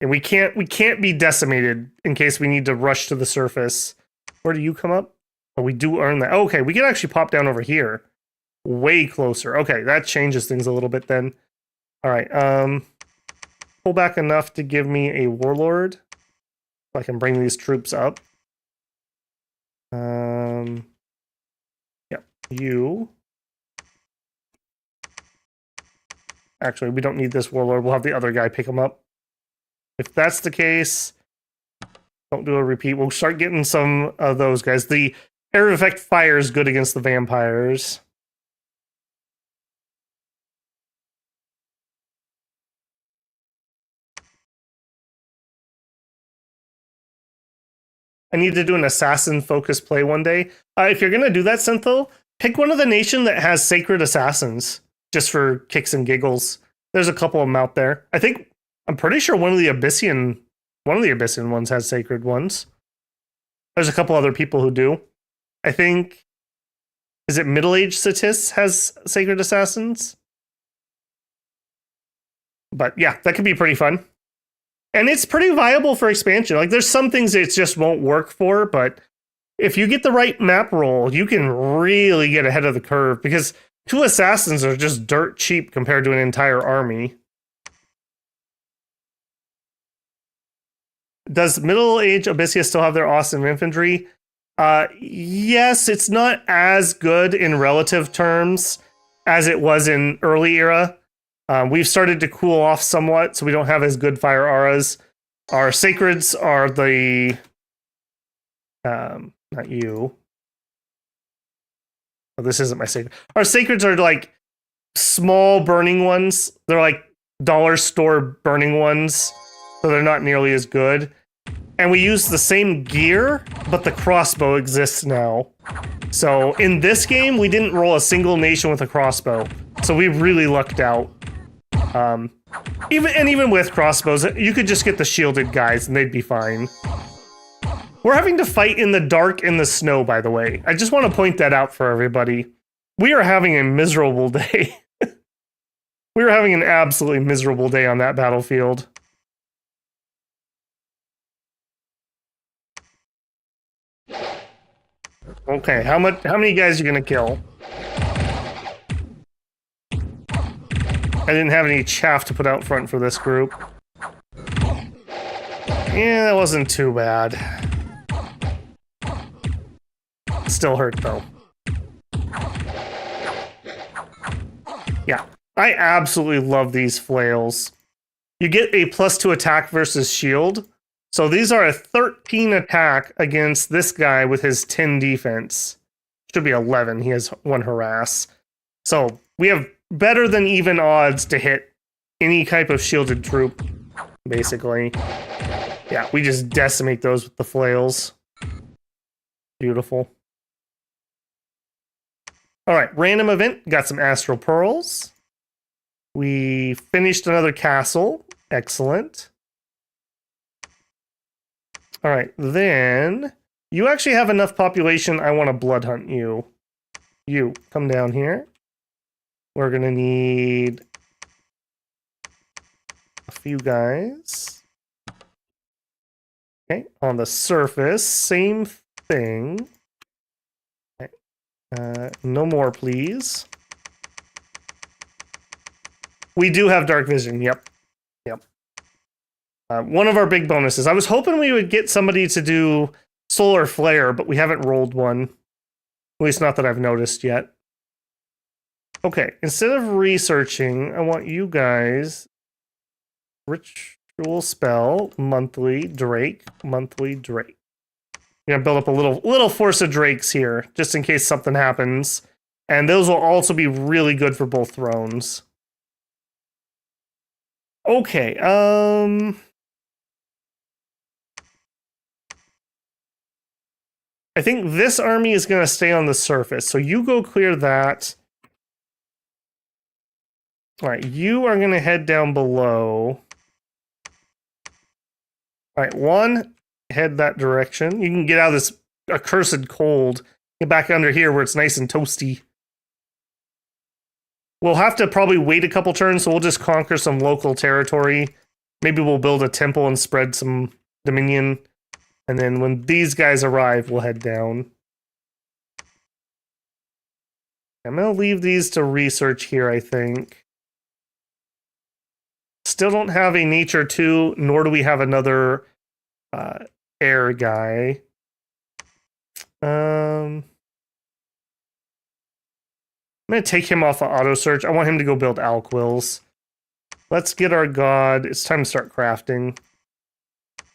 A: And we can't be decimated in case we need to rush to the surface. Where do you come up? Oh, we do earn that. Oh, okay, we can actually pop down over here. Way closer. Okay, that changes things a little bit then. All right, pull back enough to give me a warlord. So I can bring these troops up. Yep, you. Actually, we don't need this warlord. We'll have the other guy pick him up. If that's the case, don't do a repeat. We'll start getting some of those guys. The area effect fire is good against the vampires. I need to do an assassin focused play one day. If you're going to do that, Syntho, pick one of the nation that has sacred assassins, just for kicks and giggles. There's a couple of them out there. I'm pretty sure one of the Abyssian ones has sacred ones. There's a couple other people who do. I think, is it Middle-Aged Satis has sacred assassins? But yeah, that could be pretty fun. And it's pretty viable for expansion. Like, there's some things it just won't work for, but if you get the right map roll, you can really get ahead of the curve, because 2 assassins are just dirt cheap compared to an entire army. Does middle-aged Abysia still have their awesome infantry? Yes, it's not as good in relative terms as it was in early era. We've started to cool off somewhat, so we don't have as good fire auras. Our sacreds are the... not you. Oh, this isn't my sacred. Our sacreds are like small burning ones. They're like dollar store burning ones, so they're not nearly as good. And we use the same gear, but the crossbow exists now. So in this game, we didn't roll a single nation with a crossbow. So we really lucked out. Even with crossbows, you could just get the shielded guys and they'd be fine. We're having to fight in the dark in the snow, by the way. I just want to point that out for everybody. We are having a miserable day. We were having an absolutely miserable day on that battlefield. Okay, how many guys are you gonna kill? I didn't have any chaff to put out front for this group. Yeah, that wasn't too bad. Still hurt though. Yeah, I absolutely love these flails. You get a +2 attack versus shield. So these are a 13 attack against this guy with his 10 defense. Should be 11. He has 1 harass. So we have better than even odds to hit any type of shielded troop, basically. Yeah, we just decimate those with the flails. Beautiful. All right, random event. Got some astral pearls. We finished another castle. Excellent. All right, then you actually have enough population. I want to blood hunt you. You, come down here. We're going to need a few guys. Okay, on the surface, same thing. Okay. No more, please. We do have dark vision, yep. Yep. One of our big bonuses. I was hoping we would get somebody to do solar flare, but we haven't rolled one. At least not that I've noticed yet. Okay, instead of researching, I want you guys... Ritual spell, monthly Drake, monthly Drake. We're gonna build up a little force of drakes here, just in case something happens. And those will also be really good for both thrones. Okay, I think this army is gonna stay on the surface, so you go clear that. All right, you are gonna head down below. All right, one, head that direction. You can get out of this accursed cold. Get back under here where it's nice and toasty. We'll have to probably wait a couple turns, so we'll just conquer some local territory. Maybe we'll build a temple and spread some dominion. And then when these guys arrive, we'll head down. I'm going to leave these to research here, I think. Still don't have a nature 2, nor do we have another air guy. I'm going to take him off of auto search. I want him to go build alquils. Let's get our god. It's time to start crafting.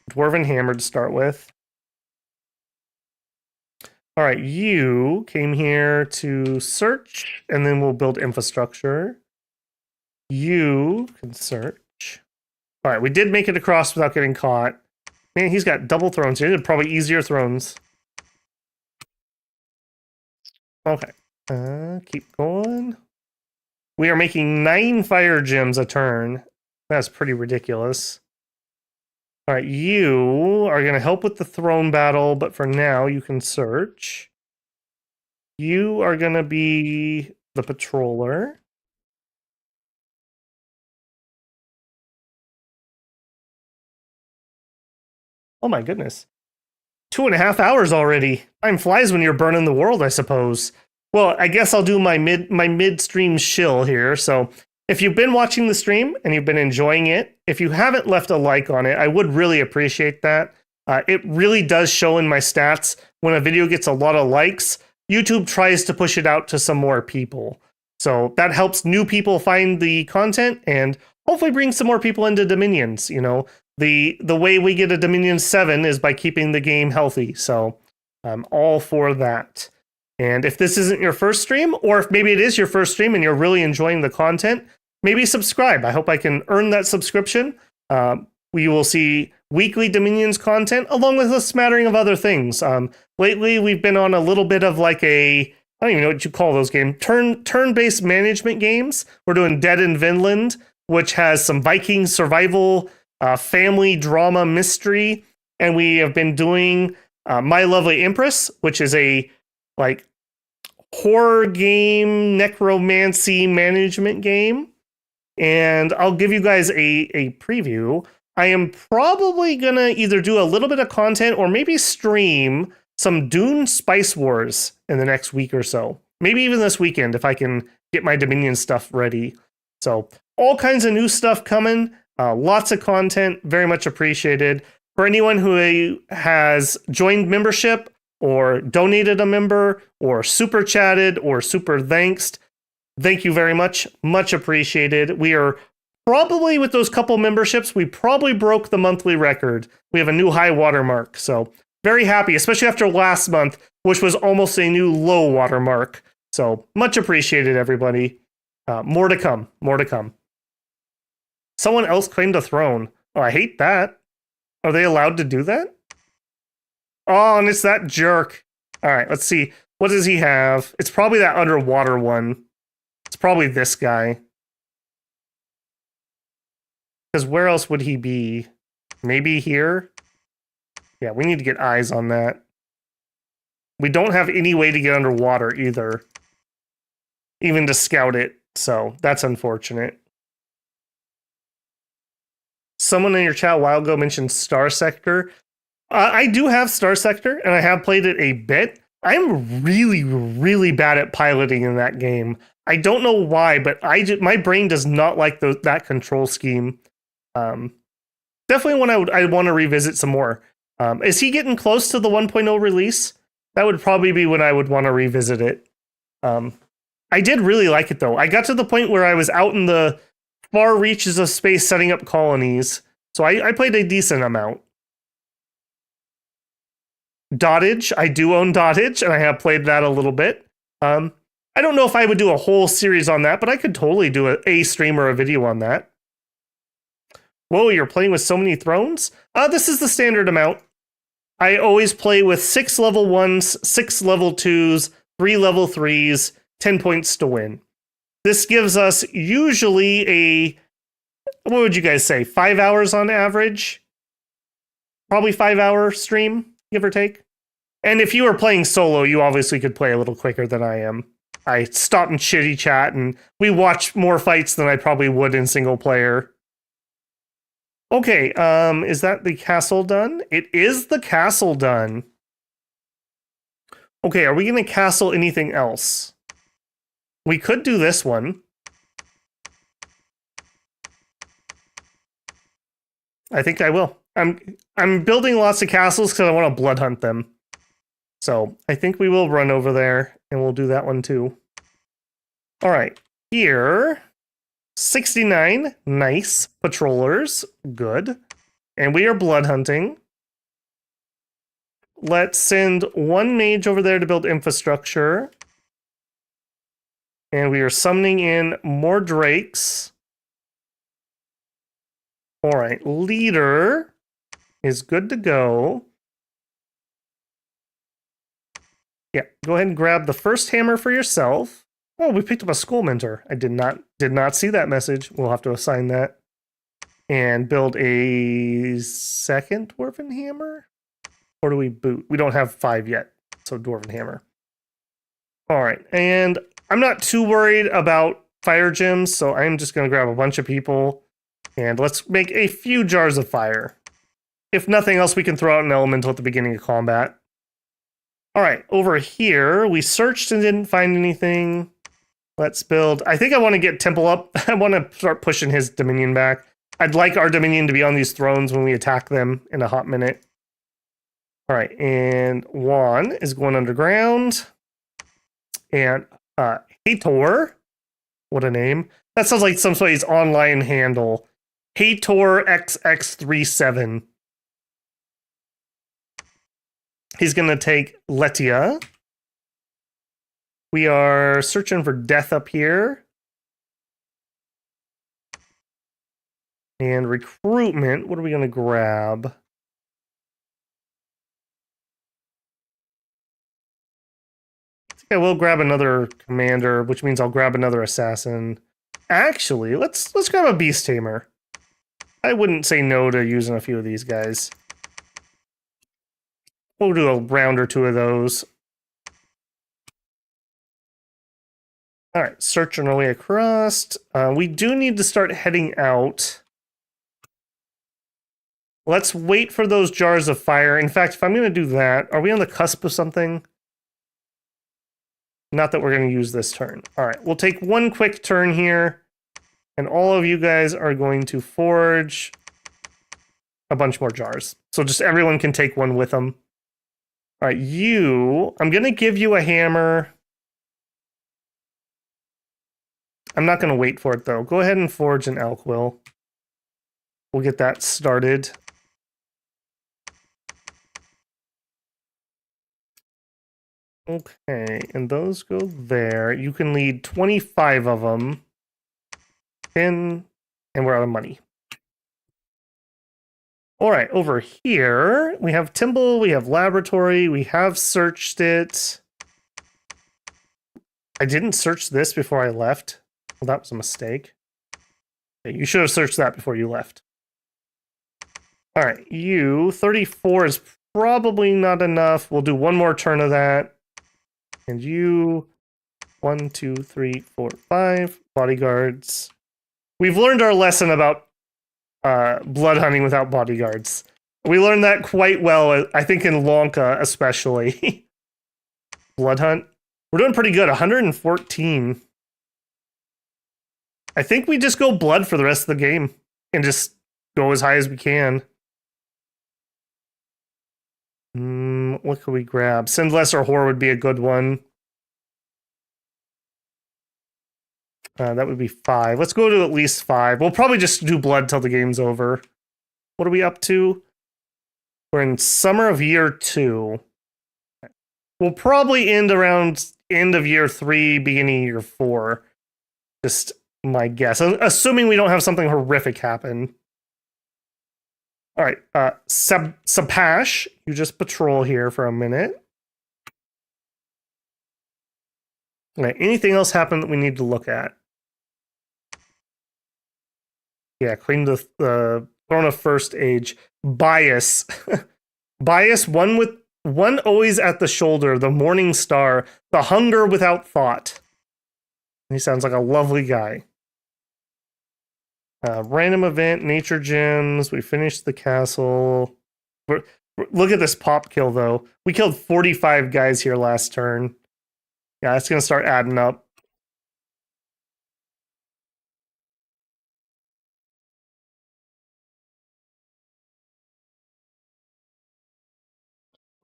A: Dwarven hammer to start with. All right, you came here to search, and then we'll build infrastructure. You can search. All right, we did make it across without getting caught. Man, he's got double thrones here. They're probably easier thrones. Okay. Keep going. We are making 9 fire gems a turn. That's pretty ridiculous. All right, you are going to help with the throne battle, but for now, you can search. You are going to be the patroller. Oh my goodness. 2.5 hours already. Time flies when you're burning the world, I suppose. Well, I guess I'll do my midstream shill here. So if you've been watching the stream and you've been enjoying it, if you haven't left a like on it, I would really appreciate that. It really does show in my stats when a video gets a lot of likes. YouTube tries to push it out to some more people. So that helps new people find the content and hopefully bring some more people into Dominions. You know, the way we get a Dominion 7 is by keeping the game healthy. So I'm all for that. And if this isn't your first stream, or if maybe it is your first stream and you're really enjoying the content, maybe subscribe. I hope I can earn that subscription. We will see weekly Dominions content along with a smattering of other things. Lately, we've been on a little bit of like I don't even know what you call those games, turn-based management games. We're doing Dead in Vinland, which has some Viking survival, family drama mystery. And we have been doing My Lovely Empress, which is a like horror game, necromancy management game. And I'll give you guys a preview. I am probably going to either do a little bit of content or maybe stream some Dune Spice Wars in the next week or so. Maybe even this weekend if I can get my Dominion stuff ready. So all kinds of new stuff coming. Lots of content. Very much appreciated. For anyone who has joined membership or donated a member or super chatted or super thanks, thank you very much. Much appreciated. We are probably, with those couple memberships, we probably broke the monthly record. We have a new high watermark. So very happy, especially after last month, which was almost a new low watermark. So much appreciated, everybody. More to come. More to come. Someone else claimed a throne. Oh, I hate that. Are they allowed to do that? Oh, and it's that jerk. All right, let's see. What does he have? It's probably that underwater one. It's probably this guy. Because where else would he be? Maybe here? Yeah, we need to get eyes on that. We don't have any way to get underwater either. Even to scout it. So that's unfortunate. Someone in your chat a while ago mentioned Star Sector. I do have Star Sector, and I have played it a bit. I'm really, really bad at piloting in that game. I don't know why, but my brain does not like that control scheme. Definitely one I want to revisit some more. Is he getting close to the 1.0 release? That would probably be when I would want to revisit it. I did really like it, though. I got to the point where I was out in the far reaches of space setting up colonies, so I played a decent amount. Dottage. I do own Dottage, and I have played that a little bit. I don't know if I would do a whole series on that, but I could totally do a stream or a video on that. Whoa, you're playing with so many thrones? This is the standard amount. I always play with 6 level 1s, 6 level 2s, 3 level 3s, 10 points to win. This gives us usually a, what would you guys say, 5 hours on average? Probably 5-hour stream, give or take. And if you were playing solo, you obviously could play a little quicker than I am. I stop and chitty chat, and we watch more fights than I probably would in single player. Okay, is that the castle done? It is the castle done. Okay, are we going to castle anything else? We could do this one. I think I will. I'm building lots of castles because I want to blood hunt them. So I think we will run over there, and we'll do that one too. All right, here, 69, nice. Patrollers, good. And we are blood hunting. Let's send 1 mage over there to build infrastructure. And we are summoning in more drakes. All right, leader is good to go. Yeah, go ahead and grab the first hammer for yourself. Oh, we picked up a school mentor. I did not see that message. We'll have to assign that. And build a second dwarven hammer? Or do we boot? We don't have 5 yet, so dwarven hammer. All right, and I'm not too worried about fire gems, so I'm just going to grab a bunch of people. And let's make a few jars of fire. If nothing else, we can throw out an elemental at the beginning of combat. All right, over here, we searched and didn't find anything. Let's build. I think I want to get Temple up. I want to start pushing his Dominion back. I'd like our Dominion to be on these thrones when we attack them in a hot minute. All right, and Juan is going underground. And Hator, what a name. That sounds like somebody's online handle. Hator XX37. He's going to take Letia. We are searching for death up here. And recruitment, what are we going to grab? I think I will grab another commander, which means I'll grab another assassin. Actually, let's grab a beast tamer. I wouldn't say no to using a few of these guys. We'll do a round or 2 of those. All right, searching our way across. We do need to start heading out. Let's wait for those jars of fire. In fact, if I'm going to do that, are we on the cusp of something? Not that we're going to use this turn. All right, we'll take 1 quick turn here. And all of you guys are going to forge a bunch more jars. So just everyone can take 1 with them. All right, I'm going to give you a hammer. I'm not going to wait for it, though. Go ahead and forge an Alquill. We'll get that started. Okay, and those go there. You can lead 25 of them. 10, and we're out of money. All right, over here, we have Temple, we have Laboratory, we have searched it. I didn't search this before I left. Well, that was a mistake. Okay, you should have searched that before you left. All right, 34 is probably not enough. We'll do 1 more turn of that. And you, 1, 2, 3, 4, 5 bodyguards. We've learned our lesson about blood hunting without bodyguards. We learned that quite well, I think in Lanka especially. Blood hunt. We're doing pretty good, 114. I think we just go blood for the rest of the game and just go as high as we can. What could we grab? Send Lesser Whore would be a good one. That would be 5. Let's go to at least 5. We'll probably just do blood till the game's over. What are we up to? We're in summer of year 2. We'll probably end around end of year 3, beginning of year 4. Just my guess. Assuming we don't have something horrific happen. All right, Sapash, you just patrol here for a minute. All right, anything else happen that we need to look at? Yeah, claim the Throne of First Age. Bias. Bias, one always at the shoulder, the morning star, the hunger without thought. He sounds like a lovely guy. Random event, nature gems. We finished the castle. Look at this pop kill, though. We killed 45 guys here last turn. Yeah, it's going to start adding up.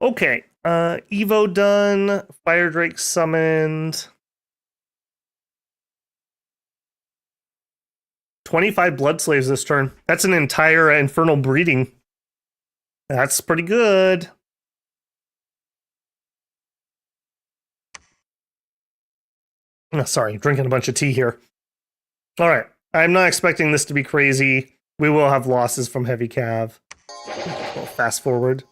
A: Okay. Evo done. Fire Drake summoned. 25 blood slaves this turn. That's an entire infernal breeding. That's pretty good. Oh, sorry, drinking a bunch of tea here. All right. I'm not expecting this to be crazy. We will have losses from heavy cav. We'll fast forward.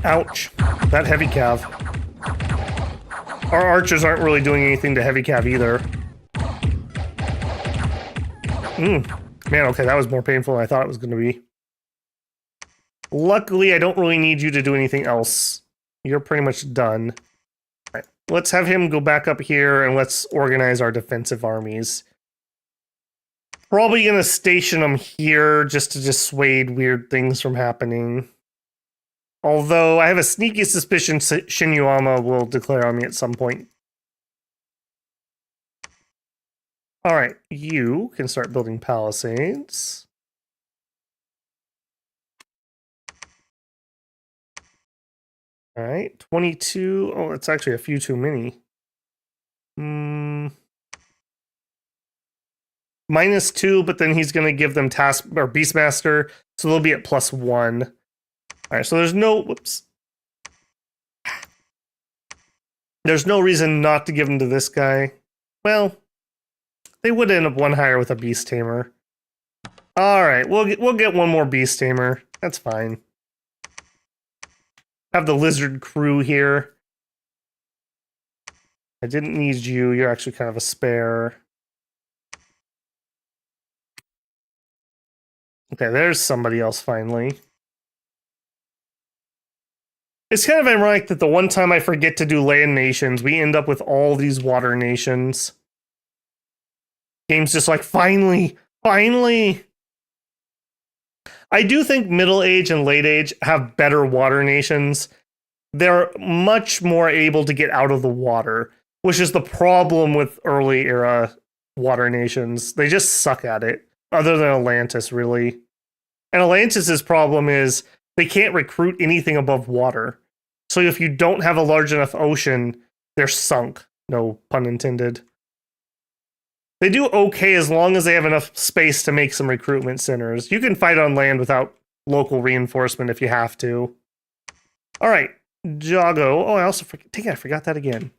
A: Ouch. That heavy cav. Our archers aren't really doing anything to heavy cav either. Man, okay, that was more painful than I thought it was going to be. Luckily, I don't really need you to do anything else. You're pretty much done. All right, let's have him go back up here and let's organize our defensive armies. Probably going to station them here just to dissuade weird things from happening. Although I have a sneaky suspicion Shinyuama will declare on me at some point. All right, you can start building palisades. All right, 22. Oh, that's actually a few too many. -2, but then he's going to give them task or Beastmaster, so they'll be at +1. All right, so there's no whoops. There's no reason not to give them to this guy. Well, they would end up one higher with a Beast Tamer. All right, we'll get one more Beast Tamer. That's fine. Have the Lizard crew here. I didn't need you. You're actually kind of a spare. Okay, there's somebody else finally. It's kind of ironic that the one time I forget to do land nations, we end up with all these water nations. Game's just like, finally. I do think middle age and late age have better water nations. They're much more able to get out of the water, which is the problem with early era water nations. They just suck at it, other than Atlantis, really. And Atlantis' problem is they can't recruit anything above water. So if you don't have a large enough ocean, they're sunk. No pun intended. They do okay as long as they have enough space to make some recruitment centers. You can fight on land without local reinforcement if you have to. All right, Jago. Oh, I forgot that again.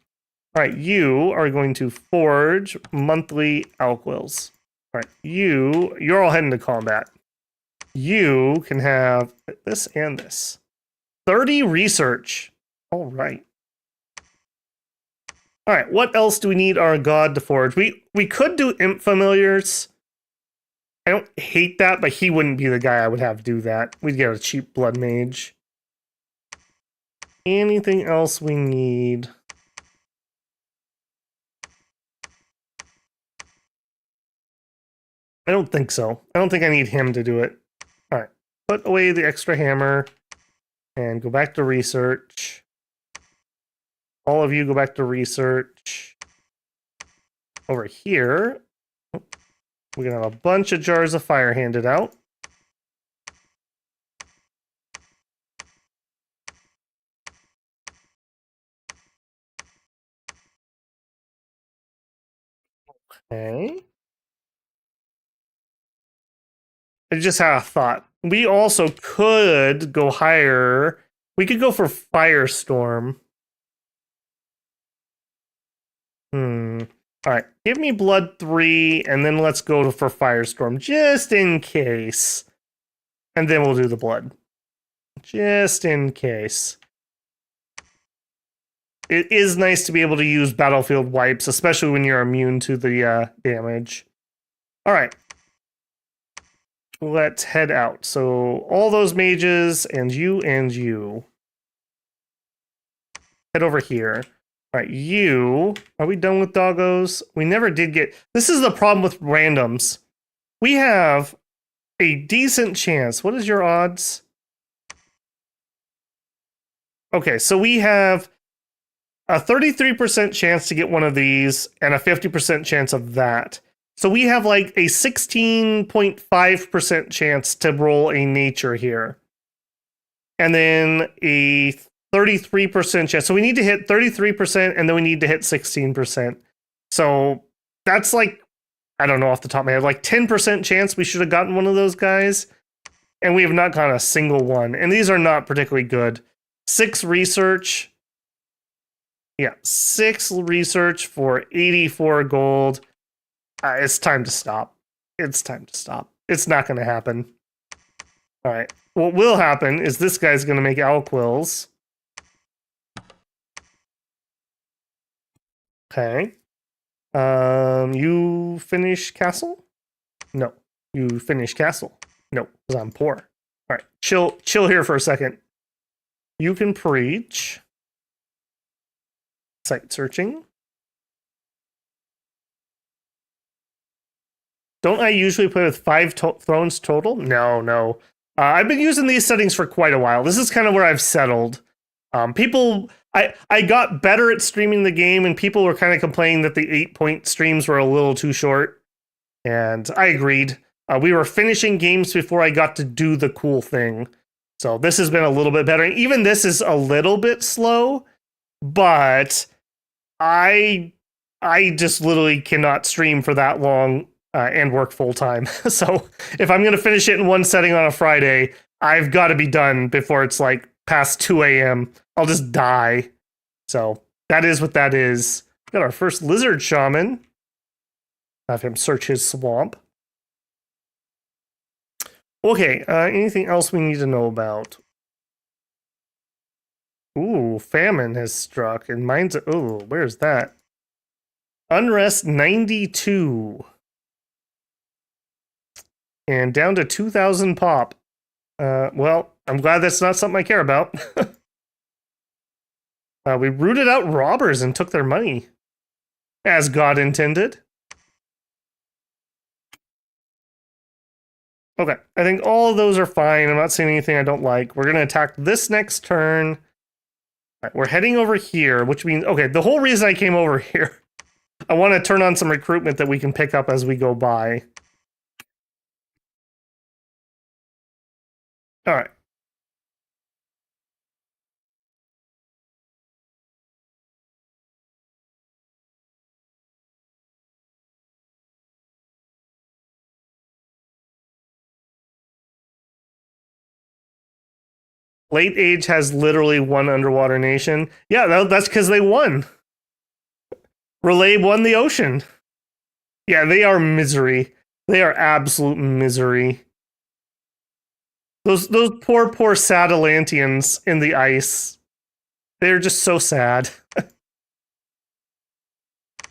A: All right, you are going to forge monthly alquils. All right, you're all heading to combat. You can have this and this. 30 research. All right. All right, what else do we need our god to forge? We could do imp familiars. I don't hate that, but he wouldn't be the guy I would have do that. We'd get a cheap blood mage. Anything else we need? I don't think so. I don't think I need him to do it. All right, put away the extra hammer and go back to research. All of you go back to research. Over here, we're going to have a bunch of jars of fire handed out. Okay. I just had a thought. We also could go higher. We could go for Firestorm. All right, give me Blood 3, and then let's go for Firestorm, just in case. And then we'll do the Blood. Just in case. It is nice to be able to use battlefield wipes, especially when you're immune to the damage. All right. Let's head out. So all those mages and you. Head over here. All right, you. Are we done with doggos? We never did get... This is the problem with randoms. We have a decent chance. What is your odds? Okay, so we have a 33% chance to get one of these and a 50% chance of that. So we have like a 16.5% chance to roll a nature here. And then a 33% chance. So we need to hit 33% and then we need to hit 16%. So that's like, I don't know off the top of my head, like 10% chance we should have gotten one of those guys. And we have not gotten a single one. And these are not particularly good. 6 research. Yeah, 6 research for 84 gold. It's time to stop. It's time to stop. It's not going to happen. All right. What will happen is this guy's going to make Alquills. Okay. You finish castle? No. You finish castle? No, because I'm poor. All right. Chill here for a second. You can preach. Site searching. Don't I usually play with 5 thrones total? No. I've been using these settings for quite a while. This is kind of where I've settled. I got better at streaming the game, and people were kind of complaining that the 8-point streams were a little too short. And I agreed. We were finishing games before I got to do the cool thing. So this has been a little bit better. Even this is a little bit slow, but I just literally cannot stream for that long and work full time. So if I'm going to finish it in one setting on a Friday, I've got to be done before it's like past 2 a.m. I'll just die. So that is what that is. Got our first lizard shaman. Have him search his swamp. Okay, anything else we need to know about? Ooh, famine has struck, and mine's... Ooh, where's that? Unrest 92. And down to 2,000 pop. Well, I'm glad that's not something I care about. We rooted out robbers and took their money. As God intended. Okay, I think all of those are fine. I'm not seeing anything I don't like. We're going to attack this next turn. All right, we're heading over here, which means... Okay, the whole reason I came over here, I want to turn on some recruitment that we can pick up as we go by. All right. Late Age has literally one underwater nation. Yeah, that's because they won. Relay won the ocean. Yeah, they are misery. They are absolute misery. Those poor sad Atlanteans in the ice. They're just so sad.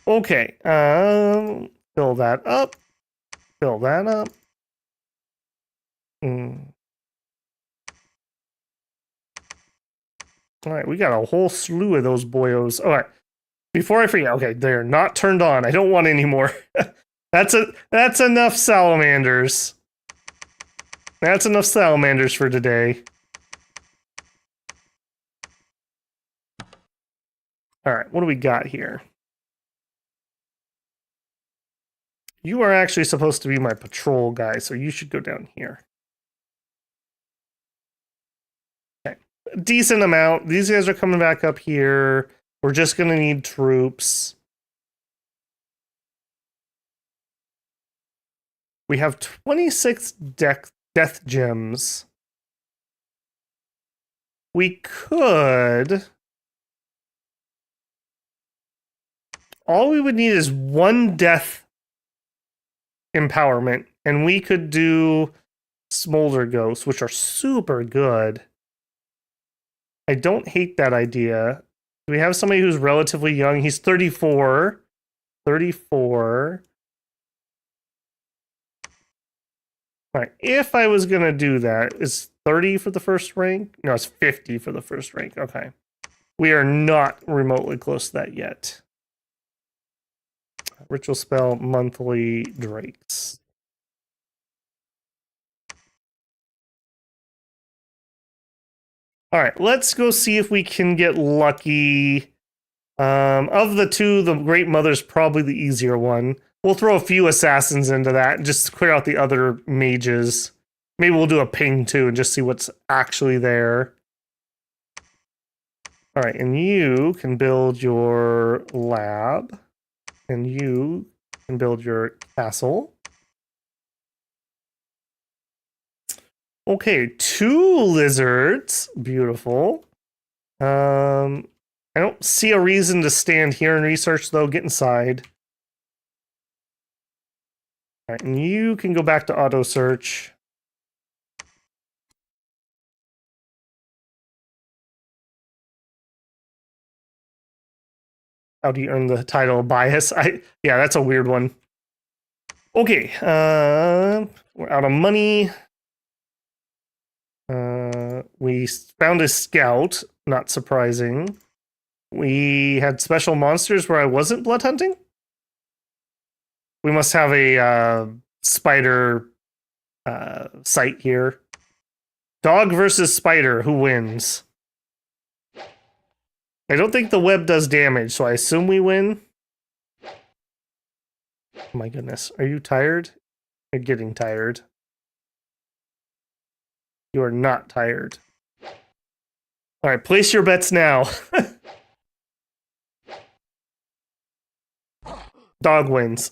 A: Okay, fill that up. Fill that up. All right, we got a whole slew of those boyos. All right, before I forget, okay, they're not turned on. I don't want any more. That's enough salamanders. That's enough salamanders for today. All right, what do we got here? You are actually supposed to be my patrol guy, so you should go down here. Okay, decent amount. These guys are coming back up here. We're just going to need troops. We have 26 deck death gems. We could... All we would need is 1 death empowerment, and we could do Smolder Ghosts, which are super good. I don't hate that idea. Do we have somebody who's relatively young? He's 34. 34. All right, if I was going to do that, is 30 for the first rank? No, it's 50 for the first rank. Okay. We are not remotely close to that yet. Ritual spell, monthly drakes. All right, let's go see if we can get lucky. Of the two, the Great Mother's probably the easier one. We'll throw a few assassins into that and just clear out the other mages. Maybe we'll do a ping too and just see what's actually there. All right, and you can build your lab. And you can build your castle. Okay, 2 lizards. Beautiful. I don't see a reason to stand here and research, though. Get inside. All right, and you can go back to auto search. How do you earn the title of bias? Yeah, that's a weird one. Okay, we're out of money. We found a scout, not surprising. We had special monsters where I wasn't blood hunting. We must have a spider site here. Dog versus spider, who wins? I don't think the web does damage, so I assume we win. Oh my goodness. Are you tired? You're getting tired. You are not tired. All right, place your bets now. Dog wins.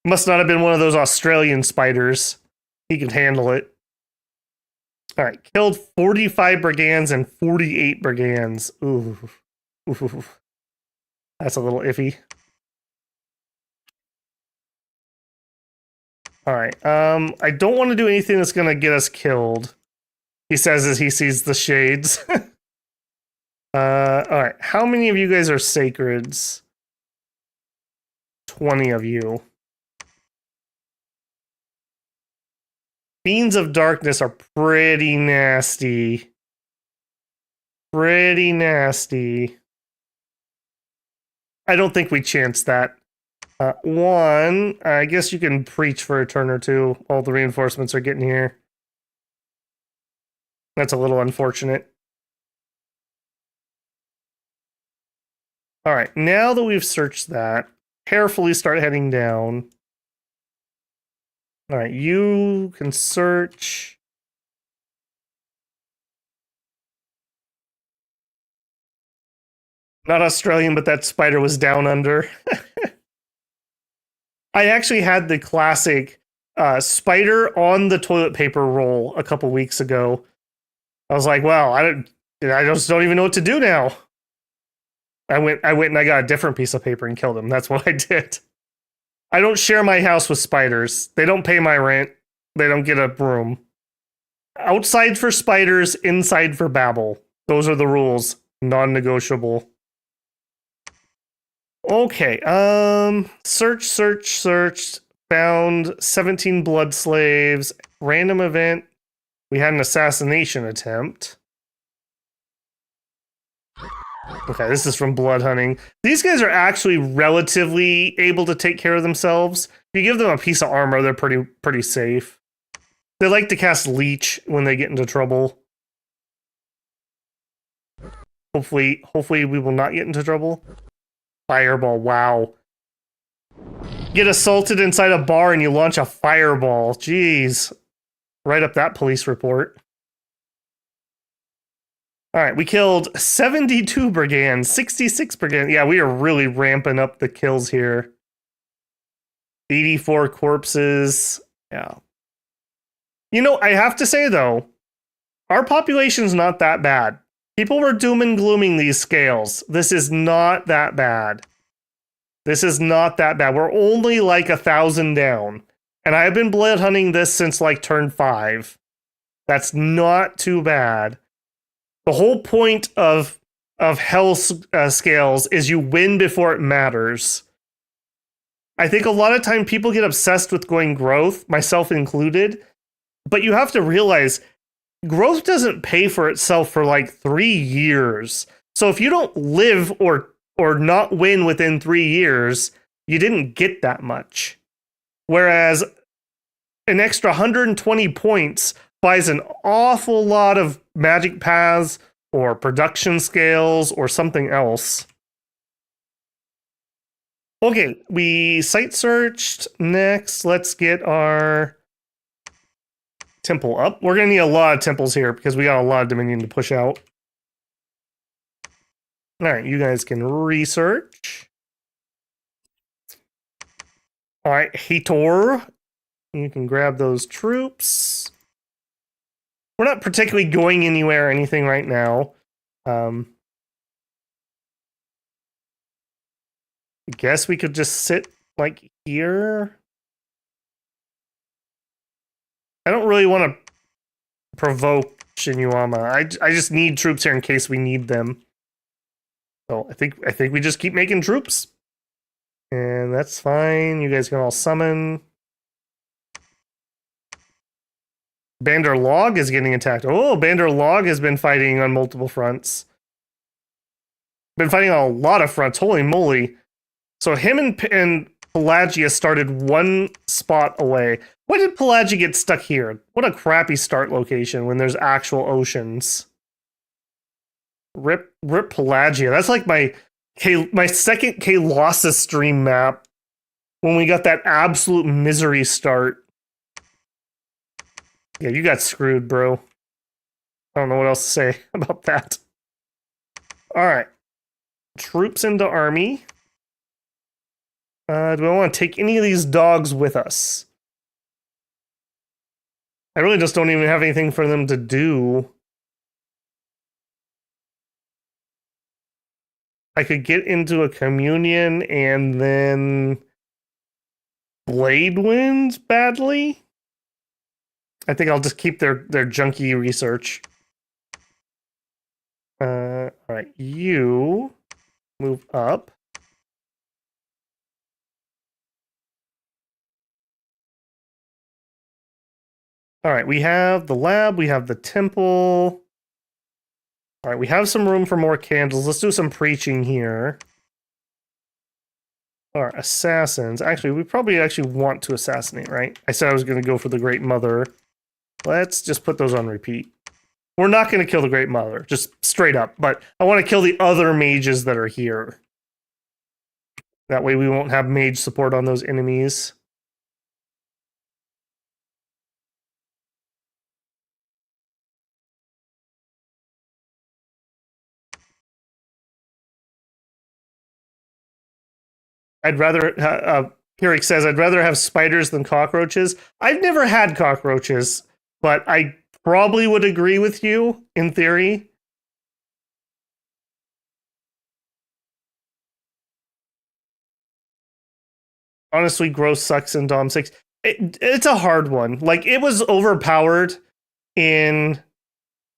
A: Must not have been one of those Australian spiders. He could handle it. All right, killed 45 brigands and 48 brigands. Ooh. Ooh. That's a little iffy. All right, I don't want to do anything that's going to get us killed. He says as he sees the shades. All right, how many of you guys are sacreds? 20 of you. Beans of Darkness are pretty nasty. Pretty nasty. I don't think we chanced that. 1, I guess you can preach for a turn or two. All the reinforcements are getting here. That's a little unfortunate. All right, now that we've searched that, carefully start heading down. All right, you can search. Not Australian, but that spider was down under. I actually had the classic spider on the toilet paper roll a couple weeks ago. I was like, well, I just don't even know what to do now. I went and I got a different piece of paper and killed him. That's what I did. I don't share my house with spiders. They don't pay my rent. They don't get a broom. Outside for spiders, inside for babble. Those are the rules. Non-negotiable. Okay, searched. Found 17 blood slaves. Random event. We had an assassination attempt. Okay, this is from blood hunting. These guys are actually relatively able to take care of themselves. If you give them a piece of armor, they're pretty safe. They like to cast leech when they get into trouble. Hopefully we will not get into trouble. Fireball, wow. Get assaulted inside a bar and you launch a fireball. Jeez. Write up that police report. All right, we killed 72 brigands, 66 brigands. Yeah, we are really ramping up the kills here. 84 corpses. Yeah. You know, I have to say though, our population's not that bad. People were doom and glooming these scales. This is not that bad. This is not that bad. We're only like 1,000 down. And I've been blood hunting this since like turn 5. That's not too bad. The whole point of hell scales is you win before it matters. I think a lot of time people get obsessed with going growth, myself included. But you have to realize growth doesn't pay for itself for like 3 years. So if you don't live or not win within 3 years, you didn't get that much. Whereas an extra 120 points buys an awful lot of magic paths or production scales or something else. Okay, we site searched. Next, let's get our temple up. We're going to need a lot of temples here because we got a lot of Dominion to push out. All right, you guys can research. All right, Hator, you can grab those troops. We're not particularly going anywhere or anything right now. I guess we could just sit like here. I don't really want to provoke Shinyuama. I just need troops here in case we need them. So I think we just keep making troops. And that's fine. You guys can all summon. Bandar Log is getting attacked. Oh, Bandar Log has been fighting on multiple fronts. Been fighting on a lot of fronts. Holy moly. So him and Pelagia started one spot away. Why did Pelagia get stuck here? What a crappy start location when there's actual oceans. Rip Pelagia. That's like my second Colossus stream map when we got that absolute misery start. Yeah, you got screwed, bro. I don't know what else to say about that. All right. Troops into army. Do I want to take any of these dogs with us? I really just don't even have anything for them to do. I could get into a communion and then Blade wins badly. I think I'll just keep their junky research. All right, you move up. All right, we have the lab, we have the temple. All right, we have some room for more candles. Let's do some preaching here. All right, assassins. Actually, we probably want to assassinate, right? I said I was going to go for the Great Mother. Let's just put those on repeat. We're not going to kill the Great Mother, just straight up. But I want to kill the other mages that are here. That way we won't have mage support on those enemies. I'd rather, Pirik says, I'd rather have spiders than cockroaches. I've never had cockroaches, but I probably would agree with you in theory. Honestly, growth sucks in Dom 6. It's a hard one. Like, it was overpowered in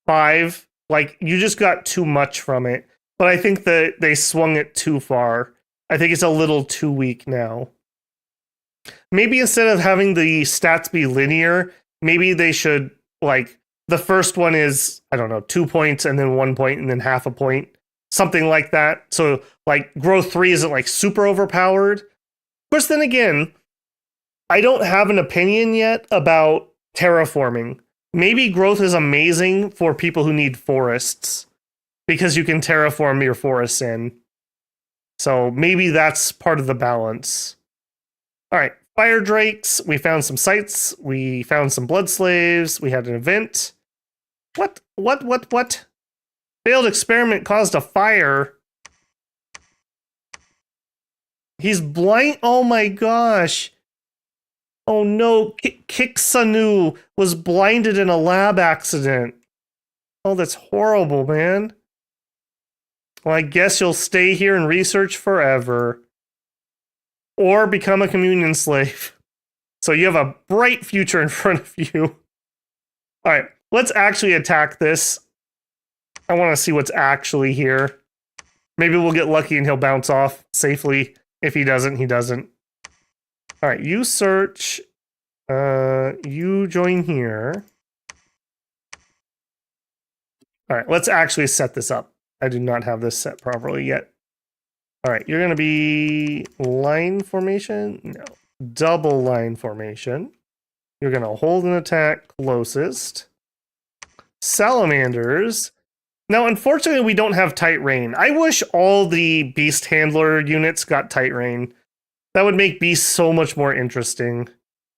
A: 5. Like, you just got too much from it. But I think that they swung it too far. I think it's a little too weak now. Maybe instead of having the stats be linear, maybe they should, like, the first one is, I don't know, 2 points and then 1 point and then half a point. Something like that. So, like, growth 3 isn't, like, super overpowered. Of course, then again, I don't have an opinion yet about terraforming. Maybe growth is amazing for people who need forests because you can terraform your forests in. So maybe that's part of the balance. All right, fire drakes. We found some sites. We found some blood slaves. We had an event. What? Failed experiment caused a fire. He's blind. Oh my gosh. Oh no, Kiksanu was blinded in a lab accident. Oh, that's horrible, man. Well, I guess you'll stay here and research forever. Or become a communion slave. So you have a bright future in front of you. All right, let's actually attack this. I want to see what's actually here. Maybe we'll get lucky and he'll bounce off safely. If he doesn't, he doesn't. All right, you search. You join here. All right, let's actually set this up. I do not have this set properly yet. All right, you're going to be line formation. No, double line formation. You're going to hold an attack closest. Salamanders. Now, unfortunately, we don't have tight rain. I wish all the beast handler units got tight rain. That would make beast so much more interesting.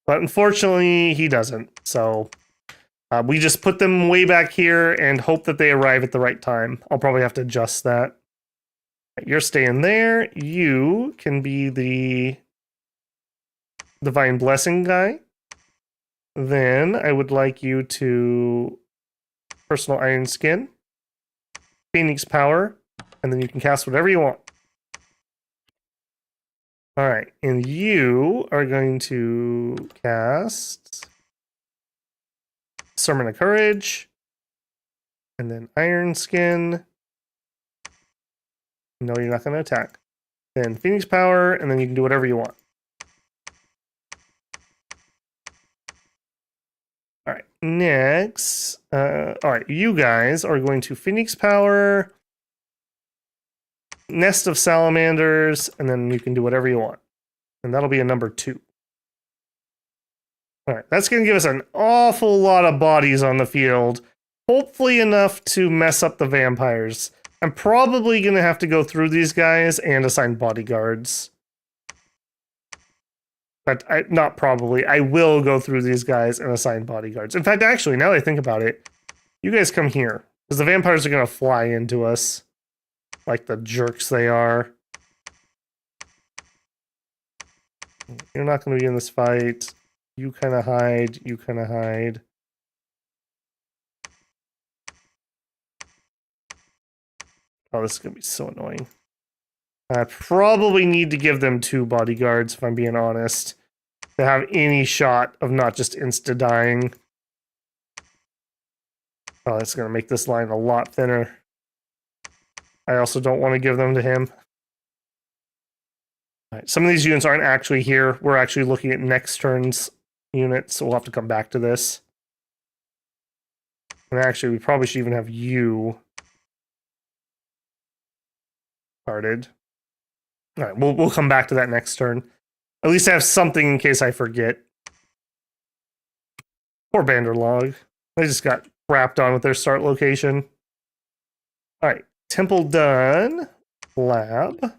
A: But unfortunately, he doesn't. So we just put them way back here and hope that they arrive at the right time. I'll probably have to adjust that. You're staying there. You can be the Divine Blessing guy. Then I would like you to Personal Iron Skin, Phoenix Power, and then you can cast whatever you want. All right, and you are going to cast Sermon of Courage, and then Iron Skin. No, you're not going to attack. Then Phoenix Power, and then you can do whatever you want. All right, next. All right, you guys are going to Phoenix Power, Nest of Salamanders, and then you can do whatever you want. And that'll be a number 2. All right, that's going to give us an awful lot of bodies on the field. Hopefully enough to mess up the vampires. I'm probably going to have to go through these guys and assign bodyguards. But not probably. I will go through these guys and assign bodyguards. In fact, actually, now that I think about it, you guys come here. Because the vampires are going to fly into us. Like the jerks they are. You're not going to be in this fight. You kind of hide. You kind of hide. Oh, this is going to be so annoying. I probably need to give them 2 bodyguards, if I'm being honest, to have any shot of not just insta-dying. Oh, that's going to make this line a lot thinner. I also don't want to give them to him. All right, some of these units aren't actually here. We're actually looking at next turn's units, so we'll have to come back to this. And actually, we probably should even have you started. All right, we'll come back to that next turn. At least I have something in case I forget. Poor Banderlog. They just got crapped on with their start location. All right, temple done. Lab.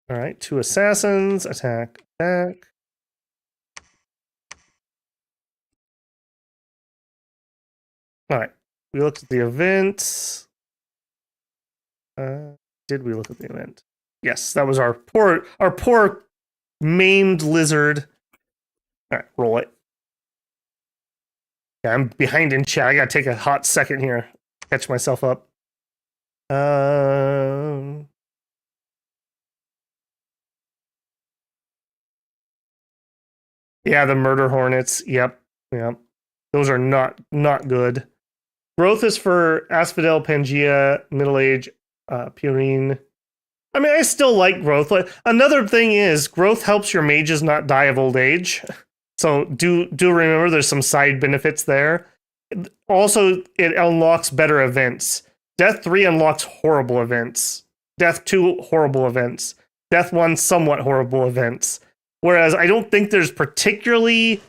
A: All right, 2 assassins. Attack, attack. All right, we looked at the events. Did we look at the event? Yes, that was our poor maimed lizard. All right, roll it. Yeah, I'm behind in chat. I gotta take a hot second here. Catch myself up. Yeah, the murder hornets. Yep. Those are not good. Growth is for Asphodel, Pangea, Middle Age, Purine. I mean, I still like growth. Another thing is, growth helps your mages not die of old age. So do remember there's some side benefits there. Also, it unlocks better events. Death 3 unlocks horrible events. Death 2, horrible events. Death 1, somewhat horrible events. Whereas I don't think there's particularly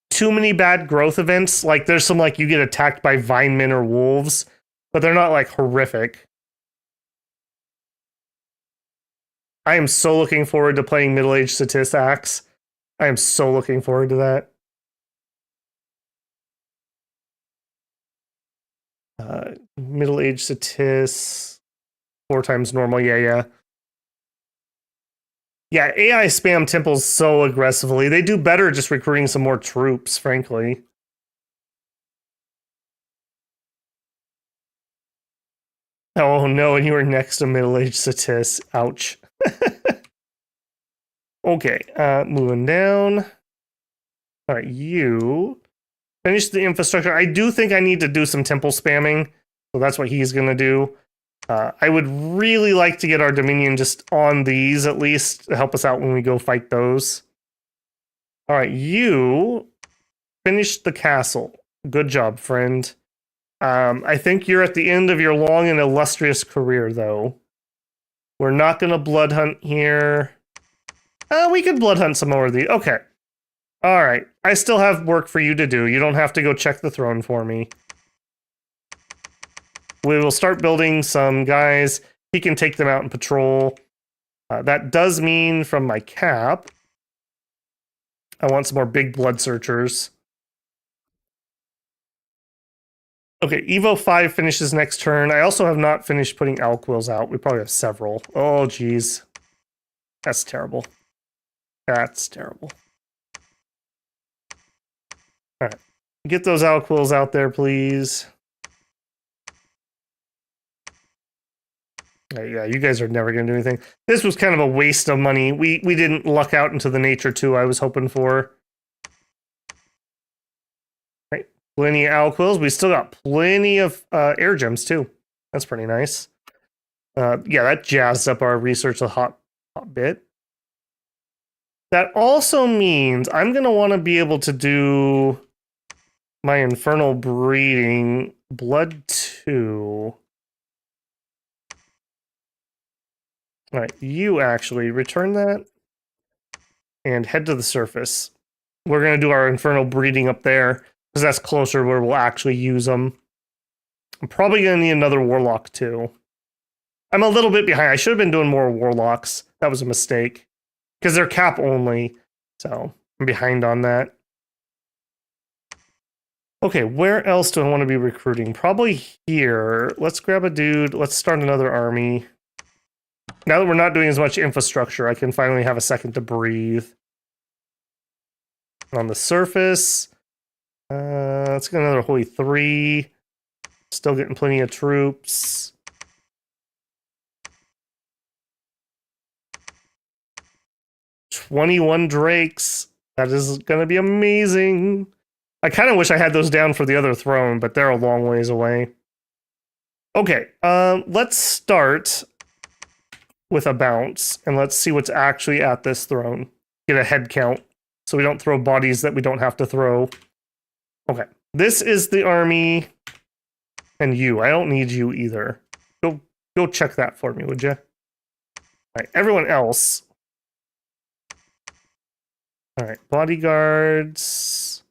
A: too many bad growth events. Like, there's some, like, you get attacked by vinemen or wolves, but they're not, like, horrific. I am so looking forward to playing Middle-Aged Statist Axe. I am so looking forward to that. Middle-Aged Statist, 4 times normal, yeah. Yeah, AI spam temples so aggressively. They do better just recruiting some more troops, frankly. Oh no, and you were next to middle-aged Satis. Ouch. Okay, moving down. All right, you finish the infrastructure. I do think I need to do some temple spamming, so that's what he's gonna do. I would really like to get our Dominion just on these at least to help us out when we go fight those. All right, you finished the castle. Good job, friend. I think you're at the end of your long and illustrious career, though. We're not going to blood hunt here. We could blood hunt some more of these. Okay. All right. I still have work for you to do. You don't have to go check the throne for me. We will start building some guys. He can take them out and patrol. That does mean from my cap, I want some more big blood searchers. Okay, Evo 5 finishes next turn. I also have not finished putting Alquils out. We probably have several. Oh, geez. That's terrible. That's terrible. All right. Get those Alquils out there, please. Yeah, you guys are never going to do anything. This was kind of a waste of money. We didn't luck out into the Nature 2 I was hoping for. Right. Plenty of Alquils. We still got plenty of air gems, too. That's pretty nice. Yeah, that jazzed up our research a hot bit. That also means I'm going to want to be able to do my infernal breeding blood 2. All right, you actually return that and head to the surface. We're going to do our infernal breeding up there because that's closer where we'll actually use them. I'm probably going to need another warlock too. I'm a little bit behind. I should have been doing more warlocks. That was a mistake because they're cap only. So I'm behind on that. Okay, where else do I want to be recruiting? Probably here. Let's grab a dude. Let's start another army. Now that we're not doing as much infrastructure, I can finally have a second to breathe. On the surface, let's get another Holy 3. Still getting plenty of troops. $21 Drakes. That is going to be amazing. I kind of wish I had those down for the other throne, but they're a long ways away. Okay, let's start with a bounce, and let's see what's actually at this throne. Get a head count, so we don't throw bodies that we don't have to throw. Okay, this is the army, and you. I don't need you either. Go check that for me, would you? All right, everyone else. All right, bodyguards.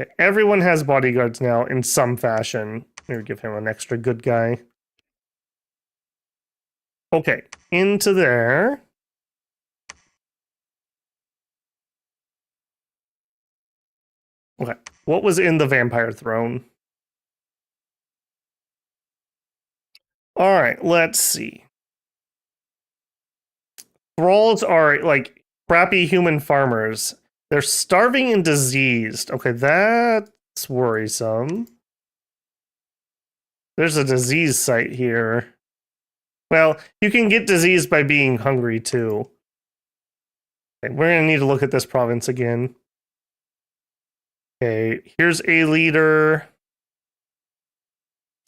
A: Okay, everyone has bodyguards now in some fashion. Maybe give him an extra good guy. Okay, into there. Okay, what was in the vampire throne? All right, let's see. Thralls are like crappy human farmers. They're starving and diseased. Okay, that's worrisome. There's a disease site here. Well, you can get disease by being hungry too. Okay, we're gonna need to look at this province again. Okay, here's a leader.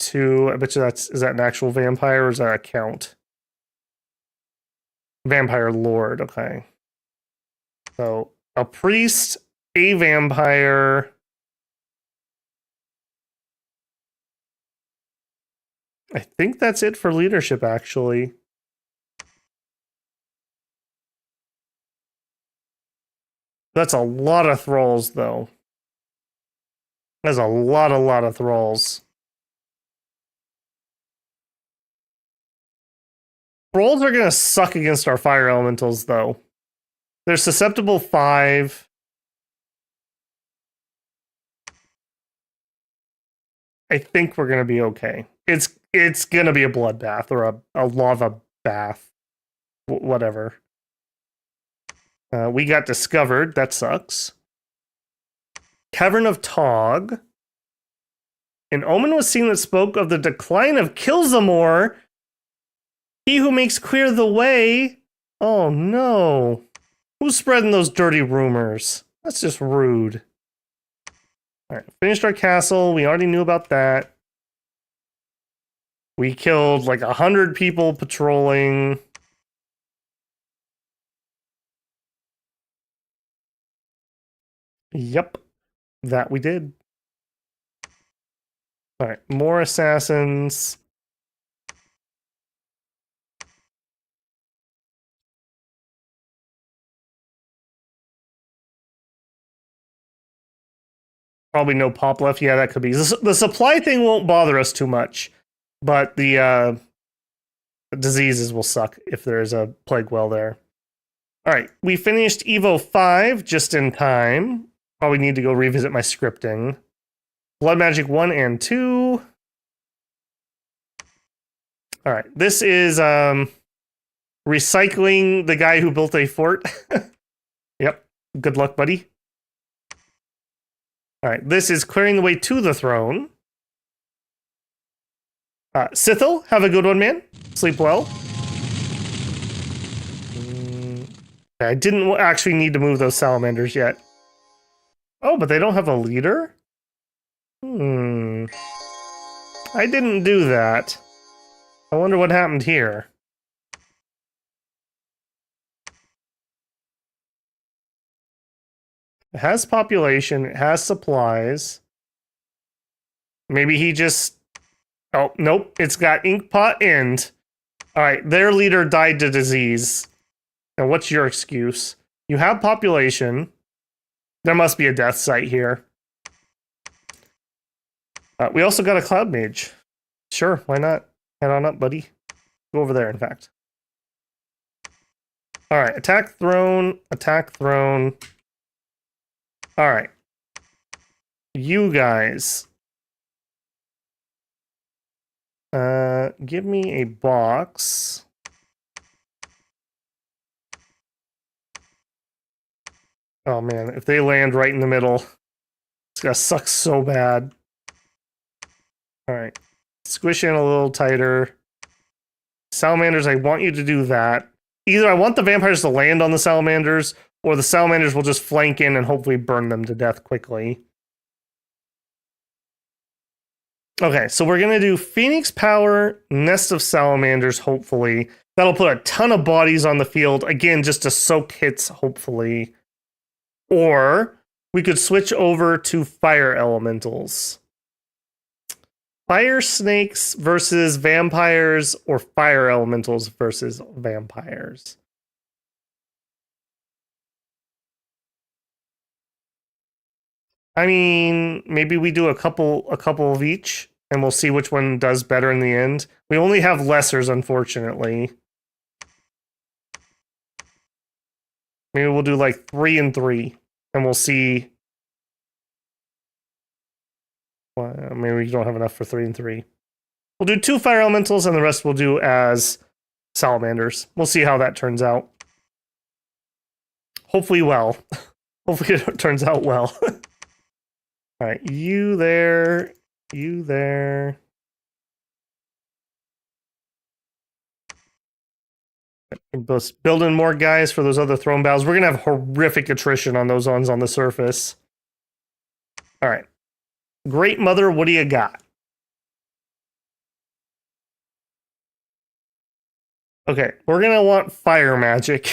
A: 2. I bet you is that an actual vampire or is that a count? Vampire lord, okay. So a priest, a vampire. I think that's it for leadership, actually. That's a lot of thralls, though. That's a lot of thralls. Thralls are going to suck against our fire elementals, though. They're susceptible 5. I think we're going to be okay. It's going to be a bloodbath or a lava bath. Whatever. We got discovered. That sucks. Cavern of Tog. An omen was seen that spoke of the decline of Kilzamore. He who makes clear the way. Oh no. Who's spreading those dirty rumors? That's just rude. Alright, finished our castle. We already knew about that. We killed like 100 people patrolling. Yep, that we did. Alright, more assassins. Probably no pop left. Yeah, that could be. The supply thing won't bother us too much, but the diseases will suck if there's a plague well there. All right, we finished Evo 5 just in time. Probably need to go revisit my scripting. Blood Magic 1 and 2. All right, this is recycling the guy who built a fort. Yep, good luck, buddy. All right, this is clearing the way to the throne. Sithil, have a good one, man. Sleep well. I didn't actually need to move those salamanders yet. Oh, but they don't have a leader? I didn't do that. I wonder what happened here. It has population, it has supplies. Maybe he just... Oh, nope, it's got Inkpot End. Alright, their leader died to disease. Now, what's your excuse? You have population. There must be a death site here. We also got a Cloud Mage. Sure, why not? Head on up, buddy. Go over there, in fact. Alright, attack throne, attack throne. Alright. You guys. Give me a box. Oh man, if they land right in the middle, it's gonna suck so bad. Alright. Squish in a little tighter. Salamanders, I want you to do that. Either I want the vampires to land on the salamanders, or the salamanders will just flank in and hopefully burn them to death quickly. Okay, so we're gonna do Phoenix Power, Nest of Salamanders, hopefully. That'll put a ton of bodies on the field, again, just to soak hits, hopefully. Or we could switch over to Fire Elementals. Fire Snakes versus Vampires, or Fire Elementals versus Vampires. I mean, maybe we do a couple of each, and we'll see which one does better in the end. We only have lessers, unfortunately. Maybe we'll do like 3 and 3, and we'll see. Well, maybe we don't have enough for 3 and 3. We'll do 2 fire elementals, and the rest we'll do as salamanders. We'll see how that turns out. Hopefully well. Hopefully it turns out well. All right, you there, you there. Building more guys for those other throne battles. We're gonna have horrific attrition on those ones on the surface. All right, Great Mother, what do you got? Okay, we're gonna want fire magic.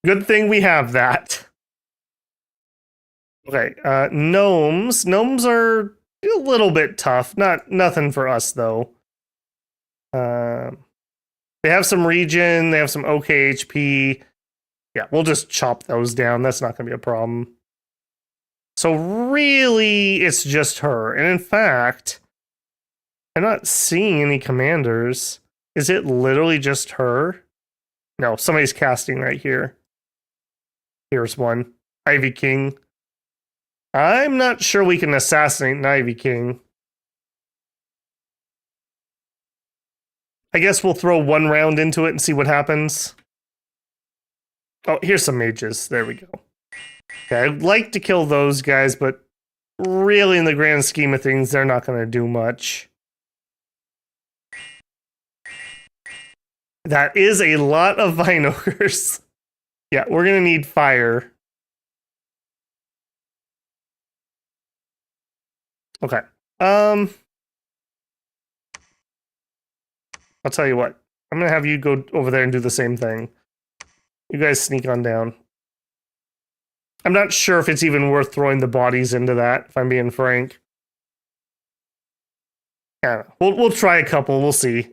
A: Good thing we have that. Okay, gnomes. Gnomes are a little bit tough. Nothing for us though. They have some regen. They have some okay HP. Yeah, we'll just chop those down. That's not gonna be a problem. So really, it's just her. And in fact, I'm not seeing any commanders. Is it literally just her? No, somebody's casting right here. Here's one. Ivy King. I'm not sure we can assassinate an Ivy King. I guess we'll throw one round into it and see what happens. Oh, here's some mages. There we go. Okay, I'd like to kill those guys, but really in the grand scheme of things, they're not going to do much. That is a lot of vine ogres. Yeah, we're going to need fire. Okay. I'll tell you what. I'm going to have you go over there and do the same thing. You guys sneak on down. I'm not sure if it's even worth throwing the bodies into that, if I'm being frank. Yeah, we'll try a couple. We'll see.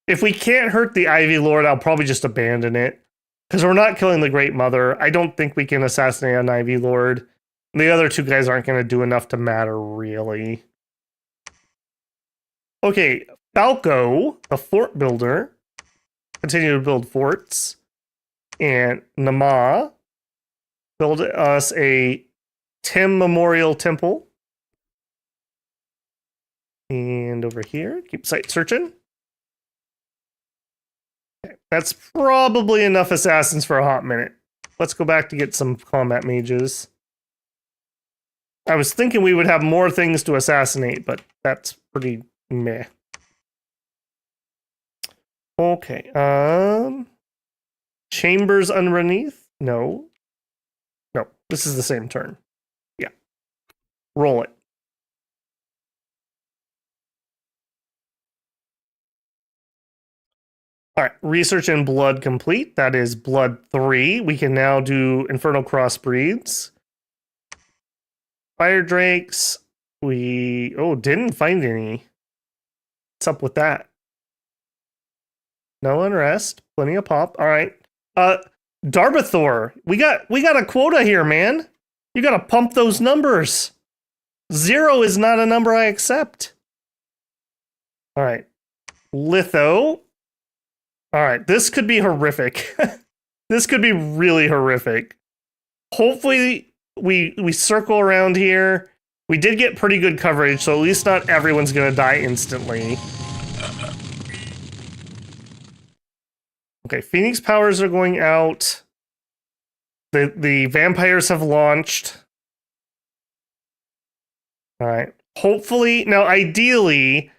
A: If we can't hurt the Ivy Lord, I'll probably just abandon it. Because we're not killing the Great Mother. I don't think we can assassinate an Ivy Lord. The other two guys aren't going to do enough to matter, really. Okay, Falco, the fort builder. Continue to build forts. And Nama, build us a Tim Memorial Temple. And over here, keep site searching. Okay, that's probably enough assassins for a hot minute. Let's go back to get some combat mages. I was thinking we would have more things to assassinate, but that's pretty meh. Okay, Chambers underneath? No. No, this is the same turn. Yeah. Roll it. All right, research in blood complete. That is blood 3. We can now do infernal crossbreeds. Fire drakes. We didn't find any. What's up with that? No unrest. Plenty of pop. All right. Darbathor. We got a quota here, man. You gotta pump those numbers. 0 is not a number I accept. All right. Litho. All right, this could be horrific. This could be really horrific. Hopefully, we circle around here. We did get pretty good coverage, so at least not everyone's going to die instantly. Okay, Phoenix powers are going out. The vampires have launched. All right. Hopefully, now ideally,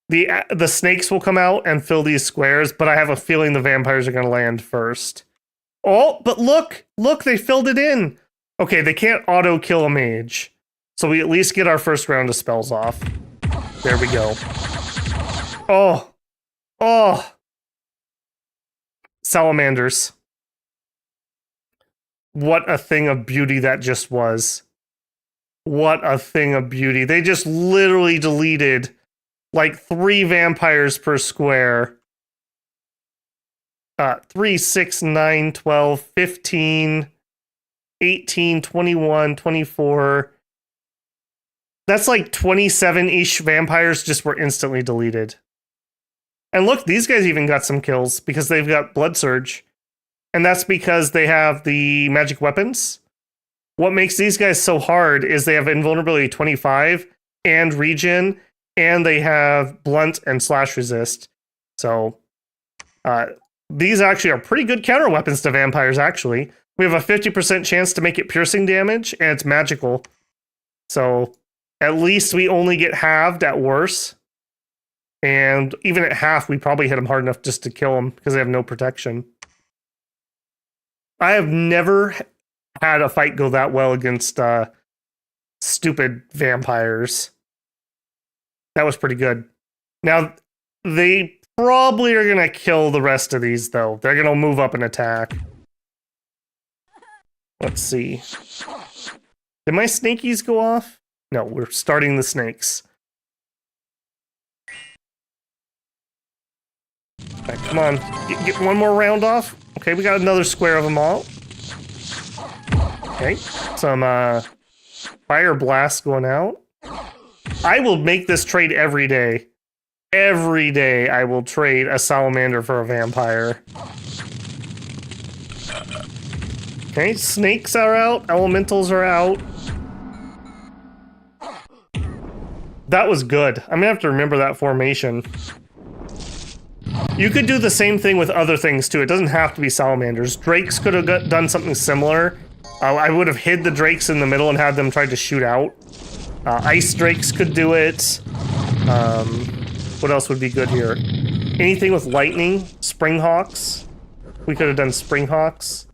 A: the snakes will come out and fill these squares, but I have a feeling the vampires are going to land first. Oh, but look, they filled it in. Okay, they can't auto-kill a mage. So we at least get our first round of spells off. There we go. Oh. Salamanders. What a thing of beauty that just was. What a thing of beauty. They just literally deleted like 3 vampires per square. 3, 6, 9, 12, 15, 18, 21, 24. That's like 27-ish vampires just were instantly deleted. And look, these guys even got some kills because they've got Blood Surge. And that's because they have the magic weapons. What makes these guys so hard is they have invulnerability 25 and regen, and they have blunt and slash resist. So these actually are pretty good counter weapons to vampires, actually. We have a 50% chance to make it piercing damage, and it's magical. So at least we only get halved at worst. And even at half, we probably hit them hard enough just to kill them because they have no protection. I have never had a fight go that well against stupid vampires. That was pretty good. Now, they probably are going to kill the rest of these, though. They're going to move up and attack. Let's see. Did my snakies go off? No, we're starting the snakes. All right, come on. Get one more round off. Okay, we got another square of them all. Okay, some fire blast going out. I will make this trade every day. Every day I will trade a salamander for a vampire. Okay, snakes are out. Elementals are out. That was good. I'm gonna have to remember that formation. You could do the same thing with other things too. It doesn't have to be salamanders. Drakes could have done something similar. I would have hid the drakes in the middle and had them try to shoot out. Ice drakes could do it. What else would be good here? Anything with lightning? Springhawks? We could have done springhawks.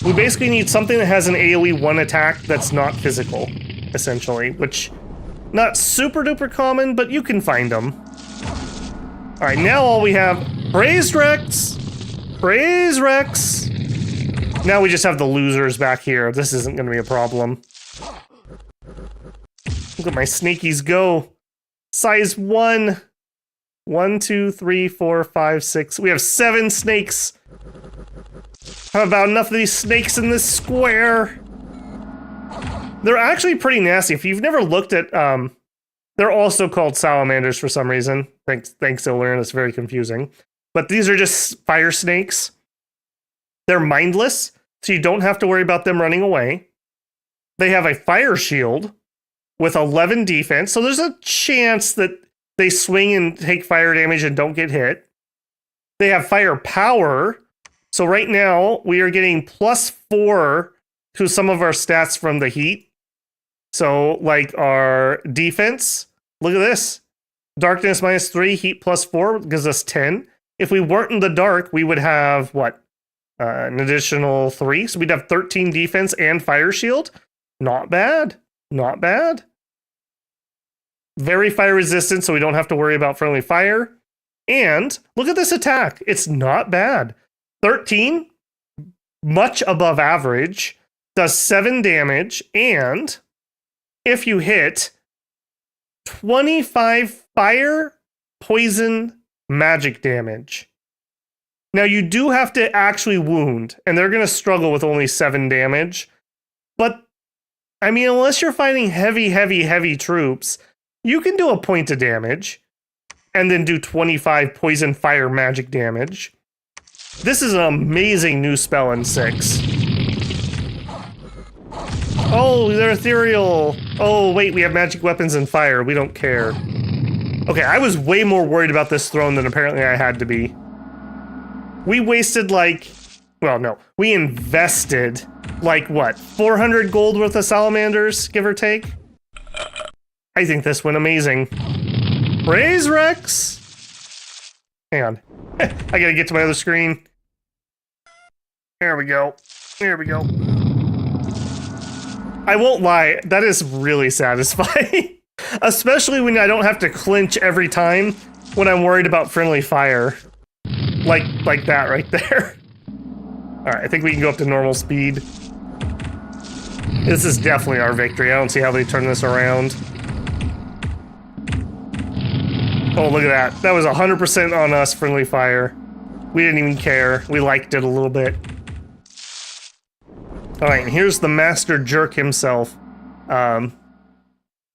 A: We basically need something that has an AoE 1 attack that's not physical, essentially, which not super duper common, but you can find them. All right, now all we have, praise Rex, praise Rex. Now we just have the losers back here. This isn't gonna be a problem. Look at my snakies go. Size 1. 1, 2, 3, 4, 5, 6. We have 7 snakes. How about enough of these snakes in this square? They're actually pretty nasty. If you've never looked at, they're also called salamanders for some reason. Thanks, Illyrian, it's very confusing. But these are just fire snakes. They're mindless, so you don't have to worry about them running away. They have a fire shield with 11 defense, so there's a chance that they swing and take fire damage and don't get hit. They have fire power, so right now we are getting +4 to some of our stats from the heat. So, like our defense, look at this. Darkness -3, heat +4 gives us 10. If we weren't in the dark, we would have, what? An additional 3. So we'd have 13 defense and fire shield. Not bad. Not bad. Very fire resistant, so we don't have to worry about friendly fire. And look at this attack. It's not bad. 13, much above average, does 7 damage, and if you hit, 25 fire, poison, magic damage. Now, you do have to actually wound, and they're going to struggle with only 7 damage. But, I mean, unless you're fighting heavy troops, you can do a point of damage, and then do 25 poison, fire, magic damage. This is an amazing new spell in 6. Oh, they're ethereal. Oh, wait, we have magic weapons and fire. We don't care. Okay, I was way more worried about this throne than apparently I had to be. We wasted like, well, no, we invested like what, 400 gold worth of salamanders, give or take? I think this went amazing. Praise Rex! Hang on. I gotta get to my other screen. There we go. There we go. I won't lie, that is really satisfying. Especially when I don't have to clinch every time when I'm worried about friendly fire. Like that right there. Alright, I think we can go up to normal speed. This is definitely our victory. I don't see how they turn this around. Oh, look at that. That was 100% on us, friendly fire. We didn't even care. We liked it a little bit. Alright, here's the master jerk himself.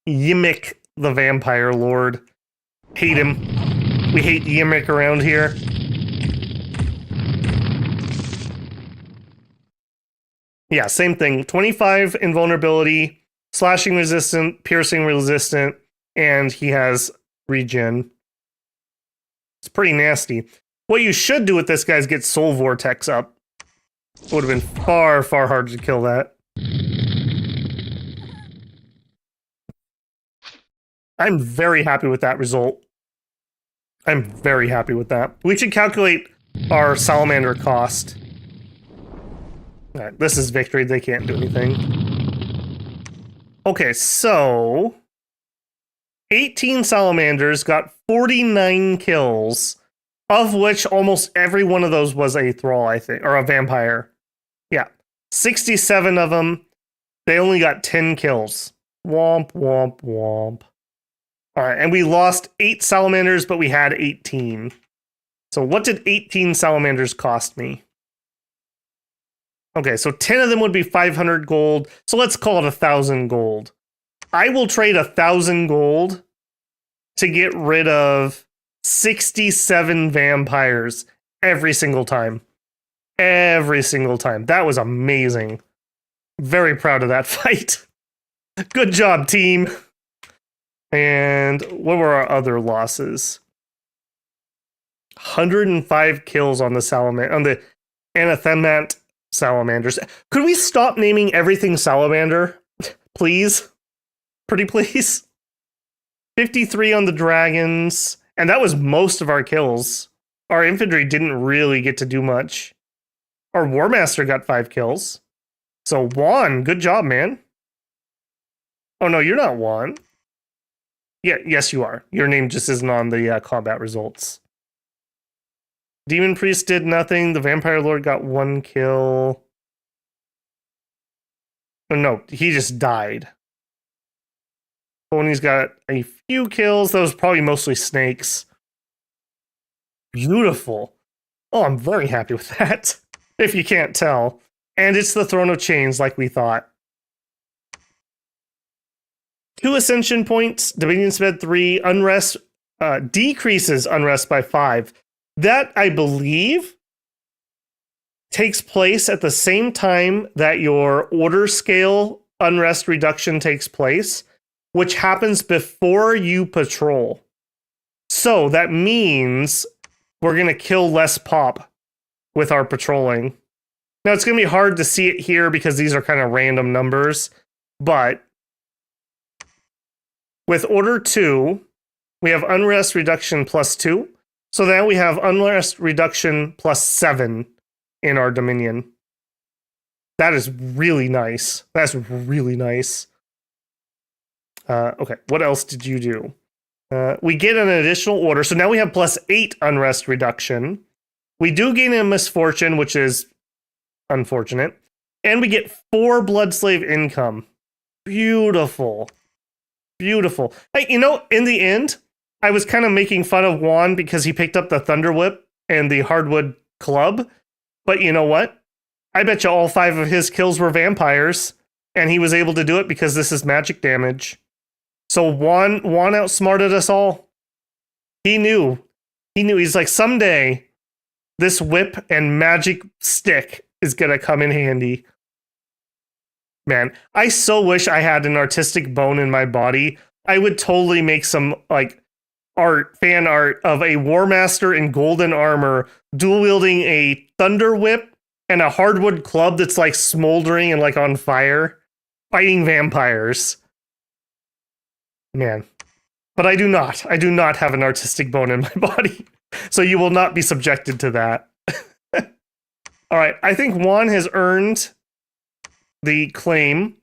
A: Yimmick, the vampire lord. Hate him. We hate Yimmick around here. Yeah, same thing. 25 invulnerability, slashing resistant, piercing resistant, and he has regen. It's pretty nasty. What you should do with this guy is get Soul Vortex up. It would have been far harder to kill that. I'm very happy with that result. I'm very happy with that. We should calculate our salamander cost. Alright, this is victory. They can't do anything. Okay, so 18 salamanders got 49 kills, of which almost every one of those was a thrall, I think, or a vampire. Yeah, 67 of them. They only got 10 kills. Womp, womp, womp. Alright, and we lost 8 salamanders, but we had 18. So what did 18 salamanders cost me? Okay, so 10 of them would be 500 gold. So let's call it 1,000 gold. I will trade 1,000 gold to get rid of 67 vampires every single time. Every single time. That was amazing. Very proud of that fight. Good job, team. And what were our other losses? 105 kills on the anathamant salamanders. Could we stop naming everything salamander? Please? Pretty please? 53 on the dragons. And that was most of our kills. Our infantry didn't really get to do much. Our War Master got 5 kills. So Juan, good job, man. Oh no, you're not Juan. Yeah, yes you are. Your name just isn't on the combat results. Demon Priest did nothing. The Vampire Lord got 1 kill. Oh no, he just died. Pony's got a few kills. Those probably mostly snakes. Beautiful. Oh, I'm very happy with that, if you can't tell. And it's the Throne of Chains, like we thought. 2 Ascension points, Dominion Sped 3, Unrest decreases Unrest by 5. That, I believe, takes place at the same time that your Order Scale Unrest reduction takes place, which happens before you patrol. So that means we're going to kill less pop with our patrolling. Now, it's going to be hard to see it here because these are kind of random numbers, but with Order 2, we have Unrest Reduction plus 2. So now we have Unrest Reduction plus 7 in our Dominion. That is really nice. That's really nice. Okay, what else did you do? We get an additional order. So now we have plus 8 Unrest Reduction. We do gain a Misfortune, which is unfortunate. And we get 4 Bloodslave income. Beautiful. Beautiful. Hey, you know, in the end, I was kind of making fun of Juan because he picked up the Thunder Whip and the Hardwood Club. But you know what? I bet you all 5 of his kills were vampires. And he was able to do it because this is magic damage. So Juan outsmarted us all. He knew. He's like, someday this whip and magic stick is going to come in handy. Man, I so wish I had an artistic bone in my body. I would totally make some like fan art of a War Master in golden armor dual wielding a thunder whip and a hardwood club that's like smoldering and like on fire, fighting vampires. Man, but I do not. I do not have an artistic bone in my body, so you will not be subjected to that. All right, I think Juan has earned the claim.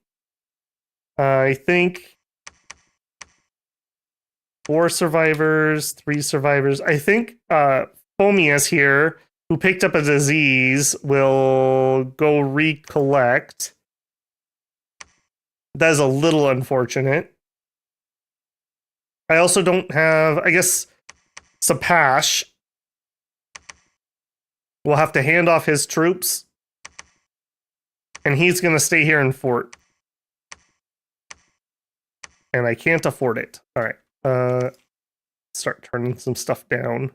A: I think 4 survivors, 3 survivors. I think Phomius here, who picked up a disease, will go recollect. That is a little unfortunate. I also don't have, I guess, Sapash will have to hand off his troops. And he's going to stay here in fort. And I can't afford it. All right. Start turning some stuff down.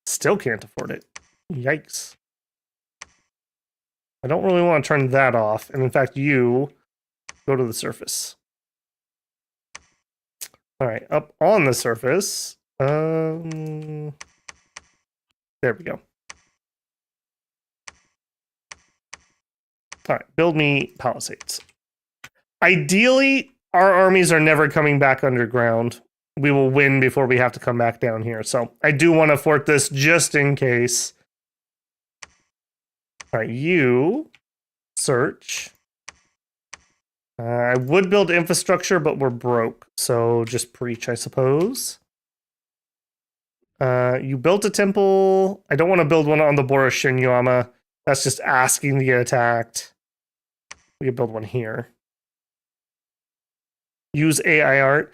A: Still can't afford it. Yikes. I don't really want to turn that off. And in fact, you go to the surface. All right, up on the surface. There we go. All right, build me palisades. Ideally, our armies are never coming back underground. We will win before we have to come back down here. So I do want to fort this just in case. All right, you search. I would build infrastructure, but we're broke. So just preach, I suppose. You built a temple. I don't want to build one on the Bora Shinyama. That's just asking to get attacked. We could build one here. Use AI art.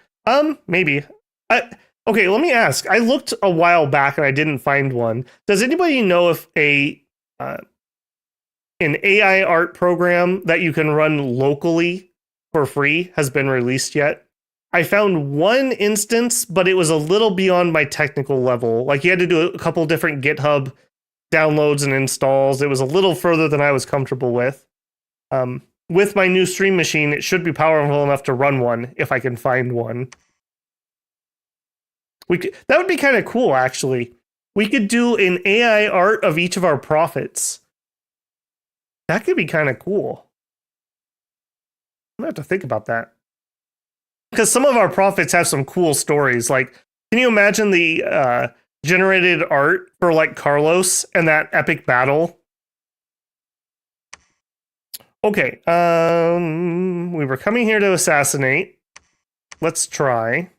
A: Maybe. Okay, let me ask. I looked a while back and I didn't find one. Does anybody know if an AI art program that you can run locally for free has been released yet? I found one instance, but it was a little beyond my technical level. Like you had to do a couple different GitHub downloads and installs. It was a little further than I was comfortable with. With my new stream machine, it should be powerful enough to run one if I can find one. That would be kind of cool, actually. We could do an AI art of each of our prophets. That could be kind of cool. I'm gonna have to think about that. Because some of our prophets have some cool stories. Like, can you imagine the generated art for like Carlos and that epic battle? Okay, we were coming here to assassinate. Let's try.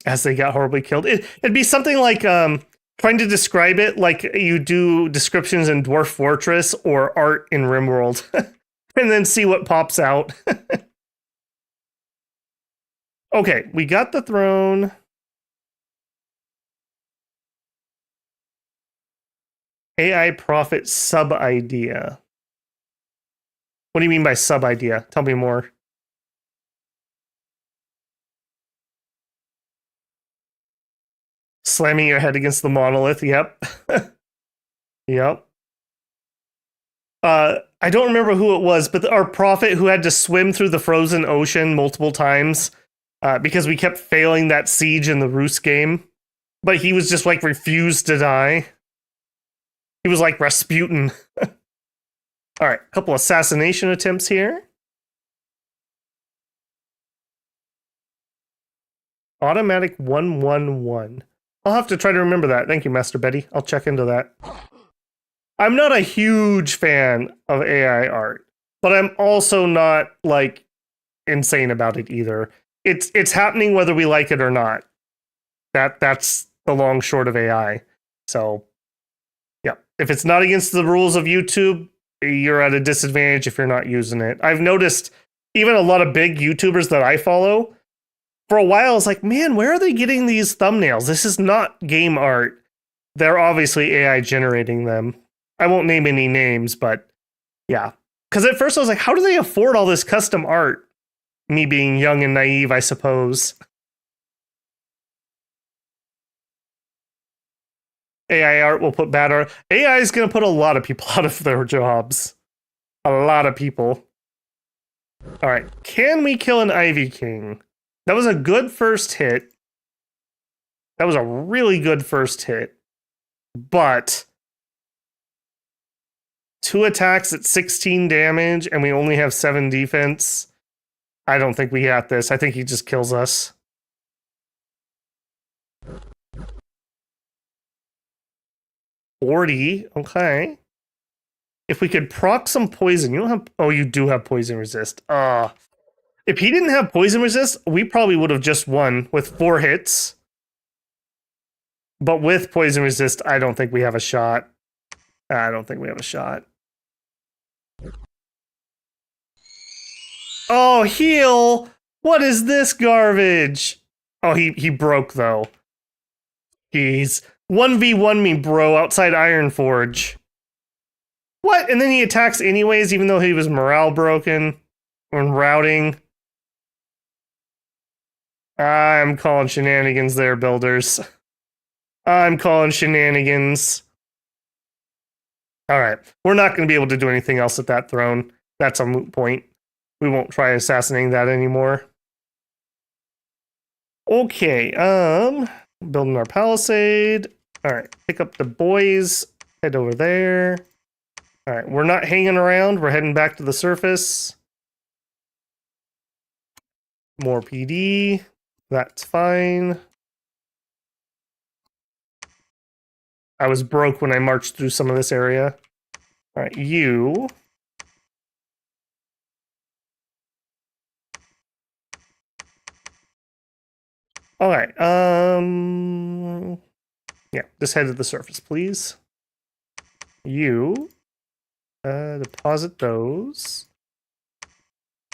A: As they got horribly killed. It'd be something like trying to describe it like you do descriptions in Dwarf Fortress or art in RimWorld. And then see what pops out. Okay, we got the throne. AI Prophet sub-idea. What do you mean by sub-idea? Tell me more. Slamming your head against the monolith. Yep. Yep. I don't remember who it was, but our prophet who had to swim through the frozen ocean multiple times because we kept failing that siege in the Roost game. But he was just like refused to die. He was like Rasputin. All right, a couple assassination attempts here. Automatic 111. I'll have to try to remember that. Thank you, Master Betty. I'll check into that. I'm not a huge fan of AI art, but I'm also not like insane about it either. It's happening whether we like it or not. That's the long short of AI. So, yeah, if it's not against the rules of YouTube, you're at a disadvantage if you're not using it. I've noticed even a lot of big YouTubers that I follow, for a while I was like, man, where are they getting these thumbnails? This is not game art. They're obviously AI generating them. I won't name any names, but yeah. Because at first I was like, how do they afford all this custom art? Me being young and naive, I suppose. AI art will put bad art. AI is going to put a lot of people out of their jobs. A lot of people. All right. Can we kill an Ivy King? That was a good first hit. That was a really good first hit. But 2 attacks at 16 damage, and we only have 7 defense. I don't think we got this. I think he just kills us. $40. Okay. If we could proc some poison. You don't have... Oh, you do have poison resist. If he didn't have poison resist, we probably would have just won with 4 hits. But with poison resist, I don't think we have a shot. I don't think we have a shot. Oh, heal! What is this garbage? Oh, he broke, though. Jeez. 1v1 me, bro, outside Ironforge. What? And then he attacks anyways, even though he was morale broken when routing. I'm calling shenanigans there, builders. I'm calling shenanigans. Alright. We're not going to be able to do anything else at that throne. That's a moot point. We won't try assassinating that anymore. Okay, building our palisade. Alright, pick up the boys. Head over there. Alright, we're not hanging around. We're heading back to the surface. More PD. That's fine. I was broke when I marched through some of this area. Alright, you. Alright, yeah, just head to the surface, please. You. Deposit those.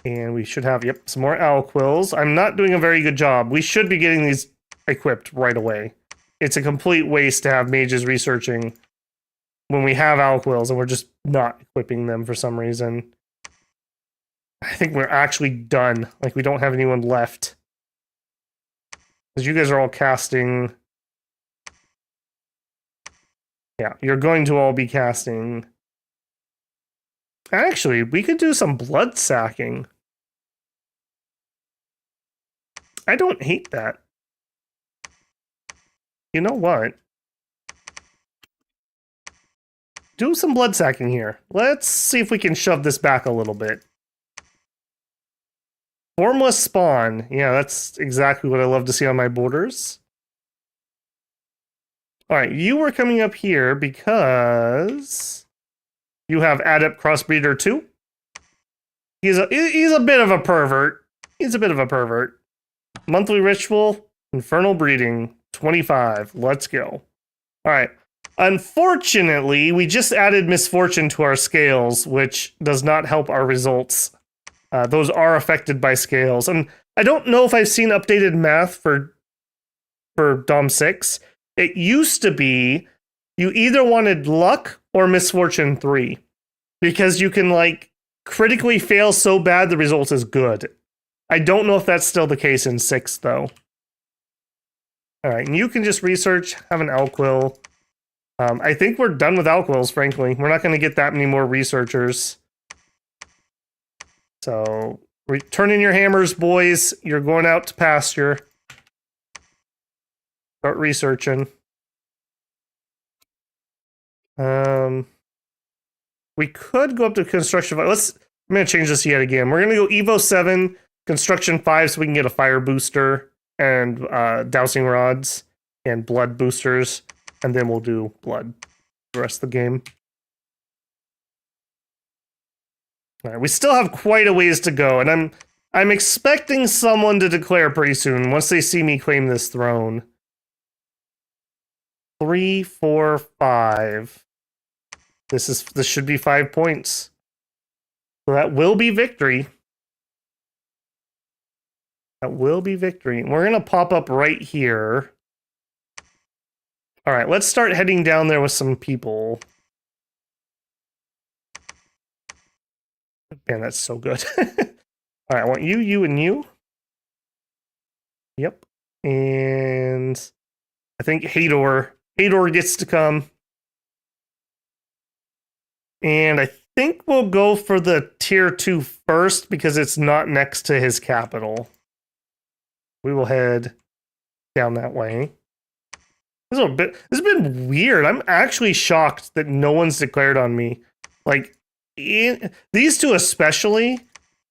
A: And we should have, yep, some more owl quills. I'm not doing a very good job. We should be getting these equipped right away. It's a complete waste to have mages researching when we have owl quills and we're just not equipping them for some reason. I think we're actually done. Like, we don't have anyone left. Because you guys are all casting. Yeah, you're going to all be casting. Actually, we could do some blood sacking. I don't hate that. You know what? Do some blood sacking here. Let's see if we can shove this back a little bit. Formless spawn. Yeah, that's exactly what I love to see on my borders. All right, you were coming up here because you have Adept Crossbreeder 2. He's a bit of a pervert. He's a bit of a pervert. Monthly Ritual, Infernal Breeding, 25. Let's go. All right. Unfortunately, we just added Misfortune to our scales, which does not help our results. Those are affected by scales. And I don't know if I've seen updated math for Dom 6. It used to be you either wanted Luck or Misfortune 3. Because you can, like, critically fail so bad the result is good. I don't know if that's still the case in 6, though. All right, and you can just research, have an Alquill. I think we're done with Alquills, frankly. We're not going to get that many more researchers. So, turn in your hammers, boys. You're going out to pasture. Start researching. We could go up to construction 5. I'm going to change this yet again. We're going to go Evo 7, construction 5, so we can get a fire booster and dowsing rods and blood boosters. And then we'll do blood the rest of the game. All right, we still have quite a ways to go, and I'm expecting someone to declare pretty soon once they see me claim this throne. 3, 4, 5. This should be 5 points. So that will be victory. That will be victory. We're gonna pop up right here. All right, let's start heading down there with some people. Man, that's so good. All right, I want you, you, and you. Yep. And I think Hador gets to come. And I think we'll go for the tier 2 first because it's not next to his capital. We will head down that way. This has been weird. I'm actually shocked that no one's declared on me. Like, these two especially.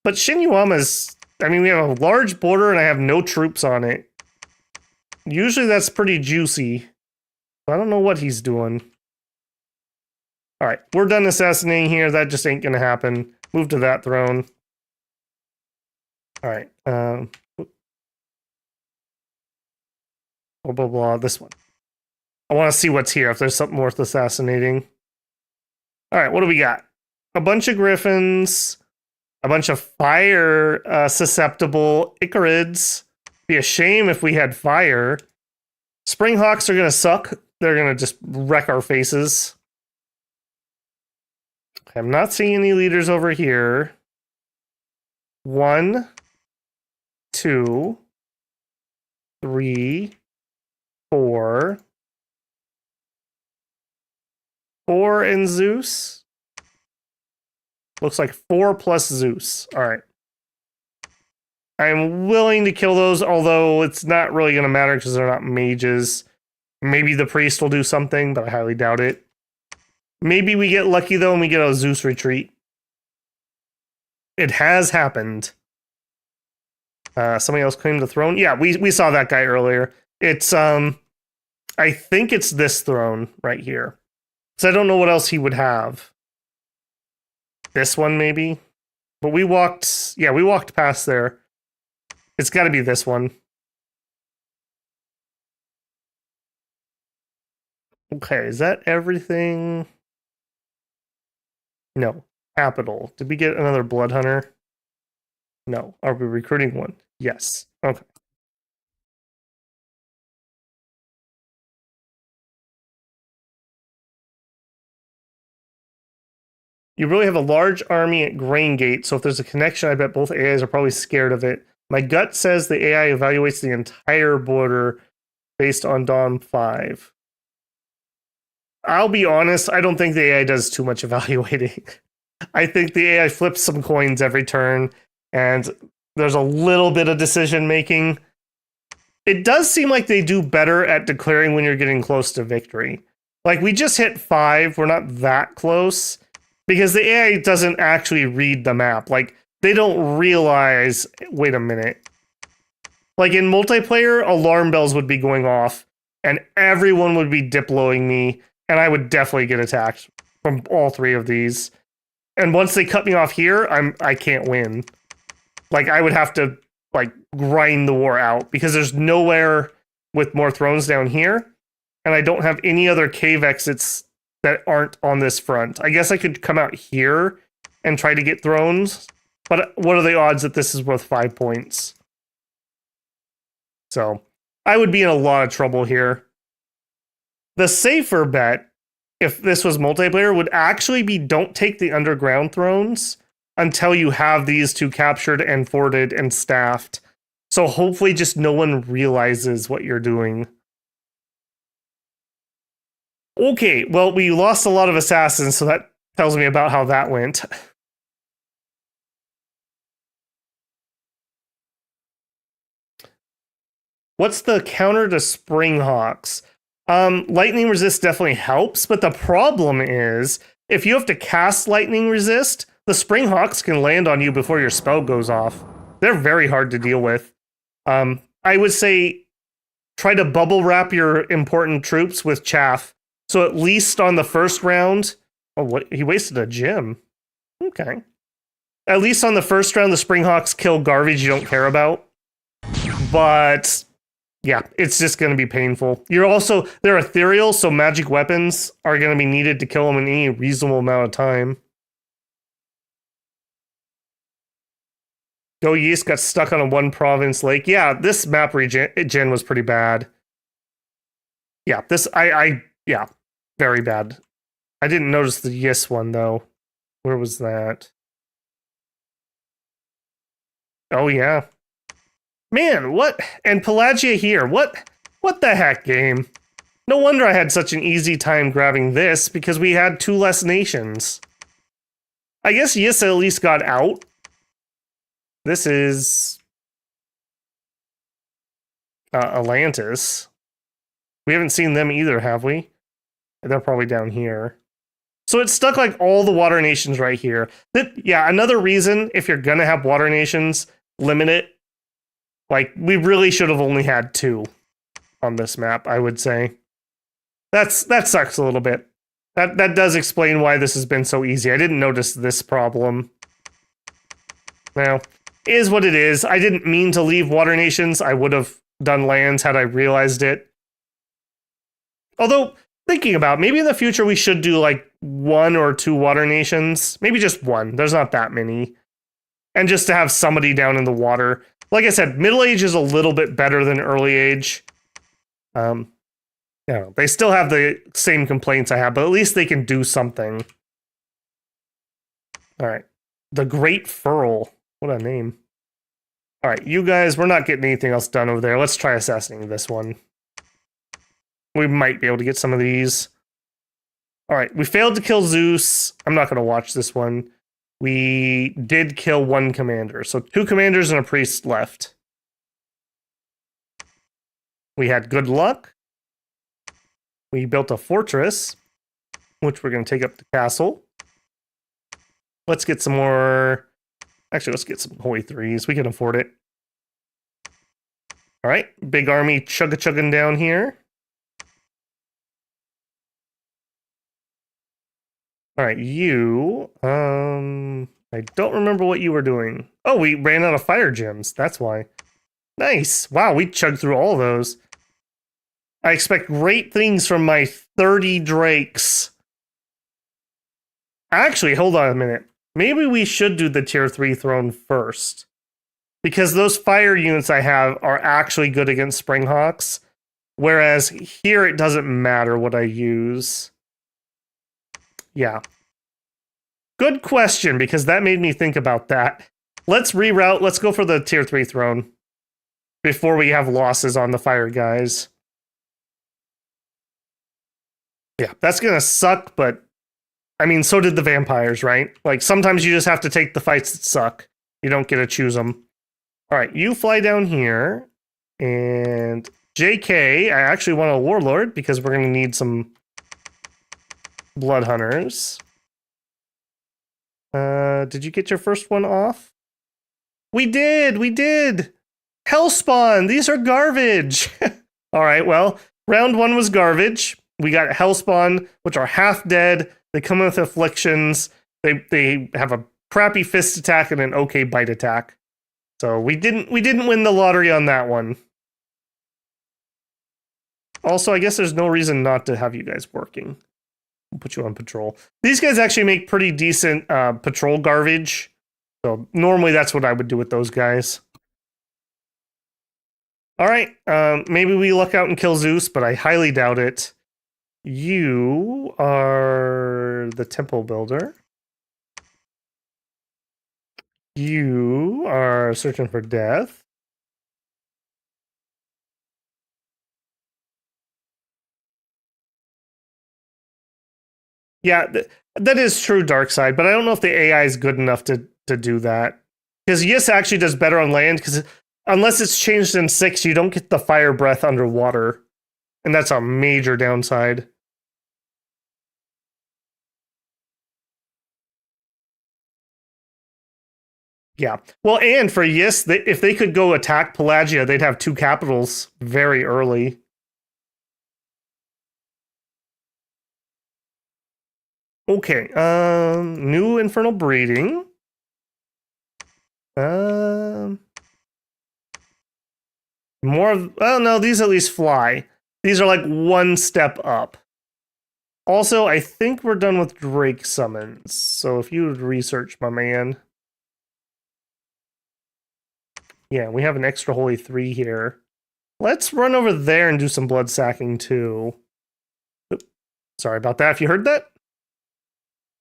A: But Shinyuama's, I mean, we have a large border and I have no troops on it. Usually that's pretty juicy. I don't know what he's doing. All right, we're done assassinating here. That just ain't gonna happen. Move to that throne. All right. Blah, blah, blah. This one. I want to see what's here, if there's something worth assassinating. All right, what do we got? A bunch of griffins, a bunch of fire susceptible Icarids. Be a shame if we had fire. Springhawks are going to suck. They're going to just wreck our faces. I'm not seeing any leaders over here. 1, 2, 3, 4. 4 and Zeus. Looks like 4 plus Zeus. All right. I'm willing to kill those, although it's not really going to matter because they're not mages. Maybe the priest will do something, but I highly doubt it. Maybe we get lucky, though, and we get a Zeus retreat. It has happened. Somebody else claimed the throne. Yeah, we saw that guy earlier. It's, I think it's this throne right here. So I don't know what else he would have. This one, maybe? But we walked past there. It's got to be this one. Okay, is that everything? No. Capital. Did we get another blood hunter? No. Are we recruiting one? Yes. Okay. You really have a large army at Grain Gate, so if there's a connection, I bet both AIs are probably scared of it. My gut says the AI evaluates the entire border based on Dom 5. I'll be honest, I don't think the AI does too much evaluating. I think the AI flips some coins every turn, and there's a little bit of decision making. it does seem like they do better at declaring when you're getting close to victory. Like, we just hit 5. We're not that close because the AI doesn't actually read the map. Like, they don't realize, wait a minute. Like, in multiplayer, alarm bells would be going off and everyone would be diploing me and I would definitely get attacked from all 3 of these. And once they cut me off here, I can't win. Like, I would have to, like, grind the war out because there's nowhere with more thrones down here. And I don't have any other cave exits that aren't on this front. I guess I could come out here and try to get thrones. But what are the odds that this is worth 5 points? So I would be in a lot of trouble here. The safer bet, if this was multiplayer, would actually be don't take the underground thrones until you have these 2 captured and forted and staffed. So hopefully just no one realizes what you're doing. Okay, well, we lost a lot of assassins, so that tells me about how that went. What's the counter to Springhawks? Lightning resist definitely helps, but the problem is, if you have to cast lightning resist, the Springhawks can land on you before your spell goes off. They're very hard to deal with. I would say try to bubble wrap your important troops with chaff. So at least on the first round... Oh, what? He wasted a gem. Okay. At least on the first round, the Springhawks kill garbage you don't care about. But... yeah, it's just going to be painful. They're ethereal, so magic weapons are going to be needed to kill them in any reasonable amount of time. Go Yeast got stuck on a 1-province lake. Yeah, this map regen was pretty bad. Yeah, yeah, very bad. I didn't notice the Yis one, though. Where was that? Oh, yeah. Man, what? And Pelagia here. What the heck, game? No wonder I had such an easy time grabbing this, because we had 2 less nations. I guess Yis at least got out. This is... Atlantis. We haven't seen them either, have we? They're probably down here. So it's stuck like all the water nations right here. Yeah, another reason, if you're gonna have water nations, limit it. Like, we really should have only had 2 on this map, I would say. That sucks a little bit. That does explain why this has been so easy. I didn't notice this problem. Now, it is what it is. I didn't mean to leave water nations. I would have done lands had I realized it. Although, thinking about, maybe in the future we should do like 1 or 2 water nations. Maybe just 1. There's not that many. And just to have somebody down in the water. Like I said, Middle Age is a little bit better than Early Age. Yeah, they still have the same complaints I have, but at least they can do something. All right. The Great Furl. What a name. All right, you guys, we're not getting anything else done over there. Let's try assassinating this one. We might be able to get some of these. All right, we failed to kill Zeus. I'm not going to watch this one. We did kill 1 commander. So 2 commanders and a priest left. We had good luck. We built a fortress, which we're going to take up the castle. Let's get some more... Actually, let's get some Holy Threes. We can afford it. All right, big army chugga-chugging down here. All right, you... I don't remember what you were doing. Oh, we ran out of fire gems. That's why. Nice. Wow, we chugged through all those. I expect great things from my 30 drakes. Actually, hold on a minute. Maybe we should do the tier 3 throne first. Because those fire units I have are actually good against Springhawks. Whereas here it doesn't matter what I use. Yeah. Good question, because that made me think about that. Let's reroute. Let's go for the tier 3 throne. Before we have losses on the fire guys. Yeah, that's gonna suck, but... I mean, so did the vampires, right? Like, sometimes you just have to take the fights that suck. You don't get to choose them. All right, you fly down here. And JK, I actually want a warlord because we're going to need some blood hunters. Did you get your first one off? We did. Hellspawn, these are garbage. All right, well, round 1 was garbage. We got Hellspawn, which are half dead. They come with afflictions. They have a crappy fist attack and an okay bite attack. So we didn't win the lottery on that one. Also, I guess there's no reason not to have you guys working. We'll put you on patrol. These guys actually make pretty decent patrol garbage. So normally that's what I would do with those guys. All right, maybe we luck out and kill Zeus, but I highly doubt it. You are the temple builder. You are searching for death. Yeah, that is true, Dark Side, but I don't know if the AI is good enough to do that. Because Yis actually does better on land, because unless it's changed in 6, you don't get the fire breath underwater. And that's a major downside. Yeah. Well, and for Yis, if they could go attack Pelagia, they'd have 2 capitals very early. Okay. New Infernal Breeding. More of, well, no, these at least fly. These are like 1 step up. Also, I think we're done with Drake summons. So if you would research, my man. Yeah, we have an extra holy 3 here. Let's run over there and do some blood sacking too. Oops. Sorry about that. If you heard that,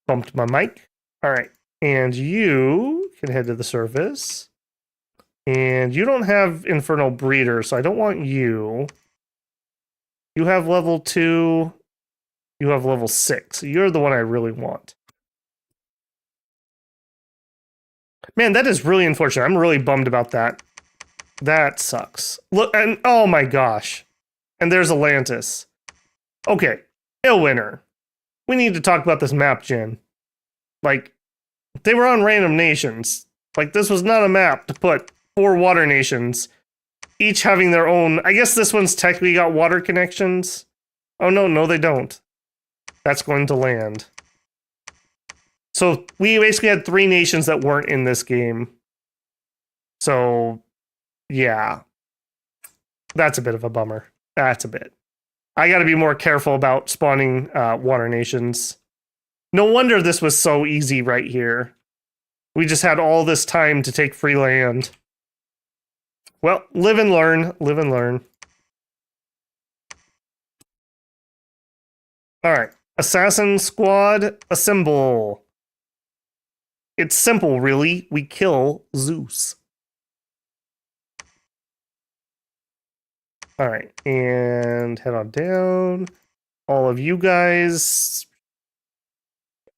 A: bumped my mic. All right, and you can head to the surface. And you don't have Infernal Breeder, so I don't want you. You have level 2. You have level 6. You're the one I really want. Man, that is really unfortunate. I'm really bummed about that. That sucks. Look, and oh my gosh. And there's Atlantis. Okay, Illwinter. We need to talk about this map, Jen. Like, they were on random nations. Like, this was not a map to put 4 water nations, each having their own. I guess this one's technically got water connections. Oh, no, they don't. That's going to land. So we basically had 3 nations that weren't in this game. So, yeah. That's a bit of a bummer. That's a bit. I got to be more careful about spawning water nations. No wonder this was so easy right here. We just had all this time to take free land. Well, live and learn. Live and learn. All right. Assassin Squad, assemble. It's simple, really. We kill Zeus. All right, and head on down. All of you guys,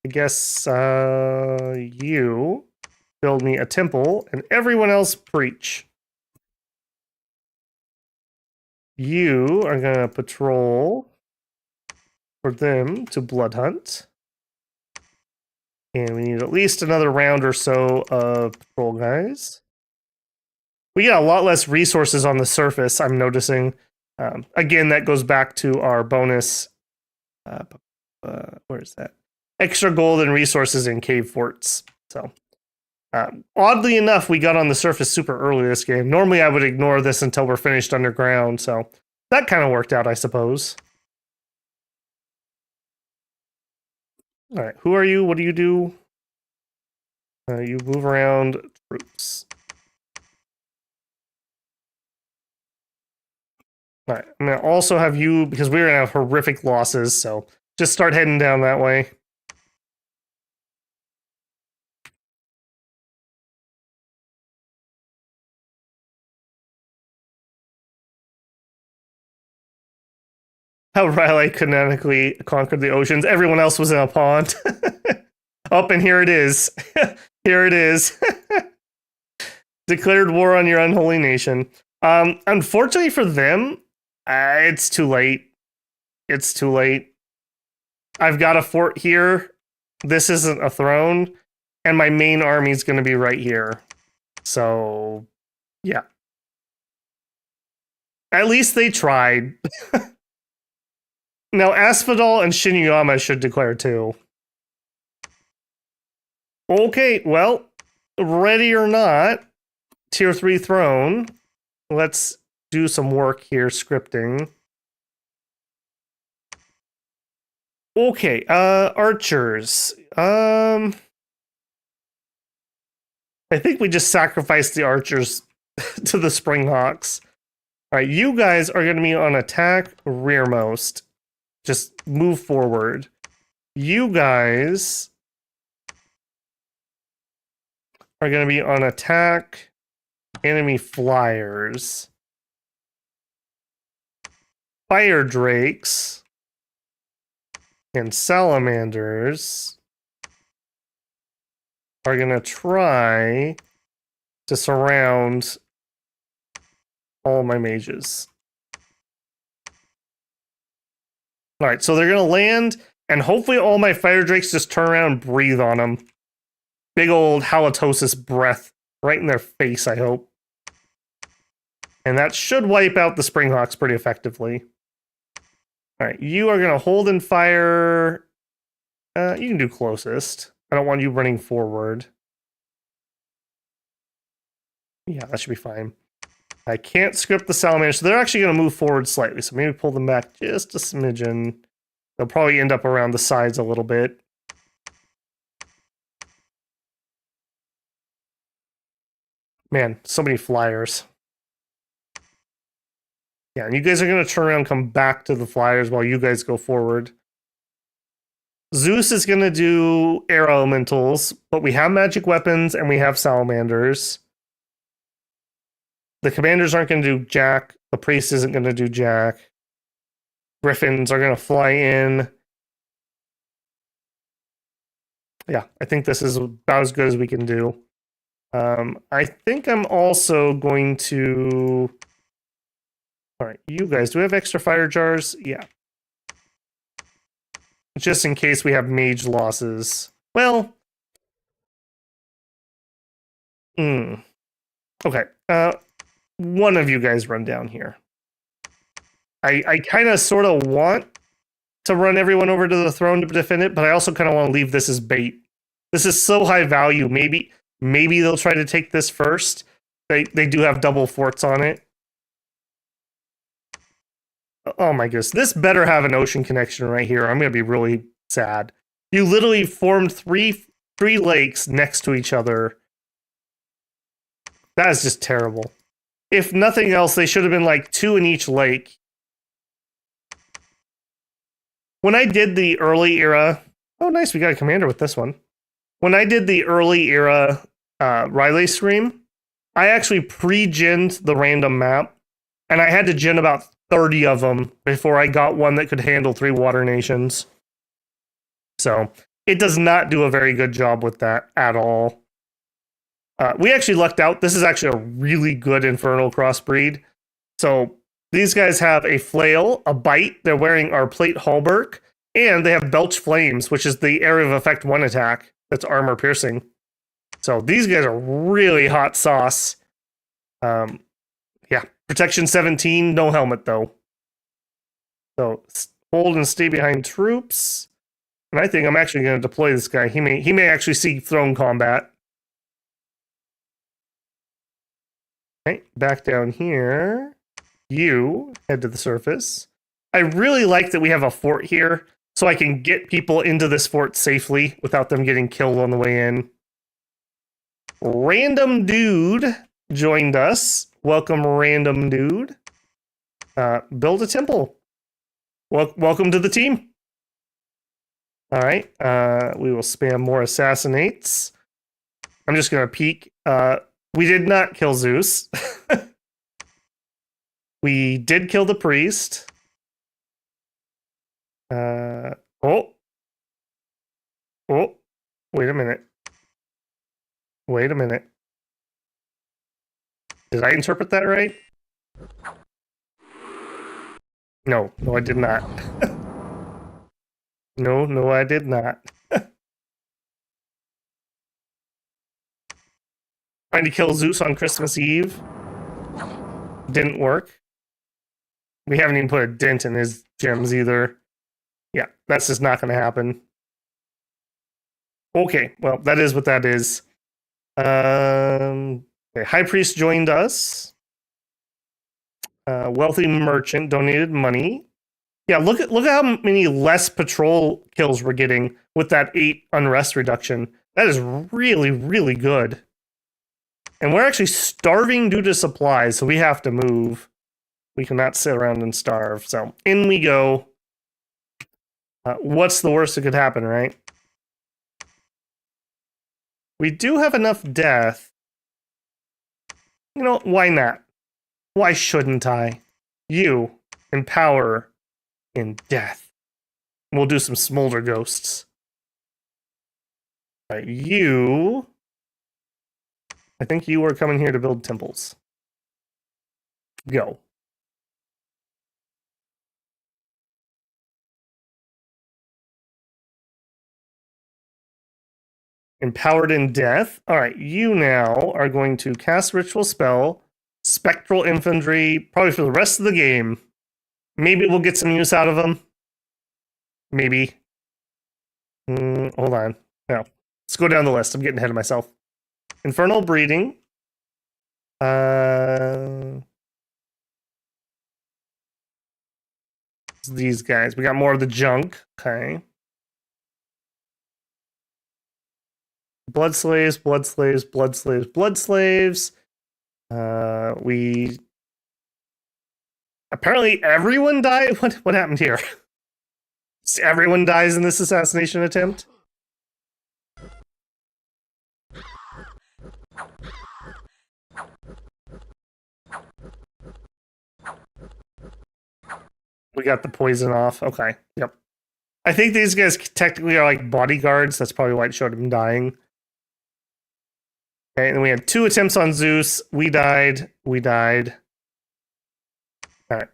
A: I guess you build me a temple, and everyone else preach. You are gonna patrol for them to blood hunt. And we need at least another round or so of patrol guys. We get a lot less resources on the surface, I'm noticing. Again, that goes back to our bonus. Where is that? Extra gold and resources in cave forts. So, oddly enough, we got on the surface super early this game. Normally, I would ignore this until we're finished underground. So, that kind of worked out, I suppose. All right, who are you? What do you do? You move around troops. All right, I'm going to also have you, because we're going to have horrific losses, so just start heading down that way. How Riley canonically conquered the oceans. Everyone else was in a pond. Up, and here it is. Here it is. Declared war on your unholy nation. Unfortunately for them, it's too late. It's too late. I've got a fort here. This isn't a throne, and my main army is going to be right here. So, yeah. At least they tried. Now, Asphodel and Shinuyama should declare too. Okay, well, ready or not, tier 3 throne. Let's do some work here, scripting. Okay, archers. I think we just sacrificed the archers to the Springhawks. All right, you guys are going to be on attack rearmost. Just move forward. You guys are going to be on attack enemy flyers. Fire drakes and salamanders are going to try to surround all my mages. All right, so they're going to land, and hopefully all my fire drakes just turn around and breathe on them. Big old halitosis breath right in their face, I hope. And that should wipe out the Springhawks pretty effectively. All right, you are going to hold and fire. You can do closest. I don't want you running forward. Yeah, that should be fine. I can't script the salamanders, so they're actually going to move forward slightly. So maybe pull them back just a smidgen. They'll probably end up around the sides a little bit. Man, so many flyers. Yeah, and you guys are going to turn around and come back to the flyers while you guys go forward. Zeus is going to do air elementals, but we have magic weapons and we have salamanders. The commanders aren't going to do jack. The priest isn't going to do jack. Griffins are going to fly in. Yeah, I think this is about as good as we can do. I think I'm also going to... All right, you guys, do we have extra fire jars? Yeah. Just in case we have mage losses. Well... Okay. One of you guys run down here. I kind of sort of want to run everyone over to the throne to defend it, but I also kind of want to leave this as bait. This is so high value. Maybe they'll try to take this first. They do have double forts on it. Oh my goodness. This better have an ocean connection right here. I'm going to be really sad. You literally formed three lakes next to each other. That is just terrible. If nothing else, they should have been like 2 in each lake. When I did the early era... Oh, nice. We got a commander with this one. When I did the early era Riley stream, I actually pre-ginned the random map, and I had to gin about 30 of them before I got one that could handle 3 water nations. So it does not do a very good job with that at all. We actually lucked out. This is actually a really good Infernal crossbreed. So these guys have a flail, a bite. They're wearing our plate hauberk, and they have belch flames, which is the area of effect 1 attack. That's armor piercing. So these guys are really hot sauce. Yeah, protection 17, no helmet though. So hold and stay behind troops. And I think I'm actually going to deploy this guy. He may actually see throne combat. Okay, back down here. You head to the surface. I really like that we have a fort here, so I can get people into this fort safely without them getting killed on the way in. Random Dude joined us. Welcome, Random Dude. Build a temple. Welcome to the team. All right. We will spam more assassinates. I'm just going to peek. We did not kill Zeus. We did kill the priest. Oh, wait a minute. Wait a minute. Did I interpret that right? No, no, I did not. No, no, I did not. Trying to kill Zeus on Christmas Eve. Didn't work. We haven't even put a dent in his gems either. Yeah, that's just not going to happen. Okay, well, that is what that is. Okay, High Priest joined us. Wealthy merchant donated money. Yeah, look at how many less patrol kills we're getting with that 8 unrest reduction. That is really, really good. And we're actually starving due to supplies, so we have to move. We cannot sit around and starve. So in we go. What's the worst that could happen, right? We do have enough death. You know, why not? Why shouldn't I? You, in power, in death. We'll do some smolder ghosts. You... I think you are coming here to build temples. Go. Empowered in death. All right, you now are going to cast ritual spell, spectral infantry, probably for the rest of the game. Maybe we'll get some use out of them. Maybe. Hold on. No. Let's go down the list. I'm getting ahead of myself. Infernal breeding. These guys. We got more of the junk. Okay. Blood slaves, blood slaves, blood slaves, blood slaves. We apparently everyone died. What happened here? Everyone dies in this assassination attempt. We got the poison off. Okay. Yep. I think these guys technically are like bodyguards. That's probably why it showed him dying. Okay, and we had 2 attempts on Zeus. We died. We died. All right.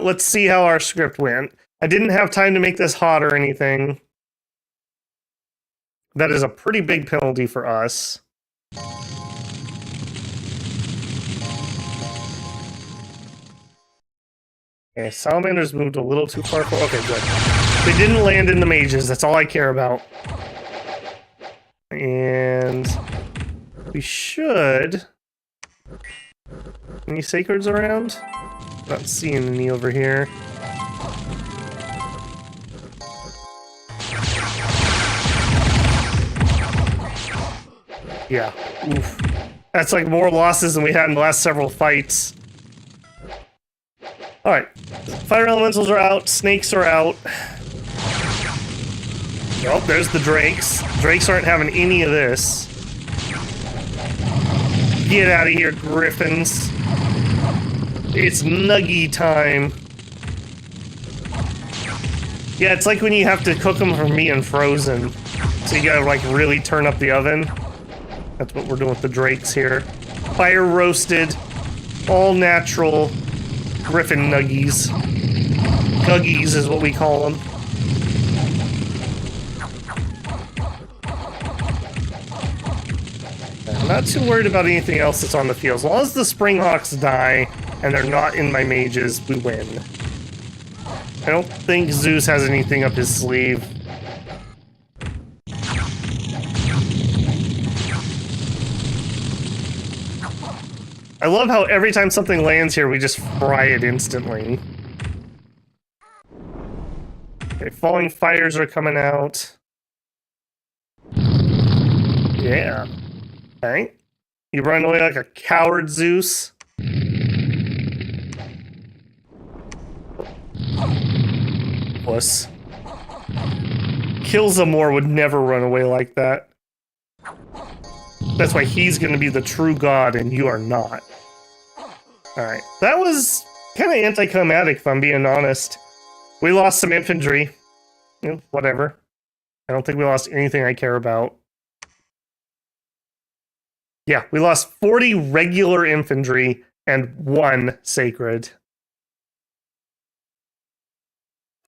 A: Let's see how our script went. I didn't have time to make this hot or anything. That is a pretty big penalty for us. Okay, Salamander's moved a little too far. Okay, good. They didn't land in the mages. That's all I care about. And we should... Any sacreds around? Not seeing any over here. Yeah. Oof. That's like more losses than we had in the last several fights. Alright. Fire elementals are out. Snakes are out. Oh, there's the drakes. Drakes aren't having any of this. Get out of here, griffins. It's nuggy time. Yeah, it's like when you have to cook them for me and frozen. So you gotta, like, really turn up the oven. That's what we're doing with the drakes here. Fire roasted, all natural griffin nuggies. Guggies is what we call them. I'm not too worried about anything else that's on the field. As long as the Springhawks die and they're not in my mages, we win. I don't think Zeus has anything up his sleeve. I love how every time something lands here, we just fry it instantly. Okay, falling fires are coming out. Yeah. Okay. You run away like a coward, Zeus. Puss. Killzamore would never run away like that. That's why he's gonna be the true god and you are not. Alright. That was kind of anticlimactic, if I'm being honest. We lost some infantry. You know, whatever. I don't think we lost anything I care about. Yeah, we lost 40 regular infantry and 1 sacred.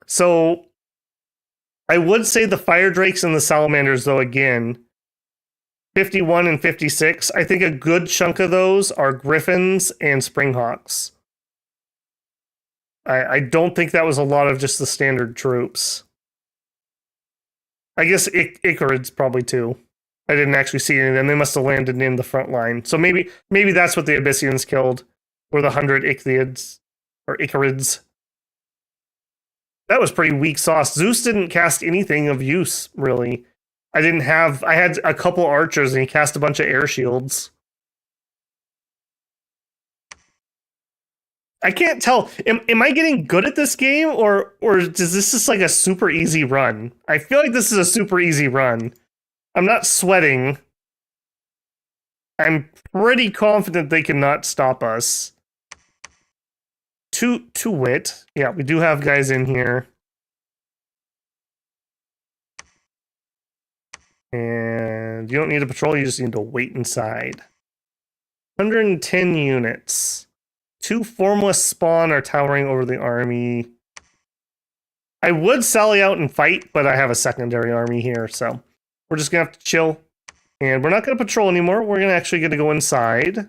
A: So I would say the fire drakes and the salamanders, though, again, 51 and 56. I think a good chunk of those are griffins and springhawks. I don't think that was a lot of just the standard troops. I guess Icarids probably too. I didn't actually see any of them. They must have landed in the front line. So maybe that's what the Abyssians killed, were the 100 Ichthyids or Icarids. That was pretty weak sauce. Zeus didn't cast anything of use, really. I had a couple archers and he cast a bunch of air shields. I can't tell. Am I getting good at this game or is this just like a super easy run? I feel like this is a super easy run. I'm not sweating. I'm pretty confident they cannot stop us. To wit. Yeah, we do have guys in here. And you don't need to patrol, you just need to wait inside. 110 units. 2 formless spawn are towering over the army. I would sally out and fight, but I have a secondary army here, so we're just gonna have to chill. And we're not gonna patrol anymore. We're gonna actually get to go inside.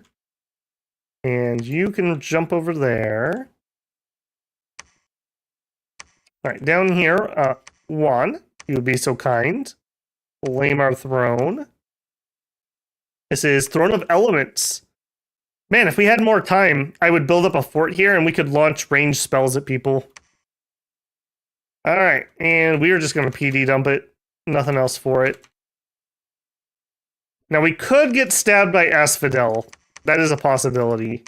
A: And you can jump over there. All right, down here, Juan, you would be so kind. Claim our throne. This is Throne of Elements. Man, if we had more time, I would build up a fort here and we could launch ranged spells at people. Alright, and we are just going to PD dump it. Nothing else for it. Now, we could get stabbed by Asphodel. That is a possibility.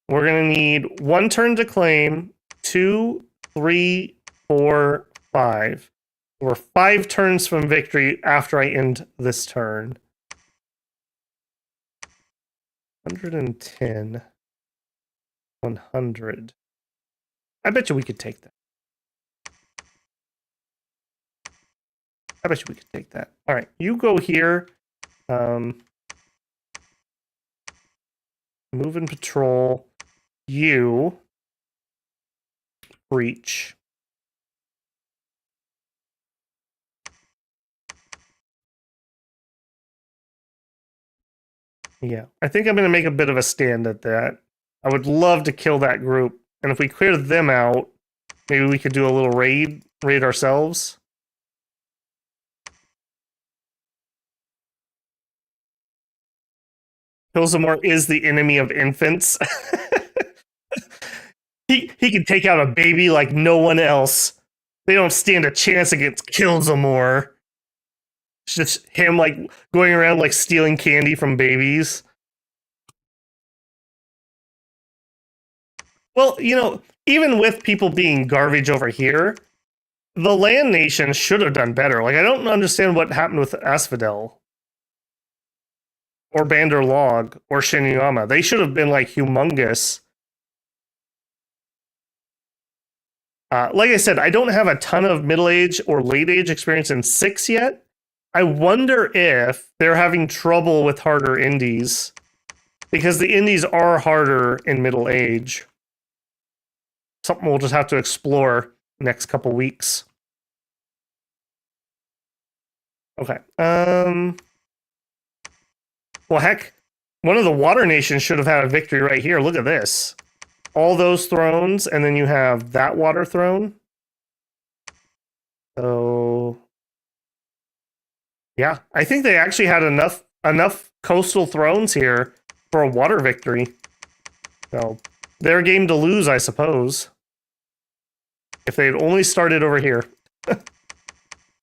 A: We're going to need 1 turn to claim, 2, 3, 4, 5. We're 5 turns from victory after I end this turn. 110. 100. I bet you we could take that. I bet you we could take that. All right, you go here. Move and patrol. You breach. Yeah, I think I'm going to make a bit of a stand at that. I would love to kill that group. And if we clear them out, maybe we could do a little raid ourselves. Pilsamore is the enemy of infants. he can take out a baby like no one else. They don't stand a chance against Killsamore. It's just him like going around like stealing candy from babies. Well, you know, even with people being garbage over here, the land nation should have done better. Like, I don't understand what happened with Asphodel. Or Bandar Log, or Shinyama. They should have been, like, humongous. Like I said, I don't have a ton of middle age or late age experience in 6 yet. I wonder if they're having trouble with harder indies. Because the indies are harder in middle age. Something we'll just have to explore next couple weeks. Okay. Well, heck, one of the water nations should have had a victory right here. Look at this. All those thrones, and then you have that water throne. So, yeah, I think they actually had enough coastal thrones here for a water victory. So, their game to lose, I suppose. If they had only started over here.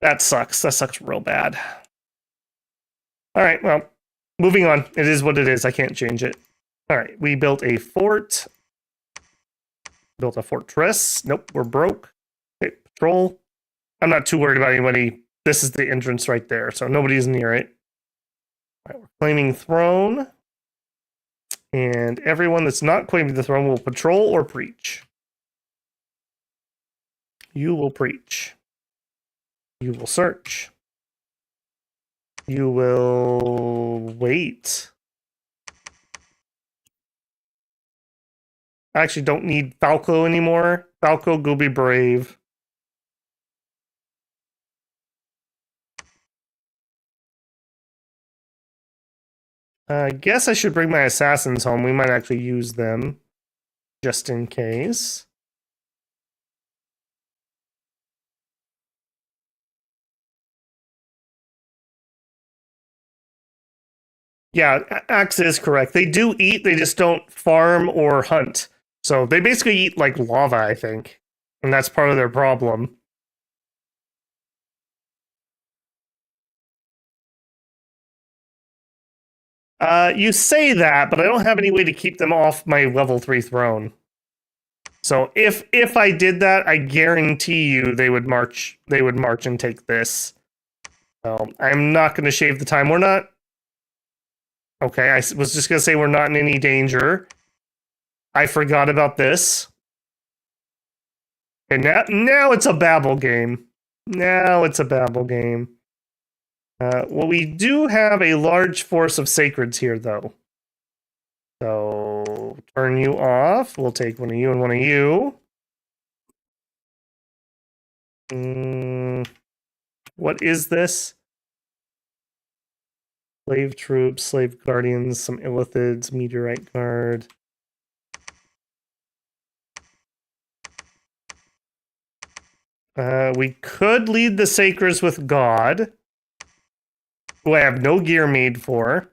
A: That sucks. That sucks real bad. All right, well, moving on. It is what it is. I can't change it. All right, we built a fort. Built a fortress. Nope, we're broke. Okay, patrol. I'm not too worried about anybody. This is the entrance right there, so nobody's near it. All right, we're claiming throne. And everyone that's not claiming the throne will patrol or preach. You will preach. You will search. You will wait. I actually don't need Falco anymore. Falco, go be brave. I guess I should bring my assassins home. We might actually use them just in case. Yeah, Axe is correct. They do eat, they just don't farm or hunt. So they basically eat like lava, I think. And that's part of their problem. You say that, but I don't have any way to keep them off my level 3 throne. So if I did that, I guarantee you they would march and take this. So I'm not going to shave the time. We're not. Okay, I was just going to say we're not in any danger. I forgot about this. And now it's a babble game. Now it's a babble game. Well, we do have a large force of sacreds here, though. So turn you off. We'll take one of you and one of you. What is this? Slave troops, slave guardians, some illithids, meteorite guard. We could lead the Sacres with God, who I have no gear made for.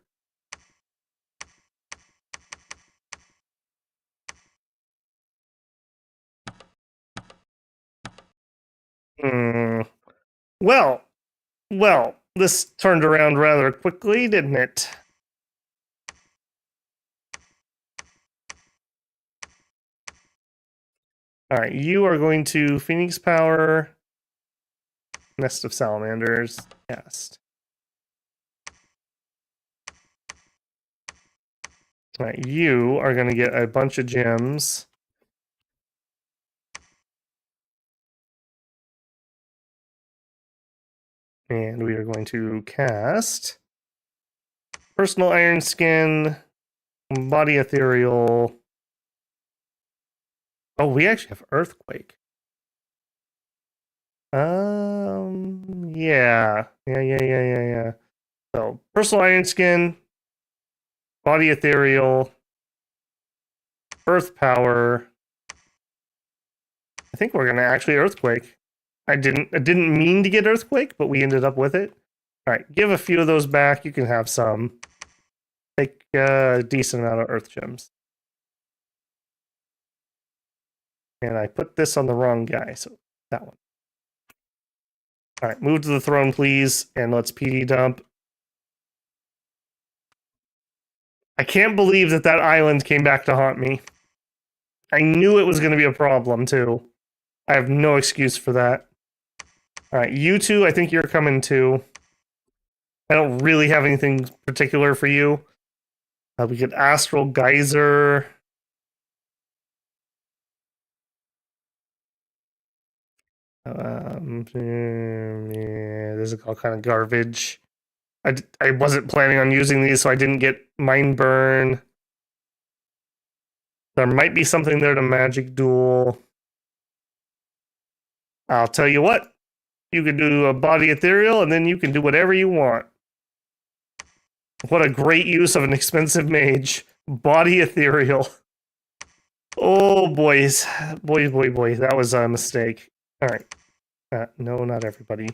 A: Well, this turned around rather quickly, didn't it? All right, you are going to Phoenix Power, Nest of Salamanders, cast. All right, you are going to get a bunch of gems. And we are going to cast Personal Iron Skin, Body Ethereal. Oh, we actually have Earthquake. Yeah. So, Personal Iron Skin, Body Ethereal, Earth Power. I think we're gonna actually Earthquake. I didn't mean to get Earthquake, but we ended up with it. All right, give a few of those back. You can have some. Take a decent amount of Earth Gems. And I put this on the wrong guy, so that one. All right, move to the throne, please, and let's PD dump. I can't believe that island came back to haunt me. I knew it was going to be a problem, too. I have no excuse for that. All right, you two, I think you're coming too. I don't really have anything particular for you. We get Astral Geyser. Yeah, this is all kind of garbage. I wasn't planning on using these, so I didn't get Mind Burn. There might be something there to Magic Duel. I'll tell you what. You can do a Body Ethereal, and then you can do whatever you want. What a great use of an expensive mage. Body Ethereal. Oh, boys. Boy. That was a mistake. All right. No, not everybody.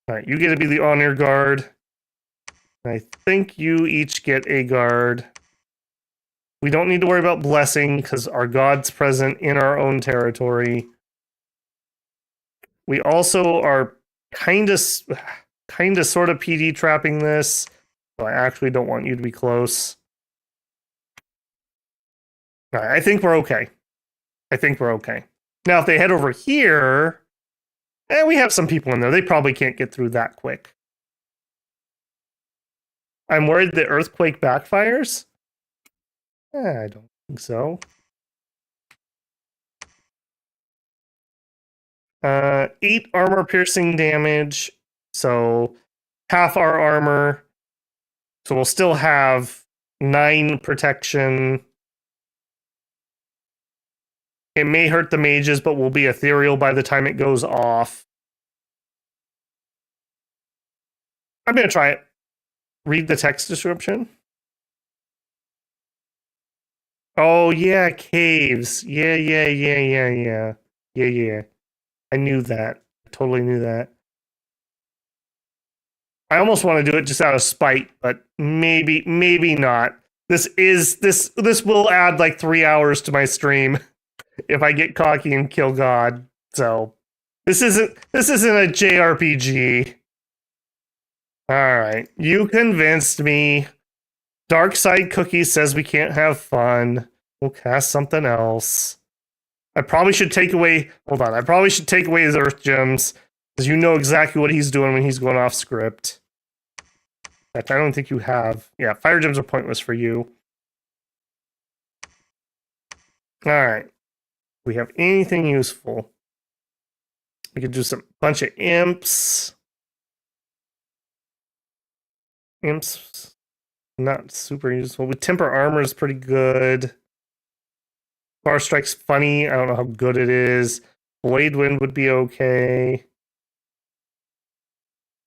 A: All right, you get to be the honor guard. I think you each get a guard. We don't need to worry about blessing because our god's present in our own territory. We also are kind of sort of PD trapping this. So I actually don't want you to be close. All right, I think we're okay. Now, if they head over here, we have some people in there. They probably can't get through that quick. I'm worried the earthquake backfires. I don't think so. 8 armor piercing damage, So half our armor. So we'll still have 9 protection. It may hurt the mages, but we'll be ethereal by the time it goes off. I'm going to try it. Read the text description. Oh, yeah, caves. Yeah. I knew that. I totally knew that. I almost want to do it just out of spite, but maybe not. This will add like 3 hours to my stream if I get cocky and kill God. So this isn't a JRPG. All right, you convinced me. Dark Side Cookie says we can't have fun. We'll cast something else. I probably should take away. Hold on. I probably should take away his Earth Gems because you know exactly what he's doing when he's going off script. In fact, I don't think you have. Yeah, Fire Gems are pointless for you. All right. We have anything useful? We could do some bunch of imps. Imps, not super useful. With temper armor is pretty good. Bar strike's funny. I don't know how good it is. Blade wind would be okay.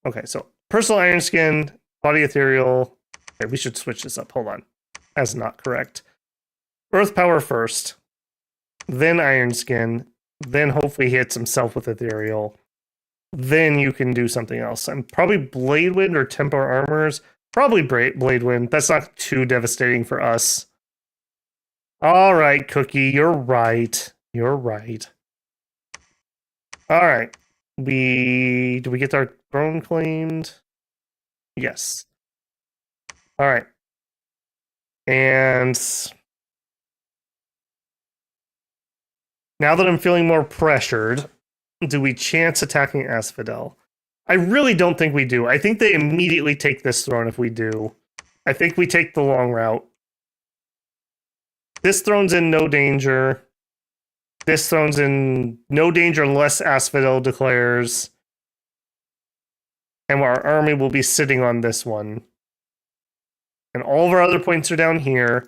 A: Okay, so personal iron skin, body ethereal. Okay, we should switch this up. Hold on. That's not correct. Earth power first, then iron skin, then hopefully hits himself with ethereal. Then you can do something else. I'm probably blade wind or tempo armors. Probably blade wind. That's not too devastating for us. All right, Cookie, you're right. You're right. All right. Do we get our throne claimed? Yes. All right. And now that I'm feeling more pressured, do we chance attacking Asphodel? I really don't think we do. I think they immediately take this throne if we do. I think we take the long route. This throne's in no danger. This throne's in no danger unless Asphodel declares. And our army will be sitting on this one. And all of our other points are down here.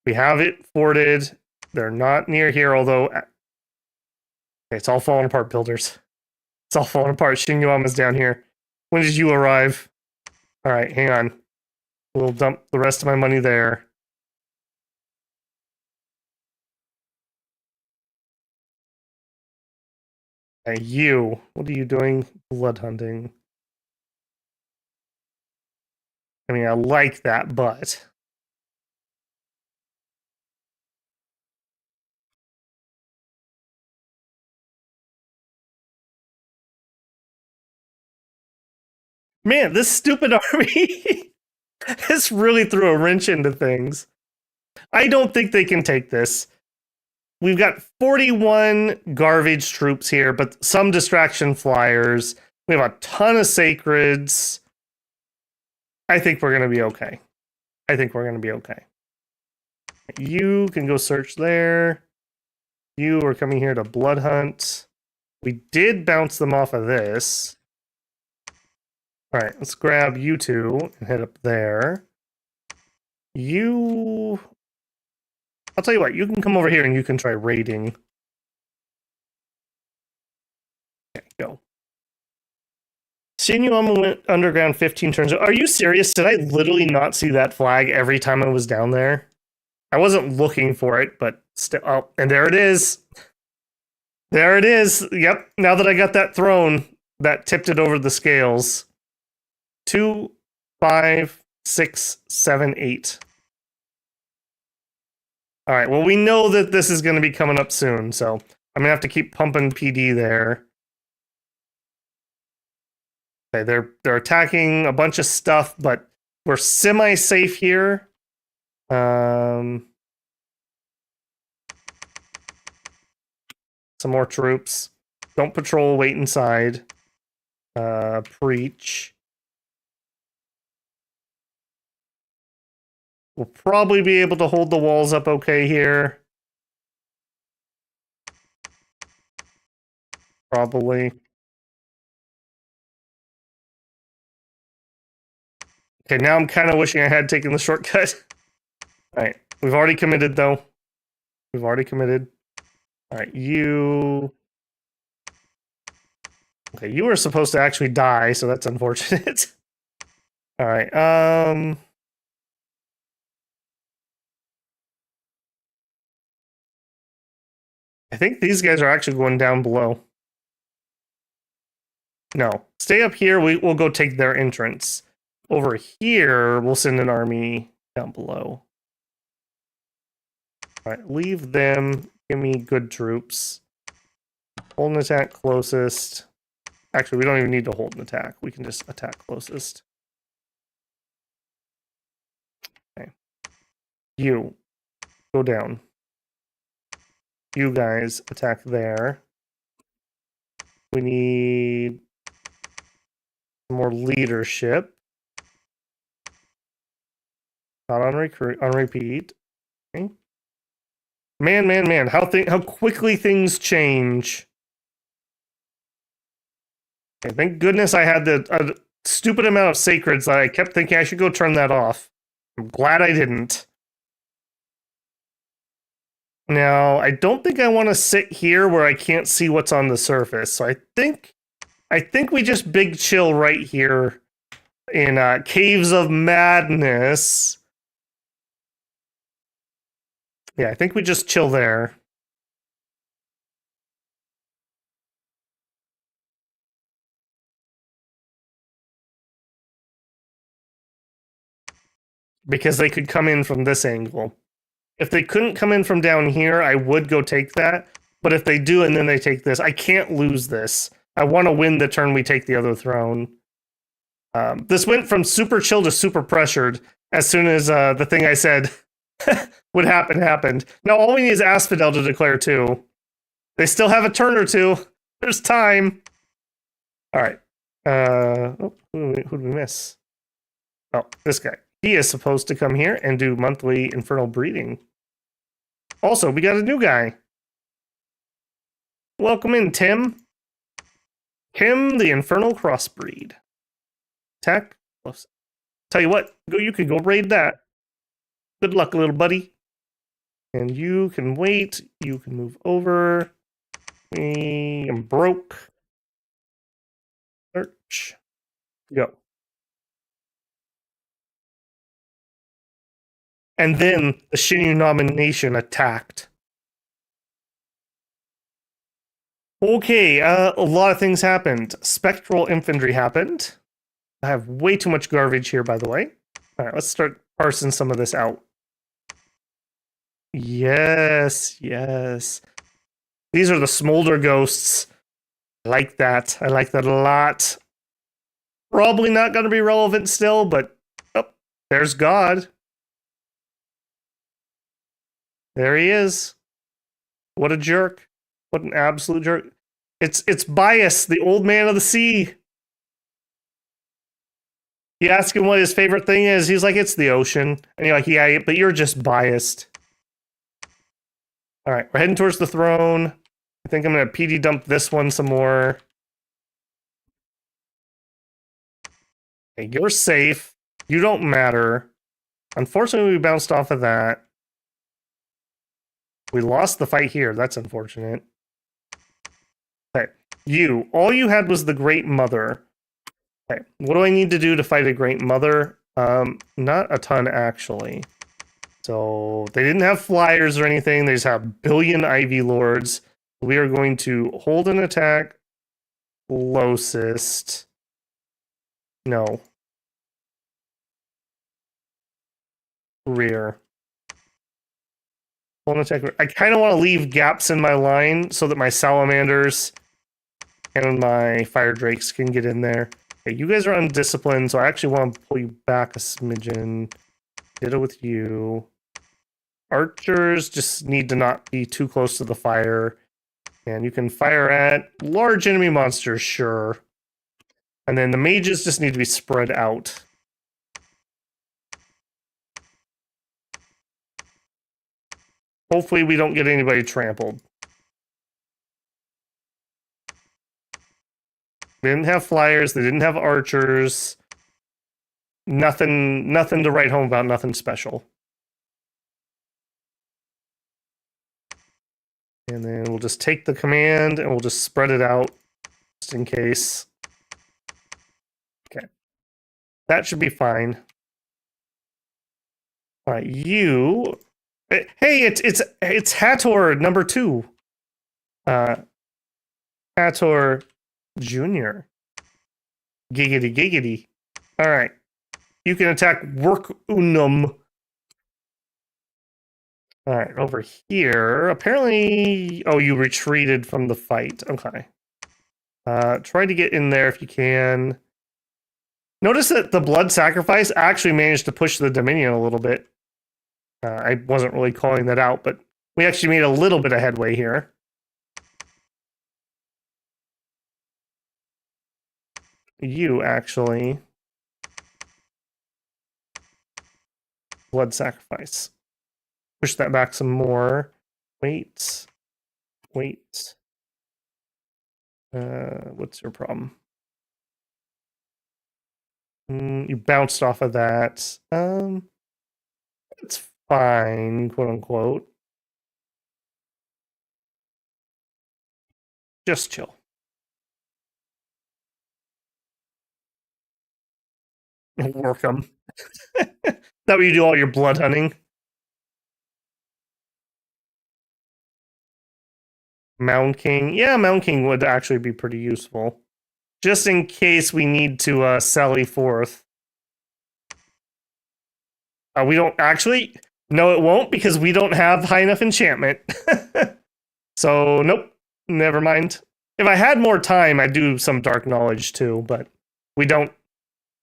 A: We have it forted. They're not near here, although... Okay, it's all falling apart, builders. It's all falling apart. Shinyuama's down here. When did you arrive? All right, hang on. We'll dump the rest of my money there. Hey, you. What are you doing? Blood hunting. I mean, I like that, but... Man, this stupid army... this really threw a wrench into things. I don't think they can take this. We've got 41 garbage troops here, but some distraction flyers. We have a ton of sacreds. I think we're going to be okay. You can go search there. You are coming here to blood hunt. We did bounce them off of this. All right, let's grab you two and head up there. I'll tell you what, you can come over here and you can try raiding. Okay, go. Shinyuama went underground 15 turns. Are you serious? Did I literally not see that flag every time I was down there? I wasn't looking for it, but still. Oh, and there it is. There it is. Yep. Now that I got that throne, that tipped it over the scales. 2, 5, 6, 7, 8. All right. Well, we know that this is going to be coming up soon, so I'm gonna have to keep pumping PD there. Okay, they're attacking a bunch of stuff, but we're semi-safe here. Some more troops. Don't patrol, wait inside. Preach. We'll probably be able to hold the walls up okay here. Probably. Okay, now I'm kind of wishing I had taken the shortcut. All right, we've already committed, though. We've already committed. All right, you... Okay, you were supposed to actually die, so that's unfortunate. All right, I think these guys are actually going down below. No, stay up here. We'll go take their entrance. Over here, we'll send an army down below. All right, leave them. Give me good troops. Hold an attack closest. Actually, we don't even need to hold an attack. We can just attack closest. Okay. You, go down. You guys attack there. We need more leadership. Not on repeat. Okay. Man, how quickly things change. Okay, thank goodness I had a stupid amount of sacreds that I kept thinking I should go turn that off. I'm glad I didn't. Now, I don't think I want to sit here where I can't see what's on the surface. So I think we just big chill right here in Caves of Madness. Yeah, I think we just chill there. Because they could come in from this angle. If they couldn't come in from down here, I would go take that. But if they do and then they take this, I can't lose this. I want to win the turn we take the other throne. This went from super chill to super pressured as soon as the thing I said would happen happened. Now all we need is Asphodel to declare too. They still have a turn or two. There's time. All right. Who did we miss? Oh, this guy. He is supposed to come here and do monthly infernal breeding. Also, we got a new guy. Welcome in, Tim. Tim, the infernal crossbreed. Attack. Tell you what, you can go raid that. Good luck, little buddy. And you can wait. You can move over. I'm broke. Search. Go. And then the Shinyu nomination attacked. Okay, a lot of things happened. Spectral infantry happened. I have way too much garbage here, by the way. All right, let's start parsing some of this out. Yes. These are the smolder ghosts. I like that. I like that a lot. Probably not going to be relevant still, but oh, there's God. There he is. What a jerk. What an absolute jerk. It's Bias, the old man of the sea. You ask him what his favorite thing is, he's like, it's the ocean. And you're like, yeah, but you're just biased. All right, we're heading towards the throne. I think I'm going to PD dump this one some more. Okay, you're safe. You don't matter. Unfortunately, we bounced off of that. We lost the fight here. That's unfortunate. Okay, all you had was the Great Mother. Okay, what do I need to do to fight a Great Mother? Not a ton, actually. So, they didn't have flyers or anything. They just have a billion Ivy Lords. We are going to hold an attack closest. No. Rear. Hold an attack. I kind of want to leave gaps in my line so that my Salamanders and my Fire Drakes can get in there. Okay, you guys are undisciplined, so I actually want to pull you back a smidgen. Did it with you. Archers just need to not be too close to the fire. And you can fire at large enemy monsters, sure. And then the mages just need to be spread out. Hopefully we don't get anybody trampled. They didn't have flyers, they didn't have archers. Nothing to write home about, nothing special. And then we'll just take the command and we'll just spread it out just in case. Okay. That should be fine. All right, you. Hey, it's Hator number 2. Hator Jr. Giggity giggity. All right. You can attack Work Unum. All right, over here. Apparently, oh, you retreated from the fight. Okay. Try to get in there if you can. Notice that the blood sacrifice actually managed to push the Dominion a little bit. I wasn't really calling that out, but we actually made a little bit of headway here. You actually. Blood sacrifice. Push that back some more. Wait. What's your problem? You bounced off of that. It's fine, quote unquote. Just chill. Work them. That way you do all your blood hunting. Mound King. Yeah, Mound King would actually be pretty useful. Just in case we need to sally forth. We don't actually. No, it won't because we don't have high enough enchantment. So, nope. Never mind. If I had more time, I'd do some Dark Knowledge too, but we don't.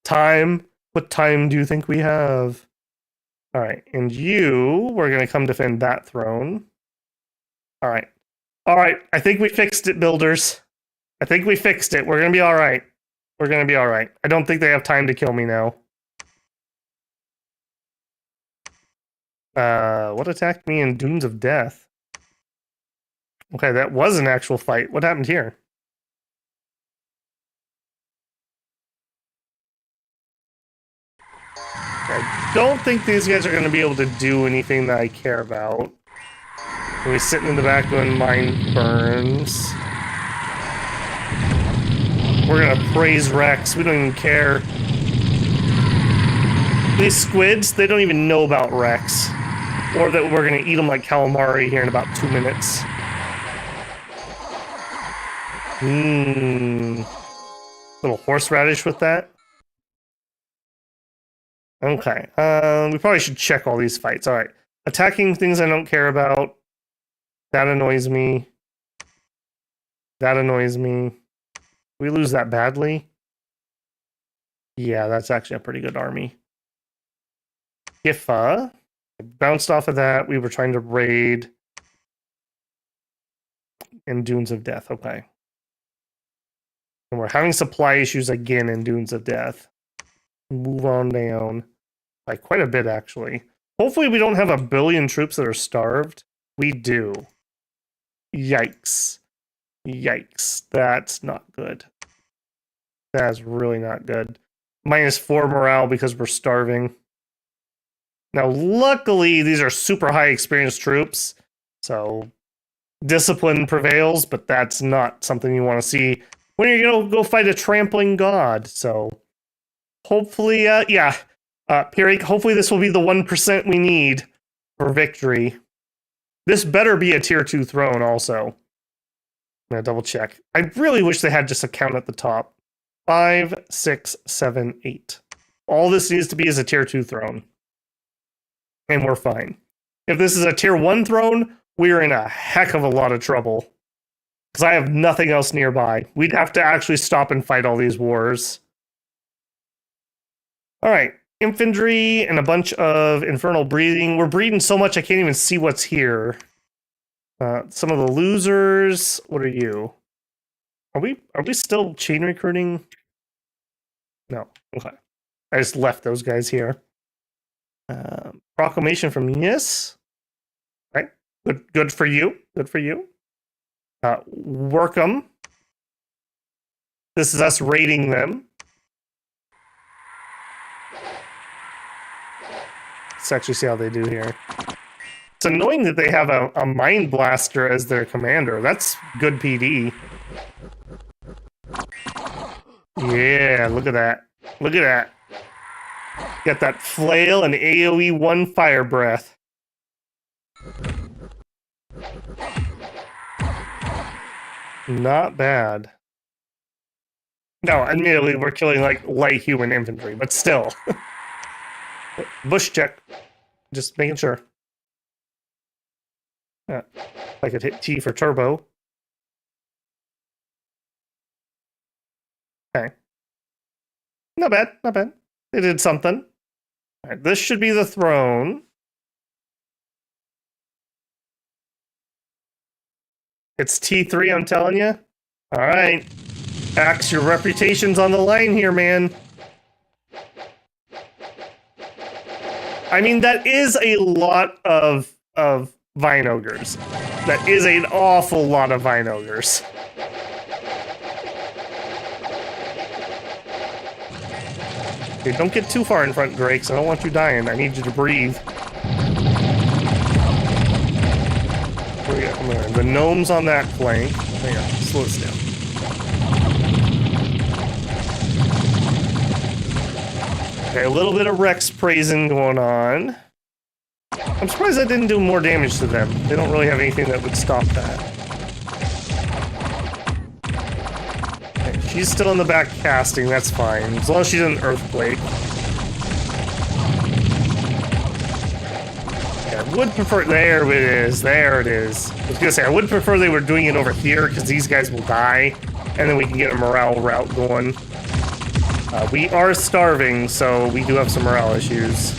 A: Time? What time do you think we have? All right, and we're going to come defend that throne. All right. All right, I think we fixed it, builders. I think we fixed it. We're going to be all right. We're going to be all right. I don't think they have time to kill me now. What attacked me in Dunes of Death? Okay, that was an actual fight. What happened here? I don't think these guys are going to be able to do anything that I care about. We're sitting in the back doing mind burns. We're going to praise Rex. We don't even care. These squids, they don't even know about Rex. Or that we're going to eat them like calamari here in about 2 minutes. Little horseradish with that. Okay. We probably should check all these fights. All right. Attacking things I don't care about. That annoys me. That annoys me. We lose that badly. Yeah, that's actually a pretty good army. Gifa. Bounced off of that. We were trying to raid. And Dunes of Death. Okay. And we're having supply issues again in Dunes of Death. Move on down. Like quite a bit, actually. Hopefully we don't have a billion troops that are starved. We do. Yikes. Yikes. That's not good. That's really not good. -4 morale because we're starving. Now, luckily, these are super high experienced troops. So, discipline prevails, but that's not something you want to see when you're going to go fight a trampling god. So, hopefully, yeah. Pyrrhic, hopefully this will be the 1% we need for victory. This better be a tier 2 throne also. I'm going to double check. I really wish they had just a count at the top. 5, 6, 7, 8. All this needs to be is a tier 2 throne. And we're fine. If this is a tier 1 throne, we're in a heck of a lot of trouble. Because I have nothing else nearby. We'd have to actually stop and fight all these wars. Alright. Infantry and a bunch of infernal breathing. We're breeding so much I can't even see what's here. Some of the losers. What are you? Are we still chain recruiting? No. Okay. I just left those guys here. Proclamation from Nis. Right. Good for you. Good for you. Work them. This is us raiding them. Let's actually see how they do here. It's annoying that they have a Mind Blaster as their commander. That's good PD. Yeah, look at that. Look at that. Got that flail and AoE 1 fire breath. Not bad. No, admittedly, we're killing like light human infantry, but still. Bush check. Just making sure. Yeah. I could hit T for turbo. Okay. Not bad, not bad. They did something. All right, this should be the throne. It's T3, I'm telling you. All right. Axe, your reputation's on the line here, man. I mean, that is a lot of Vine Ogres. That is an awful lot of Vine Ogres. Okay, don't get too far in front, Drakes. I don't want you dying. I need you to breathe. The gnomes on that flank. Hang on, slow this down. Okay, a little bit of Rex praising going on. I'm surprised that didn't do more damage to them. They don't really have anything that would stop that. Okay, she's still in the back casting, that's fine. As long as she's in Earthquake. I would prefer... There it is. There it is. I was gonna say, I would prefer they were doing it over here, because these guys will die, and then we can get a morale route going. We are starving, so we do have some morale issues.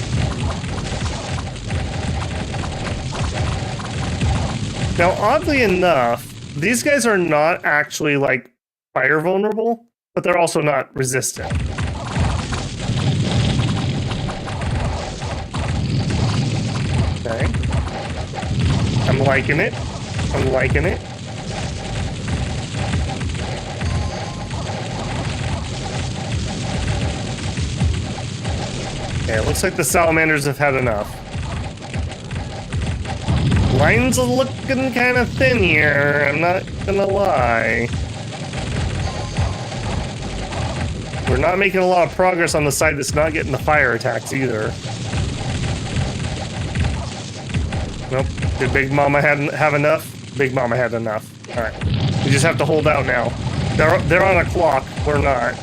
A: Now, oddly enough, these guys are not actually, like, fire vulnerable, but they're also not resistant. Okay. I'm liking it. I'm liking it. Okay, it looks like the salamanders have had enough. Lines are looking kind of thin here, I'm not gonna lie. We're not making a lot of progress on the side that's not getting the fire attacks either. Nope. Did Big Mama have enough? Big Mama had enough. Alright. We just have to hold out now. They're on a clock. We're not.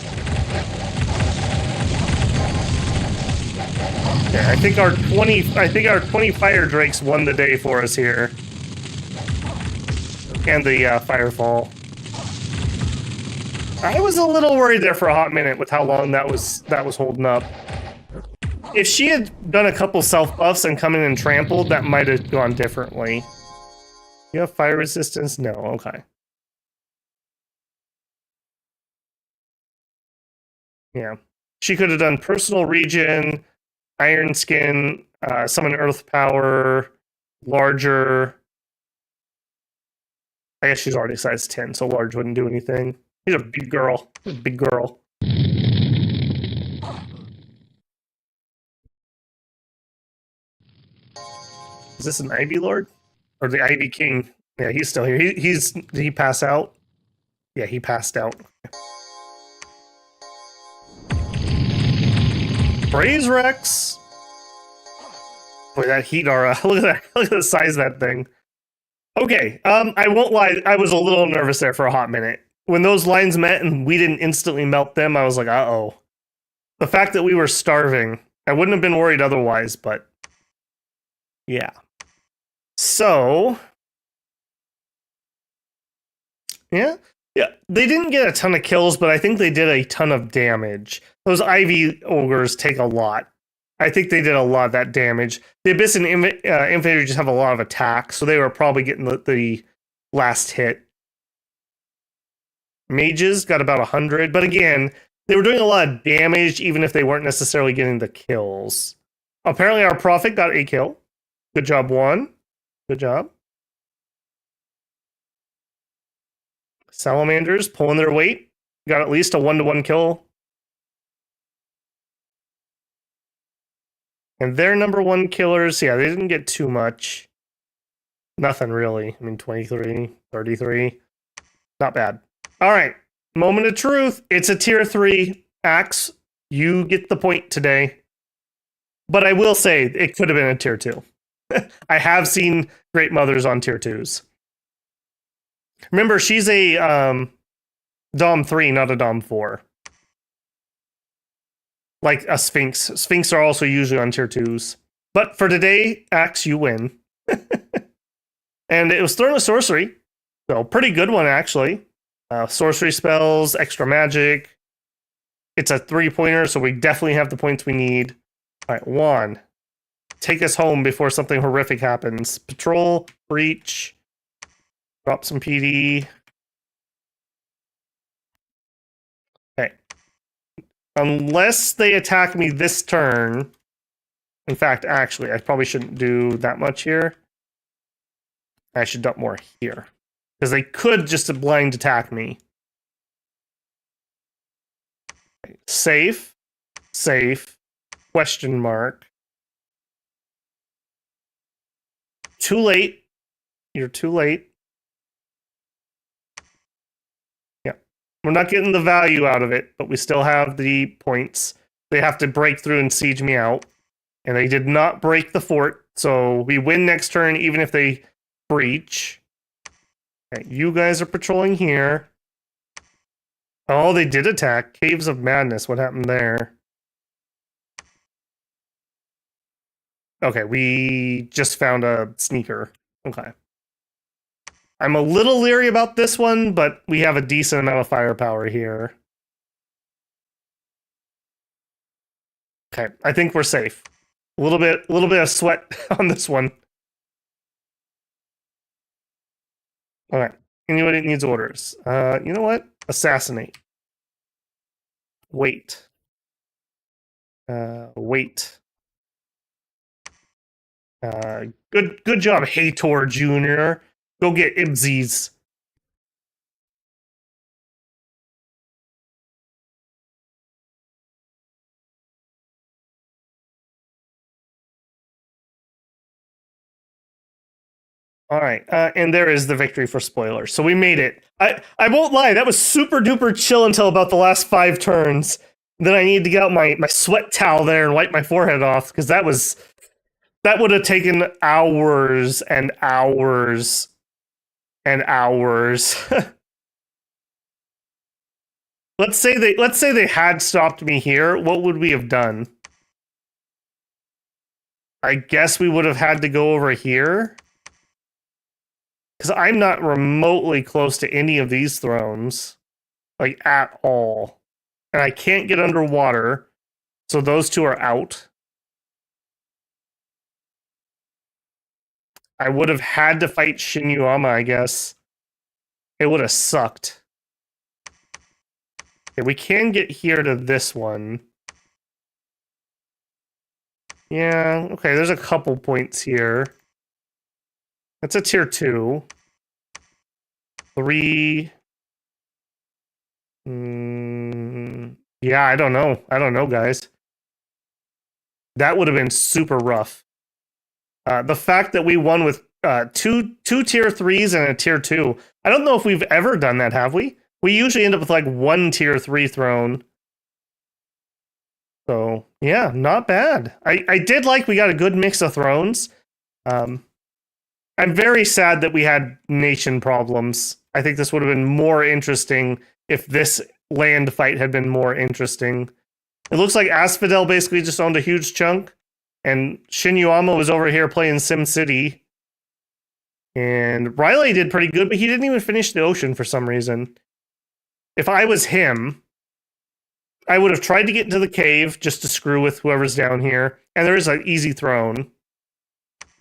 A: Yeah, I think our 20 fire drakes won the day for us here. And the firefall. I was a little worried there for a hot minute with how long that was holding up. If she had done a couple self-buffs and come in and trampled, that might have gone differently. You have fire resistance? No, okay. Yeah. She could have done personal regen, iron skin, summon earth power, larger. I guess she's already size 10, so large wouldn't do anything. She's a big girl. She's a big girl. Is this an Ivy Lord? Or the Ivy King? Yeah, he's still here. Did he pass out? Yeah, he passed out. Praise Rex! Boy, that heat aura. Look at that. Look at the size of that thing. Okay, I won't lie. I was a little nervous there for a hot minute. When those lines met and we didn't instantly melt them, I was like, uh-oh. The fact that we were starving, I wouldn't have been worried otherwise, but... yeah. So... yeah, they didn't get a ton of kills, but I think they did a ton of damage. Those Ivy Ogres take a lot. I think they did a lot of that damage. The Abyss and Infantry just have a lot of attack, so they were probably getting the last hit. Mages got about 100, but again, they were doing a lot of damage even if they weren't necessarily getting the kills. Apparently our Prophet got a kill. Good job, one. Good job. Salamanders pulling their weight. Got at least a 1-to-1 kill. And their number one killers, yeah, they didn't get too much. Nothing really. I mean, 23, 33. Not bad. All right. Moment of truth. It's a tier 3 axe. You get the point today. But I will say it could have been a tier 2. I have seen Great Mothers on tier 2s. Remember, she's a Dom 3, not a Dom 4. Like a Sphinx. Sphinx are also usually on tier 2s. But for today, axe, you win. And it was thrown with sorcery. So pretty good one, actually. Sorcery spells, extra magic. It's a 3-pointer, so we definitely have the points we need. All right, 1. Take us home before something horrific happens. Patrol, breach. Drop some PD. Okay. Unless they attack me this turn. In fact, actually, I probably shouldn't do that much here. I should dump more here. Because they could just blind attack me. Safe. Safe. Question mark. Too late. You're too late. Yeah. We're not getting the value out of it, but we still have the points. They have to break through and siege me out. And they did not break the fort, so we win next turn even if they breach. Okay, you guys are patrolling here. Oh, they did attack. Caves of Madness. What happened there? Okay, we just found a sneaker. Okay. I'm a little leery about this one, but we have a decent amount of firepower here. Okay, I think we're safe. A little bit of sweat on this one. All right. Anybody needs orders? You know what? Assassinate. Wait. Wait. Good job, Hator Jr. Go get Ibsies. All right, and there is the victory for spoilers. So we made it. I won't lie, that was super duper chill until about the last 5 turns. Then I needed to get out my sweat towel there and wipe my forehead off because that would have taken hours and hours and hours. let's say they had stopped me here. What would we have done? I guess we would have had to go over here. Because I'm not remotely close to any of these thrones. Like, at all. And I can't get underwater. So those 2 are out. I would have had to fight Shinyuama, I guess. It would have sucked. Okay, we can get here to this one. Yeah, okay, there's a couple points here. That's a tier 2. 3. Yeah, I don't know, guys. That would have been super rough. The fact that we won with two tier 3s and a tier 2. I don't know if we've ever done that, have we? We usually end up with like 1 tier 3 throne. So, yeah, not bad. I did like we got a good mix of thrones. I'm very sad that we had nation problems. I think this would have been more interesting if this land fight had been more interesting. It looks like Asphodel basically just owned a huge chunk, and Shinyuama was over here playing SimCity. And Riley did pretty good, but he didn't even finish the ocean for some reason. If I was him, I would have tried to get into the cave just to screw with whoever's down here. And there is an easy throne.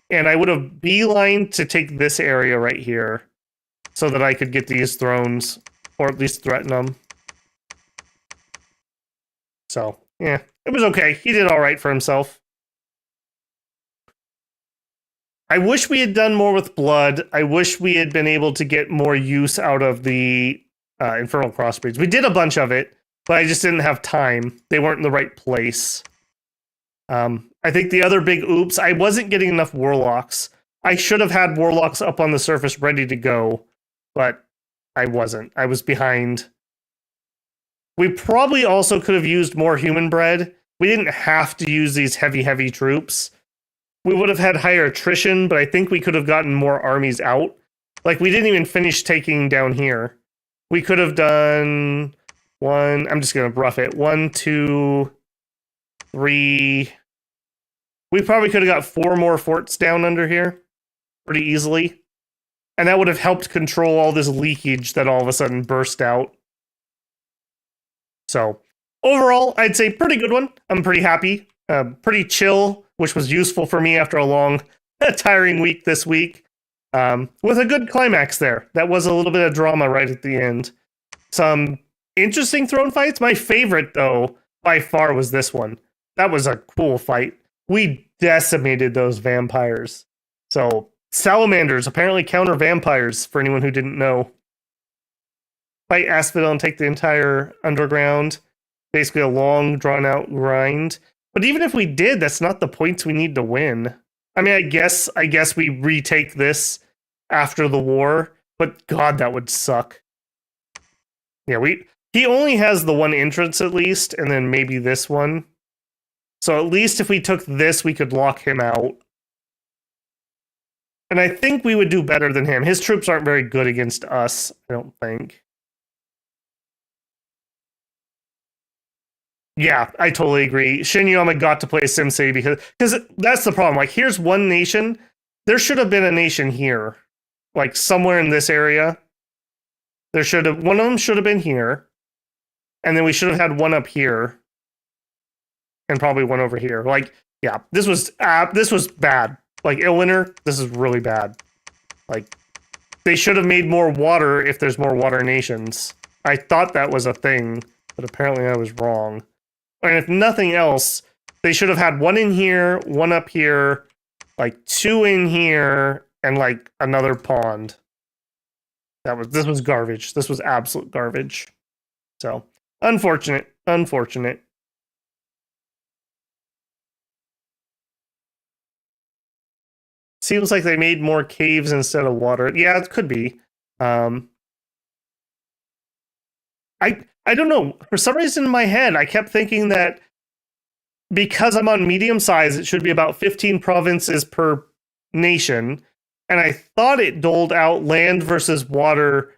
A: And I would have beelined to take this area right here so that I could get these thrones, or at least threaten them. So, yeah, it was okay. He did all right for himself. I wish we had done more with blood. I wish we had been able to get more use out of the Infernal Crossbreeds. We did a bunch of it, but I just didn't have time. They weren't in the right place. I think the other big oops, I wasn't getting enough warlocks. I should have had warlocks up on the surface ready to go, but I wasn't. I was behind. We probably also could have used more human bread. We didn't have to use these heavy troops. We would have had higher attrition, but I think we could have gotten more armies out. Like, we didn't even finish taking down here. We could have done one, I'm just going to rough it. 1, 2, 3. We probably could have got 4 more forts down under here pretty easily. And that would have helped control all this leakage that all of a sudden burst out. So, overall, I'd say pretty good one. I'm pretty happy. Pretty chill, which was useful for me after a long, tiring week this week. With a good climax there. That was a little bit of drama right at the end. Some interesting throne fights. My favorite, though, by far was this one. That was a cool fight. We decimated those vampires. So, salamanders apparently counter vampires, for anyone who didn't know. Fight Asphodel and take the entire underground. Basically a long, drawn-out grind. But even if we did, that's not the points we need to win. I mean, I guess we retake this after the war, but God, that would suck. Yeah, he only has the one entrance at least, and then maybe this one. So at least if we took this, we could lock him out. And I think we would do better than him. His troops aren't very good against us, I don't think. Yeah, I totally agree. Shinyama got to play SimCity because that's the problem. Like, here's one nation. There should have been a nation here. Like, somewhere in this area. One of them should have been here. And then we should have had one up here. And probably one over here. Like, yeah, this was bad. Like, Illwinter, this is really bad. Like, they should have made more water if there's more water nations. I thought that was a thing, but apparently I was wrong. And if nothing else, they should have had one in here, one up here, like 2 in here, and like another pond. This was garbage. This was absolute garbage. So, unfortunate. Seems like they made more caves instead of water. Yeah, it could be. I don't know. For some reason in my head, I kept thinking that because I'm on medium size, it should be about 15 provinces per nation. And I thought it doled out land versus water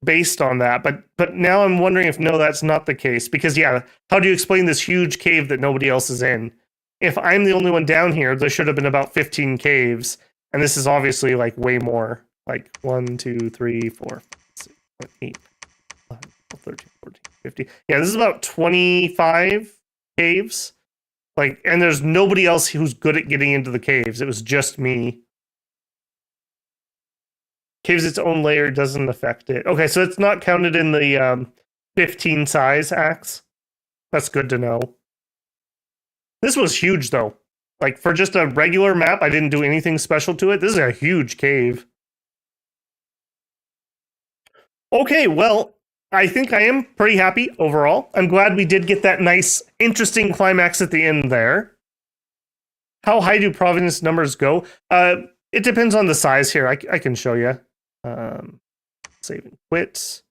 A: based on that. But now I'm wondering if no, that's not the case. Because yeah, how do you explain this huge cave that nobody else is in? If I'm the only one down here, there should have been about 15 caves. And this is obviously like way more. Like 1, 2, 3, 4, 6, 7, 8. 13, 14, 15. Yeah, this is about 25 caves. Like, and there's nobody else who's good at getting into the caves. It was just me. Caves its own layer doesn't affect it. Okay, so it's not counted in the 15 size axe. That's good to know. This was huge, though. Like, for just a regular map, I didn't do anything special to it. This is a huge cave. Okay, well, I think I am pretty happy overall. I'm glad we did get that nice, interesting climax at the end there. How high do province numbers go? It depends on the size here. I can show you. Save and quit.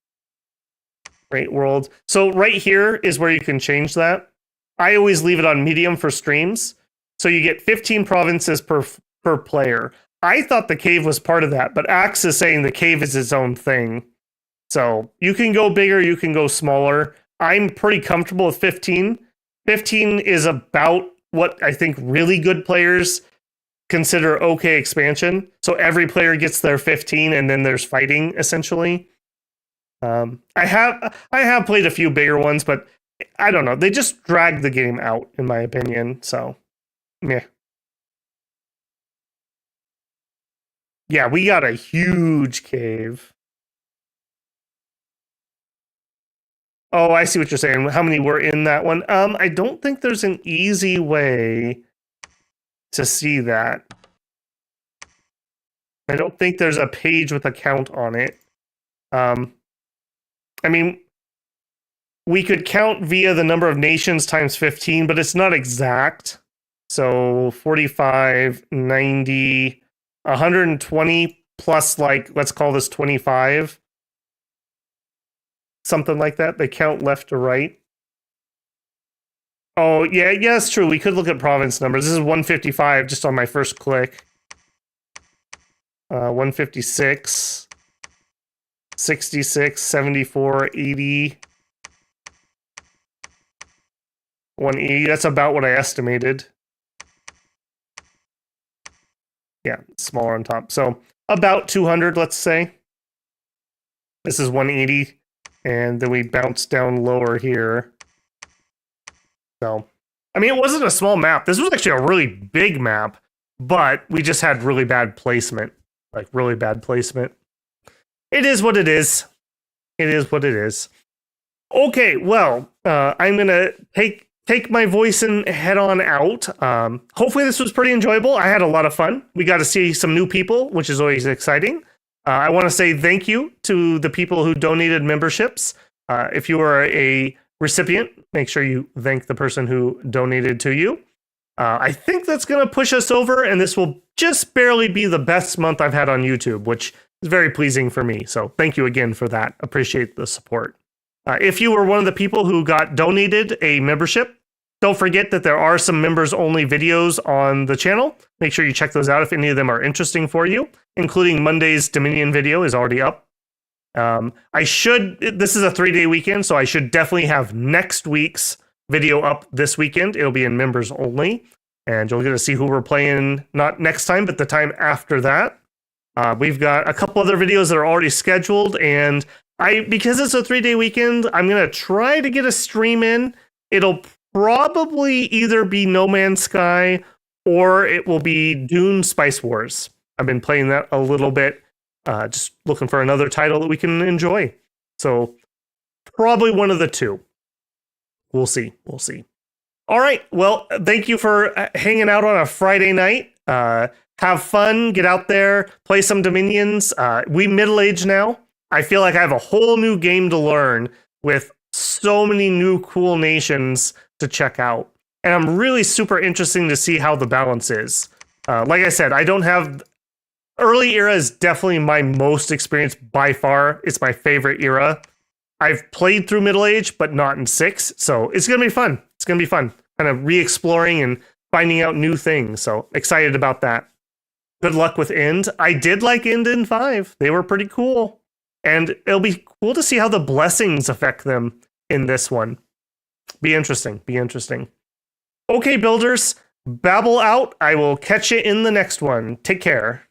A: Great world. So right here is where you can change that. I always leave it on medium for streams. So you get 15 provinces per player. I thought the cave was part of that, but Axe is saying the cave is its own thing. So you can go bigger, you can go smaller. I'm pretty comfortable with 15. 15 is about what I think really good players consider okay expansion. So every player gets their 15 and then there's fighting essentially. I have played a few bigger ones, but I don't know. They just drag the game out in my opinion. So yeah. Yeah, we got a huge cave. Oh, I see what you're saying. How many were in that one? I don't think there's an easy way to see that. I don't think there's a page with a count on it. I mean, we could count via the number of nations times 15, but it's not exact. So 45, 90, 120 plus, like, let's call this 25. Something like that. They count left to right. Oh, yeah, it's true. We could look at province numbers. This is 155 just on my first click. 156, 66, 74, 80, 180. That's about what I estimated. Yeah, smaller on top. So about 200, let's say. This is 180. And then we bounce down lower here. So, I mean, it wasn't a small map. This was actually a really big map, but we just had really bad placement. Like, really bad placement. It is what it is. It is what it is. Okay, well, I'm going to take my voice and head on out. Hopefully this was pretty enjoyable. I had a lot of fun. We got to see some new people, which is always exciting. I want to say thank you to the people who donated memberships. If you are a recipient, make sure you thank the person who donated to you. I think that's going to push us over, and this will just barely be the best month I've had on YouTube, which is very pleasing for me. So thank you again for that. Appreciate the support. If you were one of the people who got donated a membership, don't forget that there are some members-only videos on the channel. Make sure you check those out if any of them are interesting for you, including Monday's Dominion video is already up. This is a 3-day weekend, so I should definitely have next week's video up this weekend. It'll be in members only, and you'll get to see who we're playing, not next time, but the time after that. We've got a couple other videos that are already scheduled, and because it's a 3-day weekend, I'm going to try to get a stream in. It'll probably either be No Man's Sky or it will be Dune Spice Wars. I've been playing that a little bit, just looking for another title that we can enjoy. So probably one of the two. We'll see. We'll see. All right. Well, thank you for hanging out on a Friday night. Have fun. Get out there. Play some Dominions. We middle-aged now. I feel like I have a whole new game to learn with so many new cool nations to check out. And I'm really super interested to see how the balance is. Like I said, I don't have... Early era is definitely my most experience by far. It's my favorite era. I've played through Middle Age, but not in 6. So it's going to be fun. It's going to be fun. Kind of re-exploring and finding out new things. So excited about that. Good luck with End. I did like End in 5. They were pretty cool. And it'll be cool to see how the blessings affect them in this one. Be interesting. Be interesting. Okay, builders. Babble out. I will catch you in the next one. Take care.